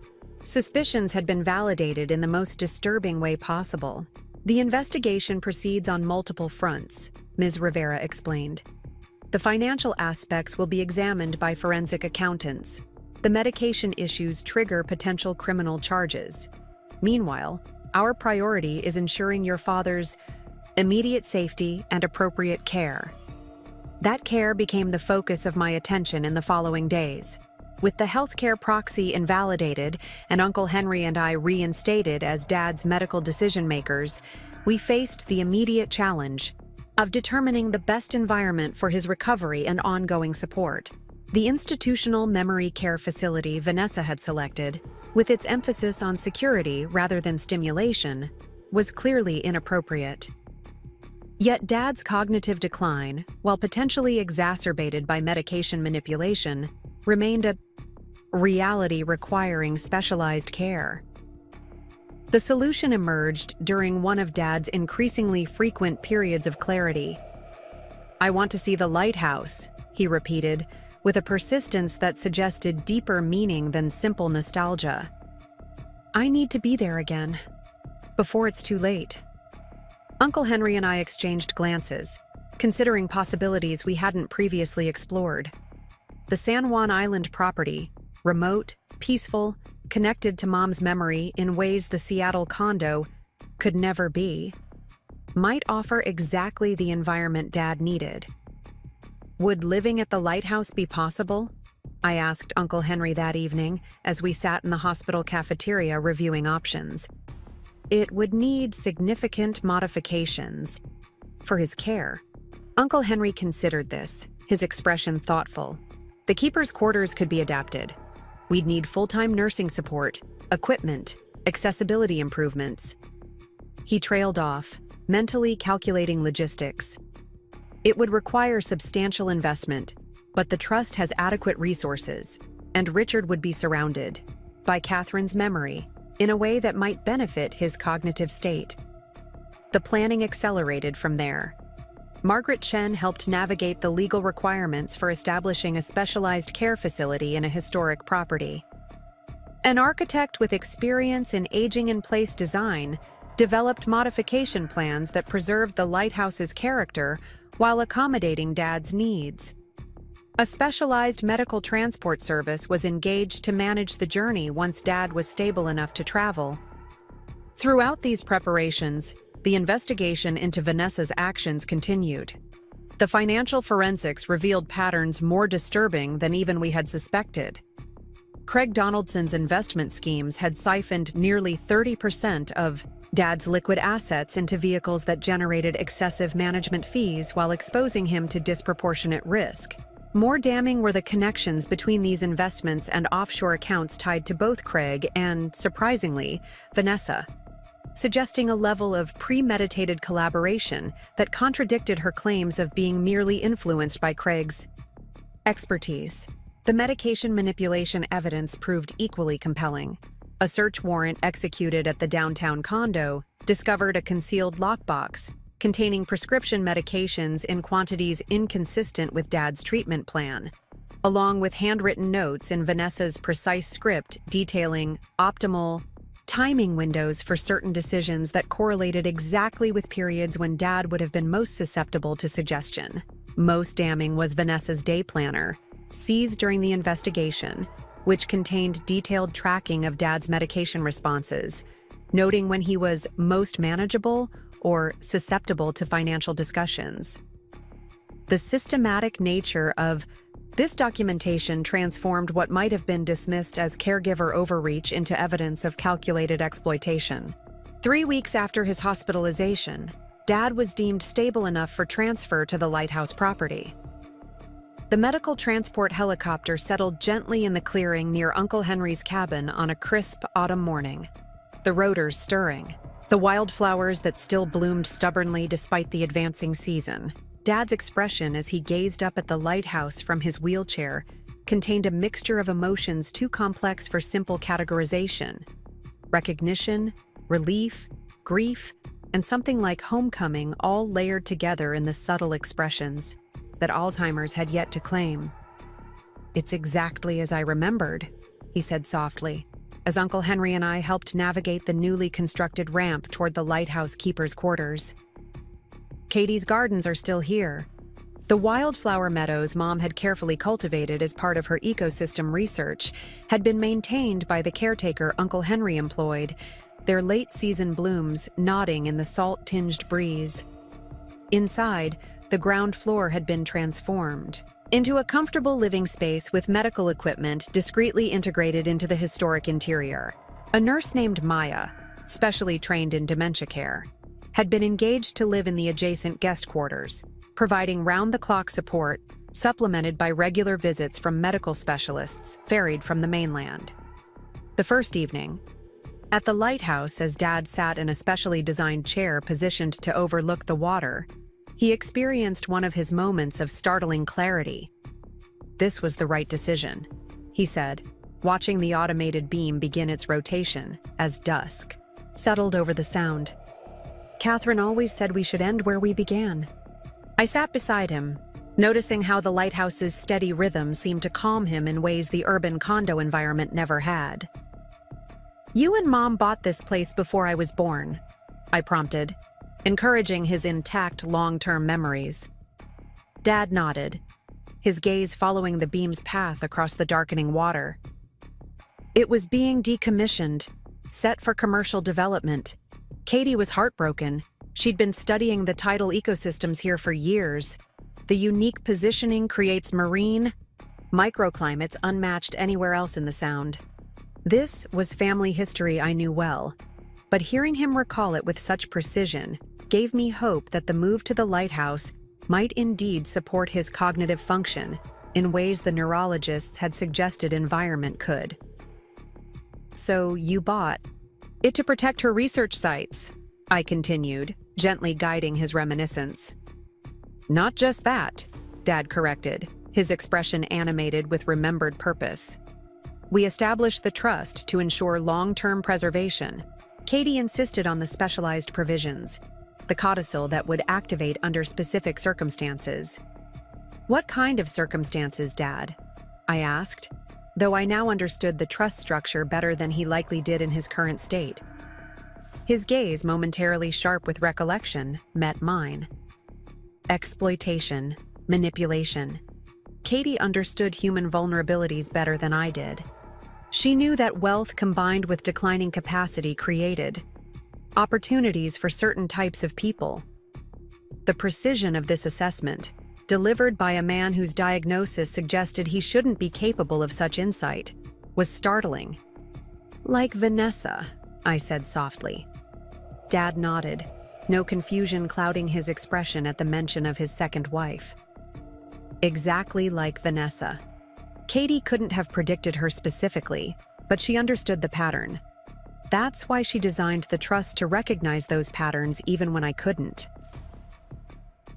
Speaker 1: suspicions had been validated in the most disturbing way possible. The investigation proceeds on multiple fronts, Ms. Rivera explained. The financial aspects will be examined by forensic accountants. The medication issues trigger potential criminal charges. Meanwhile, our priority is ensuring your father's immediate safety and appropriate care. That care became the focus of my attention in the following days. With the healthcare proxy invalidated and Uncle Henry and I reinstated as Dad's medical decision-makers, we faced the immediate challenge of determining the best environment for his recovery and ongoing support. The institutional memory care facility Vanessa had selected, with its emphasis on security rather than stimulation, was clearly inappropriate. Yet Dad's cognitive decline, while potentially exacerbated by medication manipulation, remained a reality requiring specialized care. The solution emerged during one of Dad's increasingly frequent periods of clarity. "I want to see the lighthouse," he repeated, with a persistence that suggested deeper meaning than simple nostalgia. "I need to be there again, before it's too late." Uncle Henry and I exchanged glances, considering possibilities we hadn't previously explored. The San Juan Island property, remote, peaceful, connected to Mom's memory in ways the Seattle condo could never be, might offer exactly the environment Dad needed. Would living at the lighthouse be possible? I asked Uncle Henry that evening as we sat in the hospital cafeteria reviewing options. It would need significant modifications for his care. Uncle Henry considered this, his expression thoughtful. The keeper's quarters could be adapted. We'd need full-time nursing support, equipment, accessibility improvements. He trailed off, mentally calculating logistics. It would require substantial investment, but the trust has adequate resources, and Richard would be surrounded by Catherine's memory in a way that might benefit his cognitive state. The planning accelerated from there. Margaret Chen helped navigate the legal requirements for establishing a specialized care facility in a historic property. An architect with experience in aging-in-place design developed modification plans that preserved the lighthouse's character while accommodating Dad's needs. A specialized medical transport service was engaged to manage the journey once Dad was stable enough to travel. Throughout these preparations, the investigation into Vanessa's actions continued. The financial forensics revealed patterns more disturbing than even we had suspected. Craig Donaldson's investment schemes had siphoned nearly 30% of Dad's liquid assets into vehicles that generated excessive management fees while exposing him to disproportionate risk. More damning were the connections between these investments and offshore accounts tied to both Craig and, surprisingly, Vanessa, suggesting a level of premeditated collaboration that contradicted her claims of being merely influenced by Craig's expertise. The medication manipulation evidence proved equally compelling. A search warrant executed at the downtown condo discovered a concealed lockbox containing prescription medications in quantities inconsistent with Dad's treatment plan, along with handwritten notes in Vanessa's precise script detailing optimal timing windows for certain decisions that correlated exactly with periods when Dad would have been most susceptible to suggestion. Most damning was Vanessa's day planner, seized during the investigation, which contained detailed tracking of Dad's medication responses, noting when he was most manageable or susceptible to financial discussions. The systematic nature of this documentation transformed what might have been dismissed as caregiver overreach into evidence of calculated exploitation. 3 weeks after his hospitalization, Dad was deemed stable enough for transfer to the lighthouse property. The medical transport helicopter settled gently in the clearing near Uncle Henry's cabin on a crisp autumn morning, the rotors stirring, the wildflowers that still bloomed stubbornly despite the advancing season. Dad's expression as he gazed up at the lighthouse from his wheelchair contained a mixture of emotions too complex for simple categorization: recognition, relief, grief, and something like homecoming, all layered together in the subtle expressions that Alzheimer's had yet to claim. "It's exactly as I remembered," he said softly, as Uncle Henry and I helped navigate the newly constructed ramp toward the lighthouse keeper's quarters. "Katie's gardens are still here. The wildflower meadows Mom had carefully cultivated as part of her ecosystem research had been maintained by the caretaker Uncle Henry employed, their late-season blooms nodding in the salt-tinged breeze. Inside, the ground floor had been transformed into a comfortable living space with medical equipment discreetly integrated into the historic interior. A nurse named Maya, specially trained in dementia care, had been engaged to live in the adjacent guest quarters, providing round-the-clock support, supplemented by regular visits from medical specialists ferried from the mainland. The first evening, at the lighthouse as Dad sat in a specially designed chair positioned to overlook the water, he experienced one of his moments of startling clarity. This was the right decision, he said, watching the automated beam begin its rotation as dusk settled over the sound. Catherine always said we should end where we began. I sat beside him, noticing how the lighthouse's steady rhythm seemed to calm him in ways the urban condo environment never had. "You and Mom bought this place before I was born," I prompted, encouraging his intact long-term memories. Dad nodded, his gaze following the beam's path across the darkening water. "It was being decommissioned, set for commercial development. Katie was heartbroken. She'd been studying the tidal ecosystems here for years. The unique positioning creates marine microclimates unmatched anywhere else in the Sound." This was family history I knew well, but hearing him recall it with such precision gave me hope that the move to the lighthouse might indeed support his cognitive function in ways the neurologists had suggested environment could. "So you bought it to protect her research sites," I continued, gently guiding his reminiscence. "Not just that," Dad corrected, his expression animated with remembered purpose. "We established the trust to ensure long-term preservation." Katie insisted on the specialized provisions, the codicil that would activate under specific circumstances. "What kind of circumstances, Dad?" I asked, though I now understood the trust structure better than he likely did in his current state. His gaze, momentarily sharp with recollection, met mine. Exploitation, manipulation. Katie understood human vulnerabilities better than I did. She knew that wealth combined with declining capacity created opportunities for certain types of people. The precision of this assessment, delivered by a man whose diagnosis suggested he shouldn't be capable of such insight, was startling. "Like Vanessa," I said softly. Dad nodded, no confusion clouding his expression at the mention of his second wife. Exactly like Vanessa. Katie couldn't have predicted her specifically, but she understood the pattern. That's why she designed the trust to recognize those patterns even when I couldn't.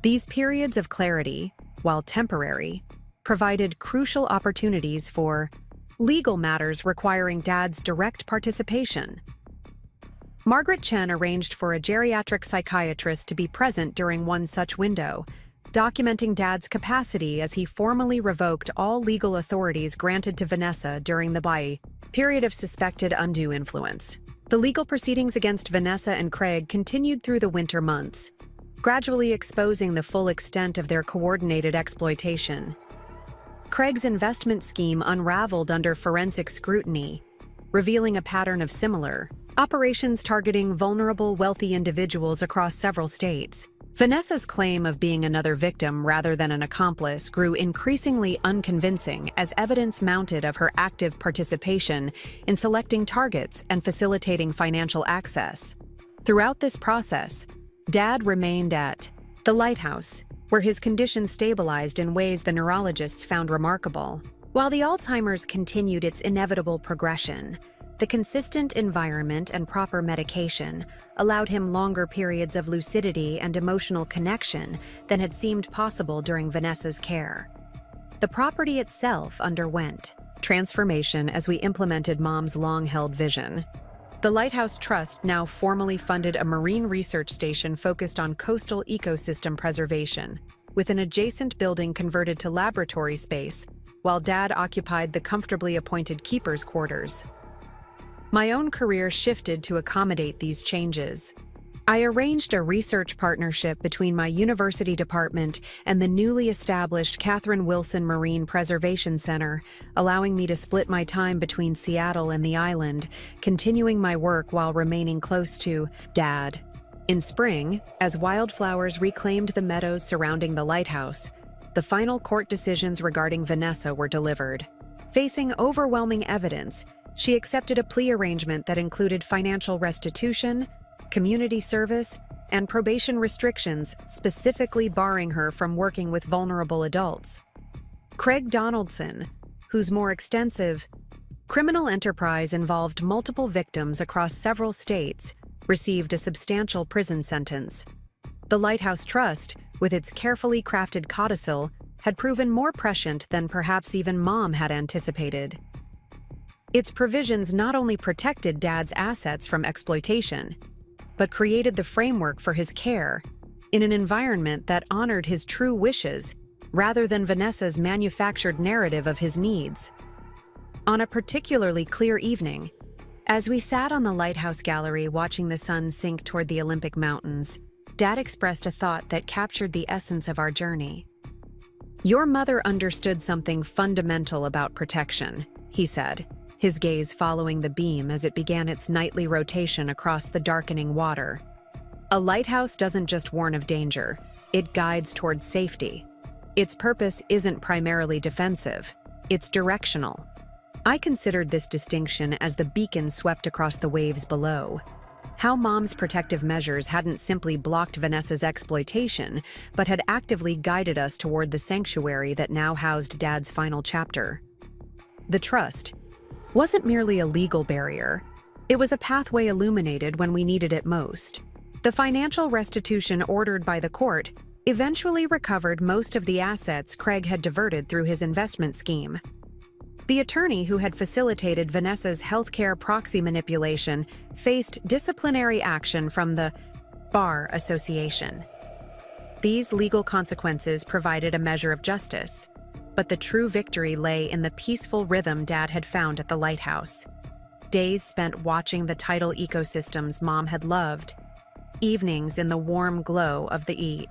Speaker 1: These periods of clarity, while temporary, provided crucial opportunities for legal matters requiring Dad's direct participation. Margaret Chen arranged for a geriatric psychiatrist to be present during one such window, documenting Dad's capacity as he formally revoked all legal authorities granted to Vanessa during the period of suspected undue influence. The legal proceedings against Vanessa and Craig continued through the winter months, gradually exposing the full extent of their coordinated exploitation. Craig's investment scheme unraveled under forensic scrutiny, revealing a pattern of similar operations targeting vulnerable, wealthy individuals across several states. Vanessa's claim of being another victim rather than an accomplice grew increasingly unconvincing as evidence mounted of her active participation in selecting targets and facilitating financial access. Throughout this process, Dad remained at the lighthouse, where his condition stabilized in ways the neurologists found remarkable. While the Alzheimer's continued its inevitable progression, the consistent environment and proper medication allowed him longer periods of lucidity and emotional connection than had seemed possible during Vanessa's care. The property itself underwent transformation as we implemented Mom's long-held vision. The Lighthouse Trust now formally funded a marine research station focused on coastal ecosystem preservation, with an adjacent building converted to laboratory space, while Dad occupied the comfortably appointed keeper's quarters. My own career shifted to accommodate these changes. I arranged a research partnership between my university department and the newly established Catherine Wilson Marine Preservation Center, allowing me to split my time between Seattle and the island, continuing my work while remaining close to Dad. In spring, as wildflowers reclaimed the meadows surrounding the lighthouse, the final court decisions regarding Vanessa were delivered. Facing overwhelming evidence, she accepted a plea arrangement that included financial restitution, community service, and probation restrictions, specifically barring her from working with vulnerable adults. Craig Donaldson, whose more extensive criminal enterprise involved multiple victims across several states, received a substantial prison sentence. The Lighthouse Trust, with its carefully crafted codicil, had proven more prescient than perhaps even Mom had anticipated. Its provisions not only protected Dad's assets from exploitation, but created the framework for his care in an environment that honored his true wishes rather than Vanessa's manufactured narrative of his needs. On a particularly clear evening, as we sat on the lighthouse gallery watching the sun sink toward the Olympic Mountains, Dad expressed a thought that captured the essence of our journey. "Your mother understood something fundamental about protection," he said, his gaze following the beam as it began its nightly rotation across the darkening water. "A lighthouse doesn't just warn of danger, it guides towards safety. Its purpose isn't primarily defensive, it's directional." I considered this distinction as the beacon swept across the waves below. How Mom's protective measures hadn't simply blocked Vanessa's exploitation, but had actively guided us toward the sanctuary that now housed Dad's final chapter. The trust wasn't merely a legal barrier, it was a pathway illuminated when we needed it most. The financial restitution ordered by the court eventually recovered most of the assets Craig had diverted through his investment scheme. The attorney who had facilitated Vanessa's healthcare proxy manipulation faced disciplinary action from the Bar Association. These legal consequences provided a measure of justice, but the true victory lay in the peaceful rhythm Dad had found at the lighthouse. Days spent watching the tidal ecosystems Mom had loved, evenings in the warm glow of the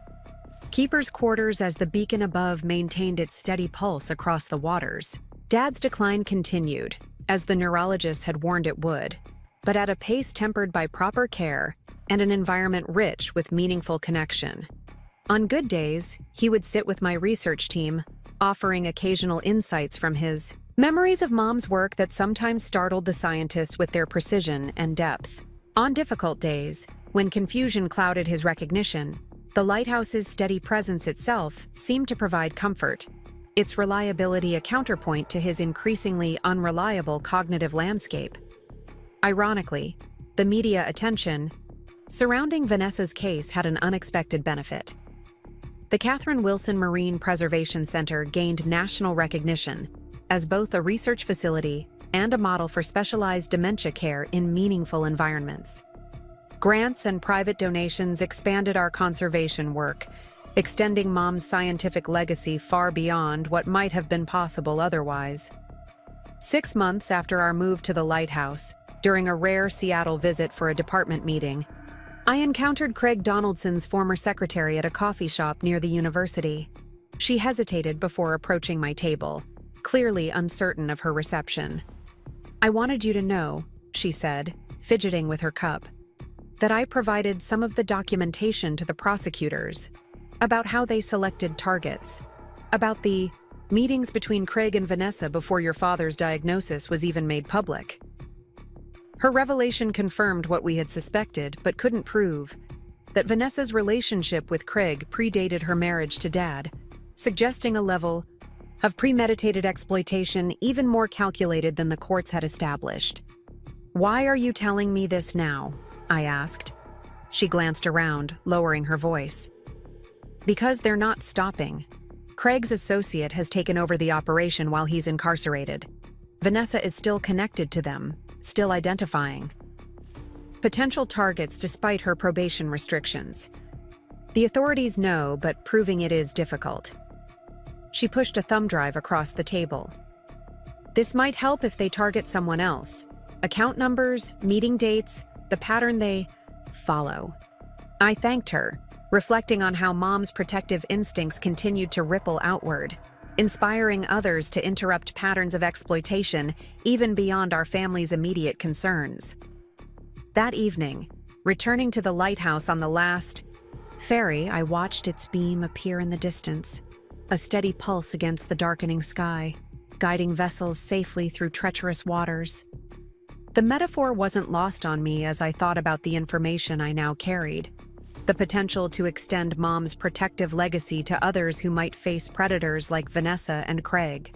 Speaker 1: keeper's quarters as the beacon above maintained its steady pulse across the waters. Dad's decline continued, as the neurologist had warned it would, but at a pace tempered by proper care and an environment rich with meaningful connection. On good days, he would sit with my research team, offering occasional insights from his memories of Mom's work that sometimes startled the scientists with their precision and depth. On difficult days, when confusion clouded his recognition, the lighthouse's steady presence itself seemed to provide comfort, its reliability a counterpoint to his increasingly unreliable cognitive landscape. Ironically, the media attention surrounding Vanessa's case had an unexpected benefit. The Catherine Wilson Marine Preservation Center gained national recognition as both a research facility and a model for specialized dementia care in meaningful environments. Grants and private donations expanded our conservation work, extending Mom's scientific legacy far beyond what might have been possible otherwise. 6 months after our move to the lighthouse, during a rare Seattle visit for a department meeting, I encountered Craig Donaldson's former secretary at a coffee shop near the university. She hesitated before approaching my table, clearly uncertain of her reception. "I wanted you to know," she said, fidgeting with her cup, "that I provided some of the documentation to the prosecutors about how they selected targets, about the meetings between Craig and Vanessa before your father's diagnosis was even made public." Her revelation confirmed what we had suspected but couldn't prove, that Vanessa's relationship with Craig predated her marriage to Dad, suggesting a level of premeditated exploitation even more calculated than the courts had established. "Why are you telling me this now?" I asked. She glanced around, lowering her voice. "Because they're not stopping. Craig's associate has taken over the operation while he's incarcerated. Vanessa is still connected to them, still identifying potential targets despite her probation restrictions. The authorities know, but proving it is difficult." She pushed a thumb drive across the table. "This might help if they target someone else. Account numbers, meeting dates, the pattern they follow. I thanked her, reflecting on how Mom's protective instincts continued to ripple outward, inspiring others to interrupt patterns of exploitation even beyond our family's immediate concerns. That evening, returning to the lighthouse on the last ferry, I watched its beam appear in the distance, a steady pulse against the darkening sky, guiding vessels safely through treacherous waters. The metaphor wasn't lost on me as I thought about the information I now carried, the potential to extend Mom's protective legacy to others who might face predators like Vanessa and Craig.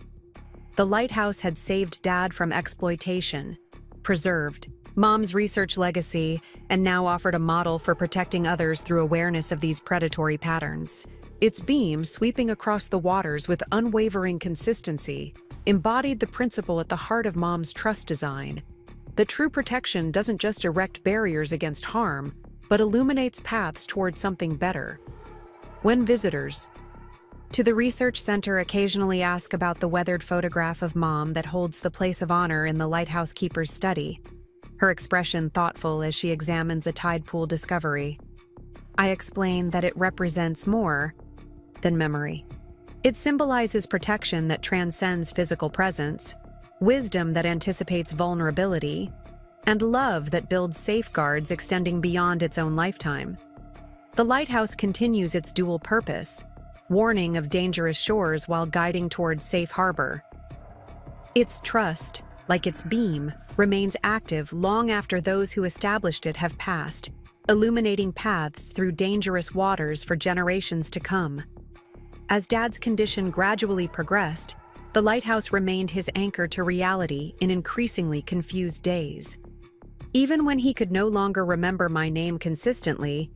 Speaker 1: The lighthouse had saved Dad from exploitation, preserved Mom's research legacy, and now offered a model for protecting others through awareness of these predatory patterns. Its beam, sweeping across the waters with unwavering consistency, embodied the principle at the heart of Mom's trust design. That true protection doesn't just erect barriers against harm, but illuminates paths toward something better. When visitors to the research center occasionally ask about the weathered photograph of Mom that holds the place of honor in the lighthouse keeper's study, her expression thoughtful as she examines a tide pool discovery, I explain that it represents more than memory. It symbolizes protection that transcends physical presence, wisdom that anticipates vulnerability, and love that builds safeguards extending beyond its own lifetime. The lighthouse continues its dual purpose, warning of dangerous shores while guiding towards safe harbor. Its trust, like its beam, remains active long after those who established it have passed, illuminating paths through dangerous waters for generations to come. As Dad's condition gradually progressed, the lighthouse remained his anchor to reality in increasingly confused days. Even when he could no longer remember my name consistently,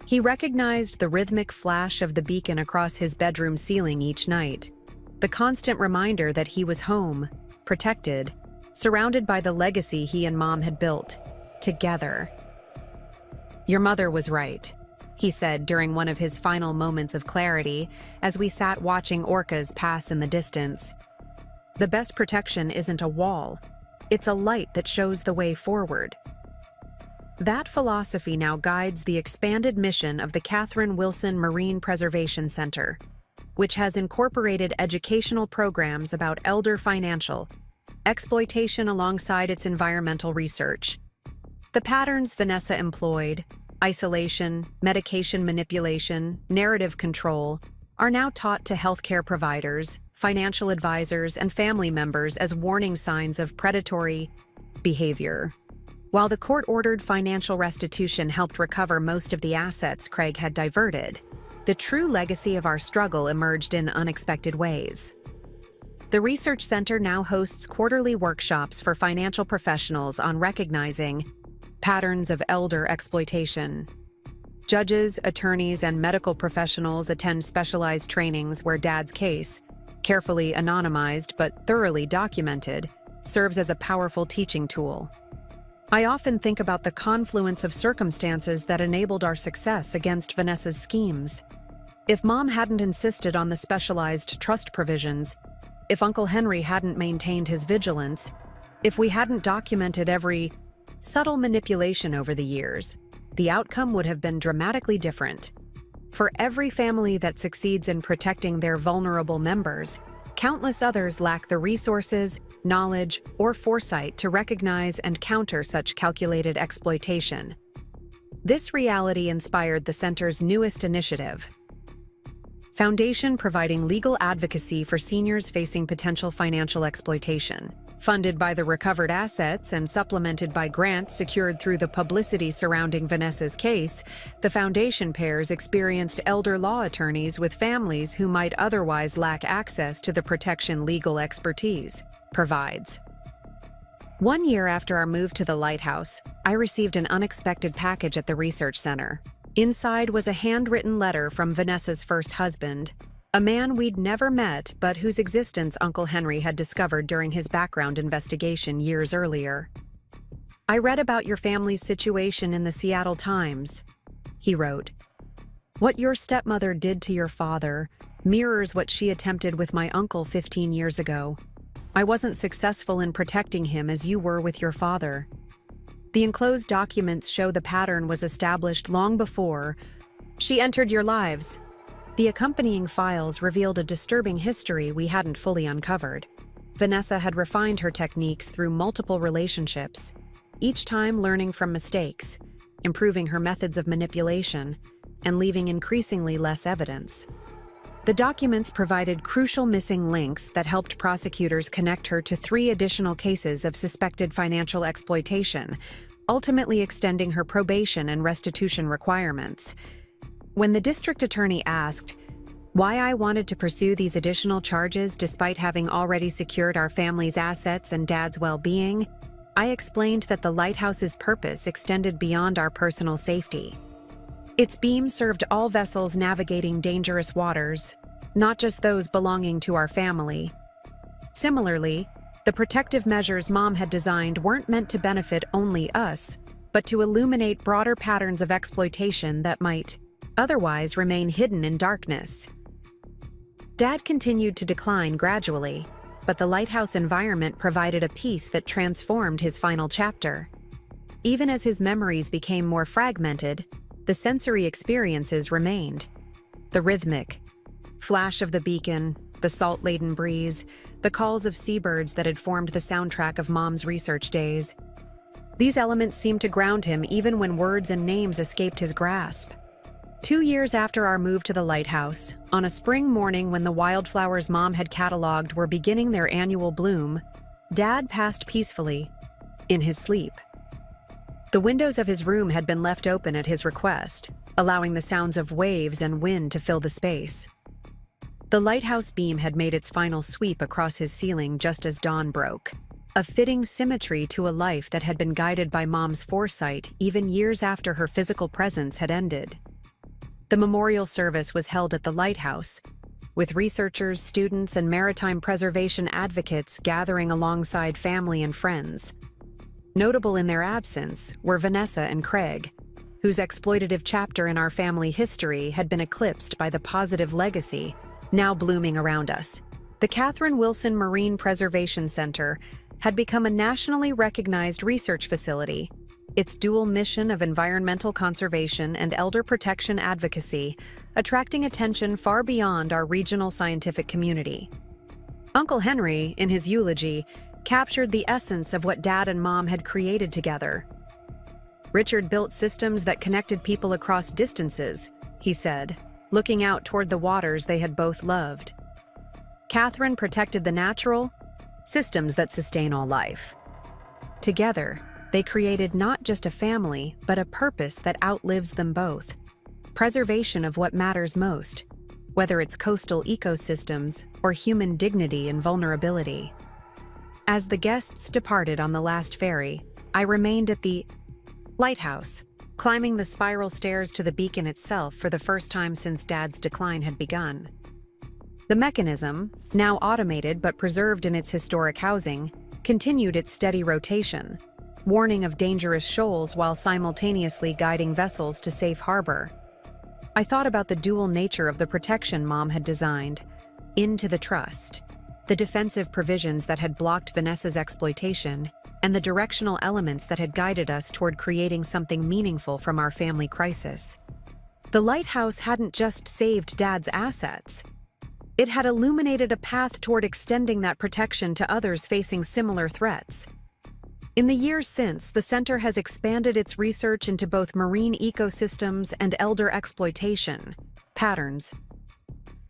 Speaker 1: he recognized the rhythmic flash of the beacon across his bedroom ceiling each night, the constant reminder that he was home, protected, surrounded by the legacy he and Mom had built, together. "Your mother was right," he said during one of his final moments of clarity as we sat watching orcas pass in the distance. "The best protection isn't a wall, it's a light that shows the way forward." That philosophy now guides the expanded mission of the Catherine Wilson Marine Preservation Center, which has incorporated educational programs about elder financial exploitation alongside its environmental research. The patterns Vanessa employed, isolation, medication manipulation, narrative control, are now taught to healthcare providers, financial advisors, and family members as warning signs of predatory behavior. While the court-ordered financial restitution helped recover most of the assets Craig had diverted, the true legacy of our struggle emerged in unexpected ways. The research center now hosts quarterly workshops for financial professionals on recognizing patterns of elder exploitation. Judges, attorneys, and medical professionals attend specialized trainings where Dad's case, carefully anonymized but thoroughly documented, serves as a powerful teaching tool. I often think about the confluence of circumstances that enabled our success against Vanessa's schemes. If Mom hadn't insisted on the specialized trust provisions, if Uncle Henry hadn't maintained his vigilance, if we hadn't documented every subtle manipulation over the years, the outcome would have been dramatically different. For every family that succeeds in protecting their vulnerable members, countless others lack the resources, knowledge, or foresight to recognize and counter such calculated exploitation. This reality inspired the center's newest initiative, Foundation providing legal advocacy for seniors facing potential financial exploitation. Funded by the recovered assets and supplemented by grants secured through the publicity surrounding Vanessa's case, the foundation pairs experienced elder law attorneys with families who might otherwise lack access to the protection legal expertise provides. 1 year after our move to the lighthouse, I received an unexpected package at the research center. Inside was a handwritten letter from Vanessa's first husband, a man we'd never met but whose existence Uncle Henry had discovered during his background investigation years earlier. "I read about your family's situation in the Seattle Times," he wrote. "What your stepmother did to your father mirrors what she attempted with my uncle 15 years ago. I wasn't successful in protecting him as you were with your father. The enclosed documents show the pattern was established long before she entered your lives. The accompanying files revealed a disturbing history we hadn't fully uncovered. Vanessa had refined her techniques through multiple relationships, each time learning from mistakes, improving her methods of manipulation, and leaving increasingly less evidence. The documents provided crucial missing links that helped prosecutors connect her to 3 additional cases of suspected financial exploitation, ultimately extending her probation and restitution requirements. When the district attorney asked why I wanted to pursue these additional charges despite having already secured our family's assets and Dad's well-being, I explained that the lighthouse's purpose extended beyond our personal safety. Its beam served all vessels navigating dangerous waters, not just those belonging to our family. Similarly, the protective measures Mom had designed weren't meant to benefit only us, but to illuminate broader patterns of exploitation that might otherwise remain hidden in darkness. Dad continued to decline gradually, but the lighthouse environment provided a peace that transformed his final chapter. Even as his memories became more fragmented, the sensory experiences remained. The rhythmic flash of the beacon, the salt-laden breeze, the calls of seabirds that had formed the soundtrack of Mom's research days. These elements seemed to ground him even when words and names escaped his grasp. 2 years after our move to the lighthouse, on a spring morning when the wildflowers Mom had cataloged were beginning their annual bloom, Dad passed peacefully, in his sleep. The windows of his room had been left open at his request, allowing the sounds of waves and wind to fill the space. The lighthouse beam had made its final sweep across his ceiling just as dawn broke, a fitting symmetry to a life that had been guided by Mom's foresight even years after her physical presence had ended. The memorial service was held at the lighthouse, with researchers, students, and maritime preservation advocates gathering alongside family and friends. Notable in their absence were Vanessa and Craig, whose exploitative chapter in our family history had been eclipsed by the positive legacy now blooming around us. The Catherine Wilson Marine Preservation Center had become a nationally recognized research facility, its dual mission of environmental conservation and elder protection advocacy attracting attention far beyond our regional scientific community. Uncle Henry, in his eulogy, captured the essence of what Dad and Mom had created together. "Richard built systems that connected people across distances," he said, looking out toward the waters they had both loved. "Catherine protected the natural systems that sustain all life." Together, they created not just a family, but a purpose that outlives them both: preservation of what matters most, whether it's coastal ecosystems or human dignity and vulnerability. As the guests departed on the last ferry, I remained at the lighthouse, climbing the spiral stairs to the beacon itself for the first time since Dad's decline had begun. The mechanism, now automated but preserved in its historic housing, continued its steady rotation, warning of dangerous shoals while simultaneously guiding vessels to safe harbor. I thought about the dual nature of the protection Mom had designed: into the trust, the defensive provisions that had blocked Vanessa's exploitation, and the directional elements that had guided us toward creating something meaningful from our family crisis. The lighthouse hadn't just saved Dad's assets. It had illuminated a path toward extending that protection to others facing similar threats. In the years since, the center has expanded its research into both marine ecosystems and elder exploitation patterns.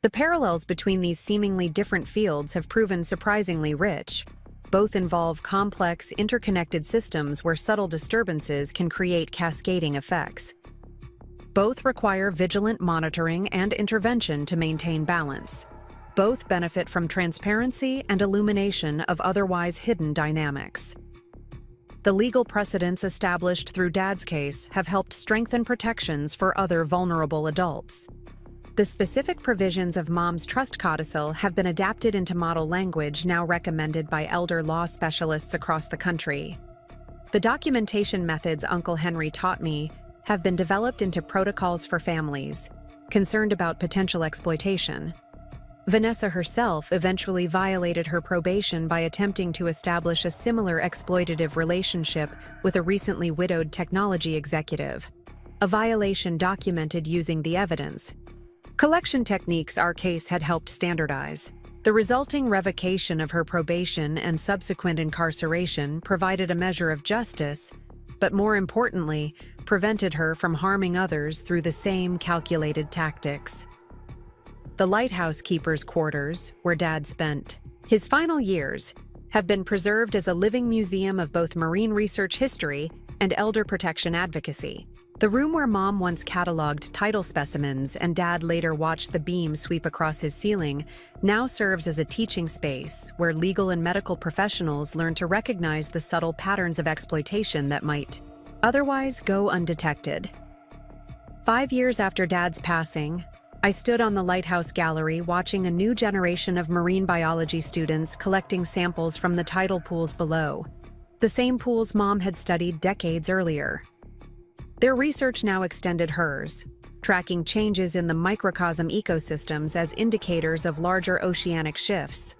Speaker 1: The parallels between these seemingly different fields have proven surprisingly rich. Both involve complex, interconnected systems where subtle disturbances can create cascading effects. Both require vigilant monitoring and intervention to maintain balance. Both benefit from transparency and illumination of otherwise hidden dynamics. The legal precedents established through Dad's case have helped strengthen protections for other vulnerable adults. The specific provisions of Mom's trust codicil have been adapted into model language now recommended by elder law specialists across the country. The documentation methods Uncle Henry taught me have been developed into protocols for families concerned about potential exploitation. Vanessa herself eventually violated her probation by attempting to establish a similar exploitative relationship with a recently widowed technology executive, a violation documented using the evidence. Collection techniques our case had helped standardize. The resulting revocation of her probation and subsequent incarceration provided a measure of justice, but more importantly, prevented her from harming others through the same calculated tactics. The lighthouse keeper's quarters, where Dad spent his final years, have been preserved as a living museum of both marine research history and elder protection advocacy. The room where Mom once cataloged tidal specimens and Dad later watched the beam sweep across his ceiling now serves as a teaching space where legal and medical professionals learn to recognize the subtle patterns of exploitation that might otherwise go undetected. 5 years after Dad's passing, I stood on the lighthouse gallery watching a new generation of marine biology students collecting samples from the tidal pools below, the same pools Mom had studied decades earlier. Their research now extended hers, tracking changes in the microcosm ecosystems as indicators of larger oceanic shifts.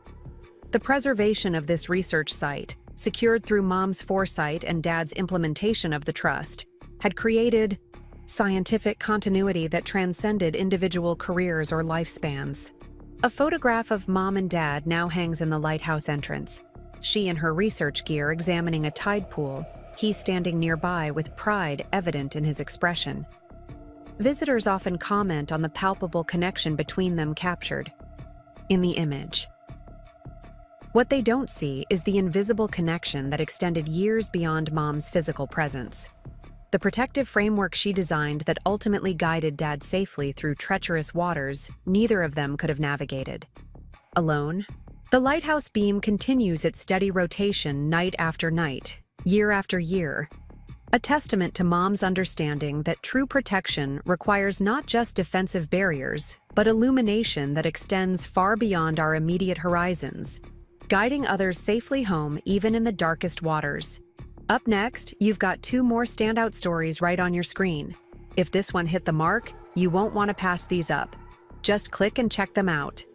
Speaker 1: The preservation of this research site, secured through Mom's foresight and Dad's implementation of the trust, had created scientific continuity that transcended individual careers or lifespans. A photograph of Mom and Dad now hangs in the lighthouse entrance, she in her research gear examining a tide pool, he standing nearby with pride evident in his expression. Visitors often comment on the palpable connection between them captured in the image. What they don't see is the invisible connection that extended years beyond Mom's physical presence. The protective framework she designed that ultimately guided Dad safely through treacherous waters neither of them could have navigated. Alone, the lighthouse beam continues its steady rotation night after night, year after year, a testament to Mom's understanding that true protection requires not just defensive barriers, but illumination that extends far beyond our immediate horizons, guiding others safely home even in the darkest waters. Up next, you've got 2 more standout stories right on your screen. If this one hit the mark, you won't want to pass these up. Just click and check them out.